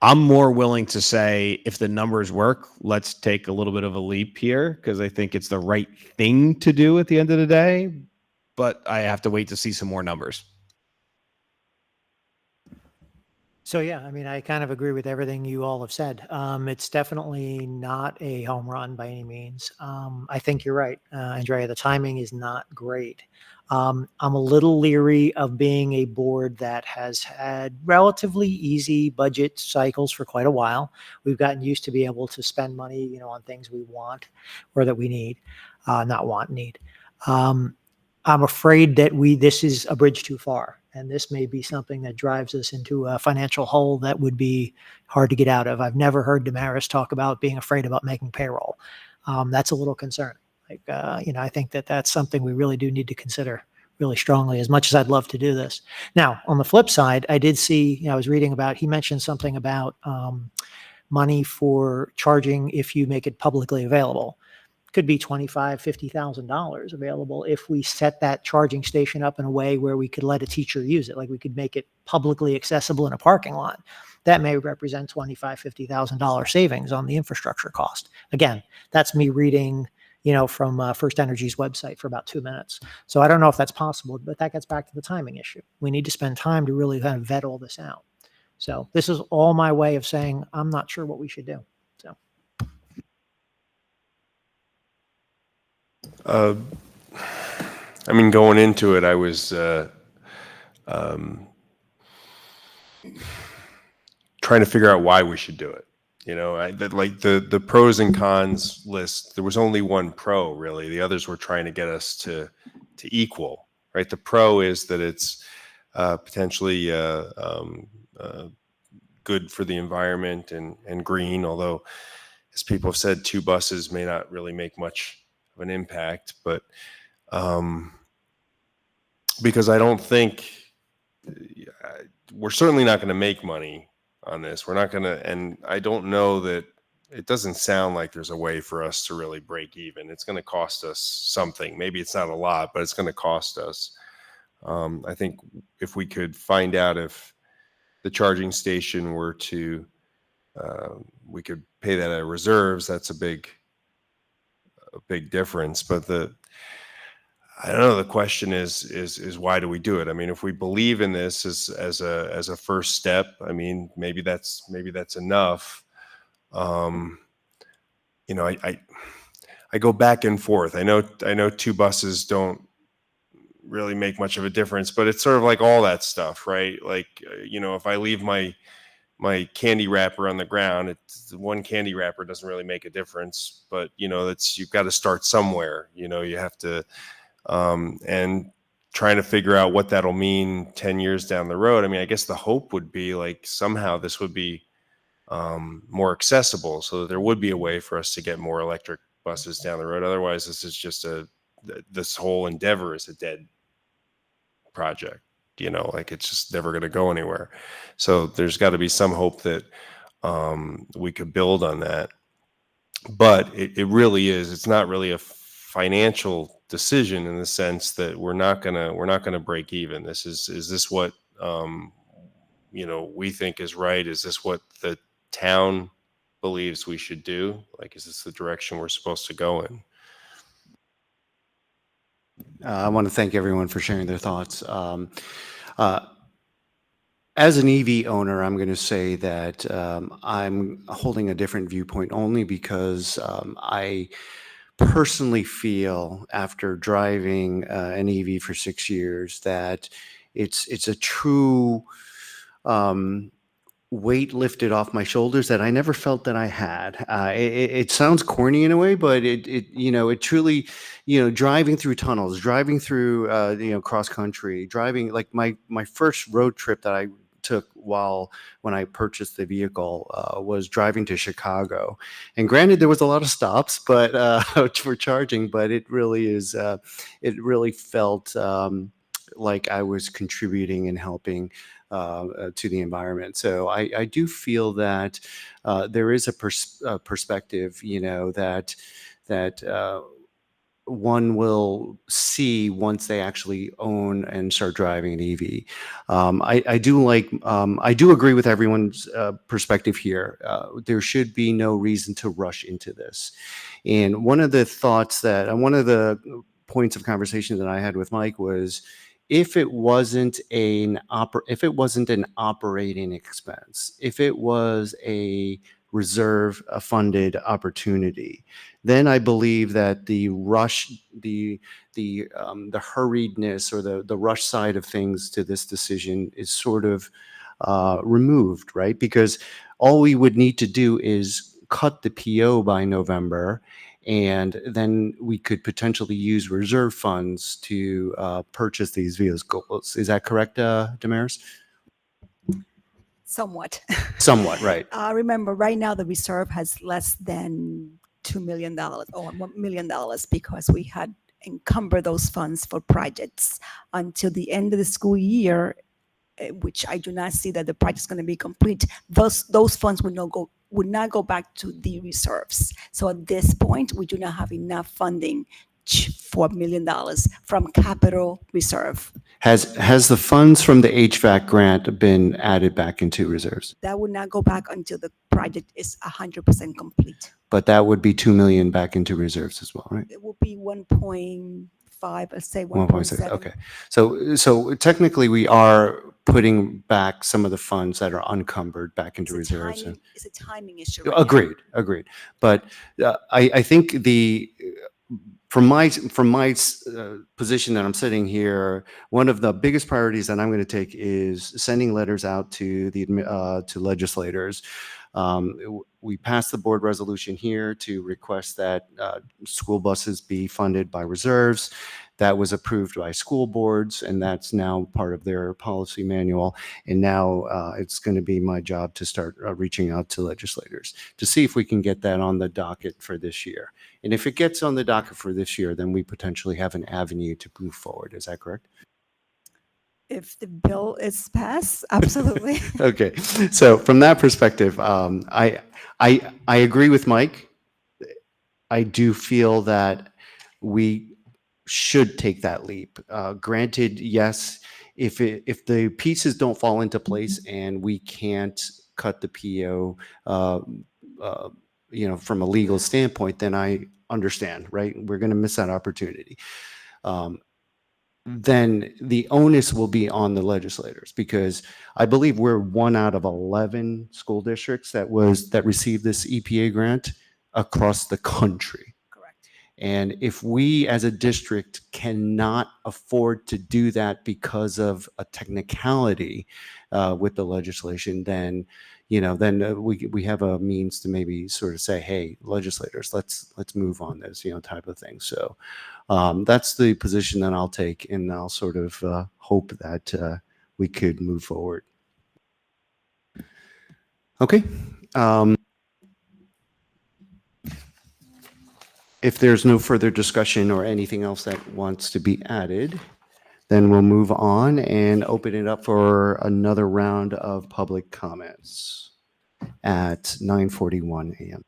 I'm more willing to say, if the numbers work, let's take a little bit of a leap here, because I think it's the right thing to do at the end of the day. But I have to wait to see some more numbers. So yeah, I mean, I kind of agree with everything you all have said. It's definitely not a home run by any means. I think you're right, Andrea. The timing is not great. I'm a little leery of being a board that has had relatively easy budget cycles for quite a while. We've gotten used to be able to spend money, on things we want or that we need, not want, need. I'm afraid that this is a bridge too far. And this may be something that drives us into a financial hole that would be hard to get out of. I've never heard Damaris talk about being afraid about making payroll. That's a little concerning. I think that that's something we really do need to consider really strongly, as much as I'd love to do this. Now, on the flip side, I did see, I was reading about, he mentioned something about money for charging if you make it publicly available. could be $25,000-$50,000 available if we set that charging station up in a way where we could let a teacher use it, like we could make it publicly accessible in a parking lot. That may represent $25,000-$50,000 savings on the infrastructure cost. Again, that's me reading, from First Energy's website for about 2 minutes. So I don't know if that's possible, but that gets back to the timing issue. We need to spend time to really kind of vet all this out. So this is all my way of saying I'm not sure what we should do. So. I mean, going into it, I was trying to figure out why we should do it. Like the pros and cons list, there was only one pro really. The others were trying to get us to equal, right? The pro is that it's potentially good for the environment and green, although as people have said, 2 buses may not really make much of an impact, but because I don't think we're certainly not going to make money on this. We're not going to, and I don't know that it doesn't sound like there's a way for us to really break even. It's going to cost us something. Maybe it's not a lot, but it's going to cost us. I think if we could find out if the charging station were to, we could pay that out of reserves. That's a big difference. But I don't know. The question is why do we do it? I mean, if we believe in this as a first step, I mean, maybe that's enough. I go back and forth. I know 2 buses don't really make much of a difference, but it's sort of like all that stuff, right? Like, if I leave my candy wrapper on the ground, it's one candy wrapper doesn't really make a difference, but you've got to start somewhere. You have to. And trying to figure out what that'll mean 10 years down the road. I mean, I guess the hope would be like somehow this would be more accessible so that there would be a way for us to get more electric buses down the road. Otherwise, this is just this whole endeavor is a dead project, like it's just never going to go anywhere. So there's got to be some hope that we could build on that. But it really is, it's not really a financial decision in the sense that we're not gonna break even. Is this what we think is right? Is this what the town believes we should do? Like, is this the direction we're supposed to go in? I want to thank everyone for sharing their thoughts. As an EV owner, I'm going to say that I'm holding a different viewpoint only because I personally feel after driving an EV for 6 years that it's a true weight lifted off my shoulders that I never felt that I had. It sounds corny in a way, but it truly, driving through tunnels, driving through cross country, driving like my first road trip that I took when I purchased the vehicle was driving to Chicago. And granted, there was a lot of stops, but for charging, but it really felt like I was contributing and helping to the environment. So I do feel that there is a perspective, that one will see once they actually own and start driving an EV. I do agree with everyone's perspective here. There should be no reason to rush into this. And one of the points of conversation that I had with Mike was, if it wasn't an operating expense, if it was a reserve funded opportunity, then I believe that the rush, the hurriedness or the rush side of things to this decision is sort of removed, right? Because all we would need to do is cut the PO by November, and then we could potentially use reserve funds to purchase these vehicles. Is that correct, Damaris? Somewhat. Somewhat, right. Remember, right now the reserve has less than $2 million or $1 million because we had encumbered those funds for projects until the end of the school year, which I do not see that the project is going to be complete. Those funds will would not go back to the reserves. So at this point, we do not have enough funding for $1 million from capital reserve. Has the funds from the HVAC grant been added back into reserves? That would not go back until the project is 100% complete. But that would be 2 million back into reserves as well, right? It will be 1.5, let's say 1.6. 1.7. Okay. So technically we are putting back some of the funds that are unencumbered back into reserves. It's a timing issue. Right Agreed. But I think from my position that I'm sitting here, one of the biggest priorities that I'm going to take is sending letters out to to legislators. We passed the board resolution here to request that school buses be funded by reserves. That was approved by school boards, and that's now part of their policy manual. And now it's going to be my job to start reaching out to legislators to see if we can get that on the docket for this year. And if it gets on the docket for this year, then we potentially have an avenue to move forward. Is that correct? If the bill is passed, absolutely. Okay. So from that perspective, I agree with Mike. I do feel that we should take that leap. Granted, yes, if the pieces don't fall into place and we can't cut the PO, from a legal standpoint, then I understand, right? We're going to miss that opportunity. Then the onus will be on the legislators, because I believe we're 1 out of 11 school districts that received this EPA grant across the country. Correct. And if we as a district cannot afford to do that because of a technicality with the legislation, then we have a means to maybe sort of say, hey, legislators, let's move on this, type of thing. So that's the position that I'll take, and I'll sort of hope that we could move forward. Okay. If there's no further discussion or anything else that wants to be added, then we'll move on and open it up for another round of public comments at 9:41 a.m.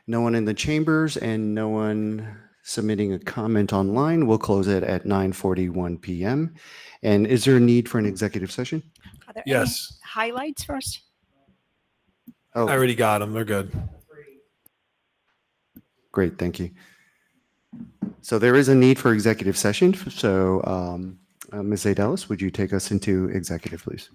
No one in the chambers and no one submitting a comment online. We'll close it at 9:41 p.m. And is there a need for an executive session? Are there Yes. any highlights first? Oh, I already got them. They're good. great, thank you. So there is a need for executive session. So Ms. Adelis, would you take us into executive, please?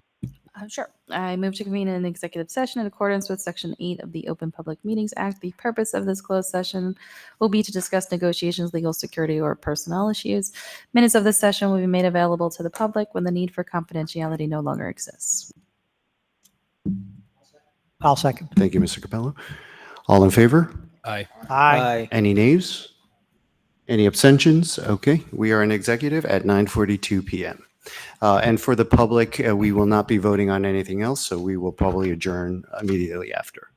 Sure. I move to convene an executive session in accordance with Section 8 of the Open Public Meetings Act. The purpose of this closed session will be to discuss negotiations, legal, security, or personnel issues. Minutes of this session will be made available to the public when the need for confidentiality no longer exists. I'll second. Thank you, Mr. Capello. All in favor? Aye. Aye. Any nays? Any abstentions? Okay, we are in executive at 9:42 p.m. And for the public, we will not be voting on anything else, so we will probably adjourn immediately after.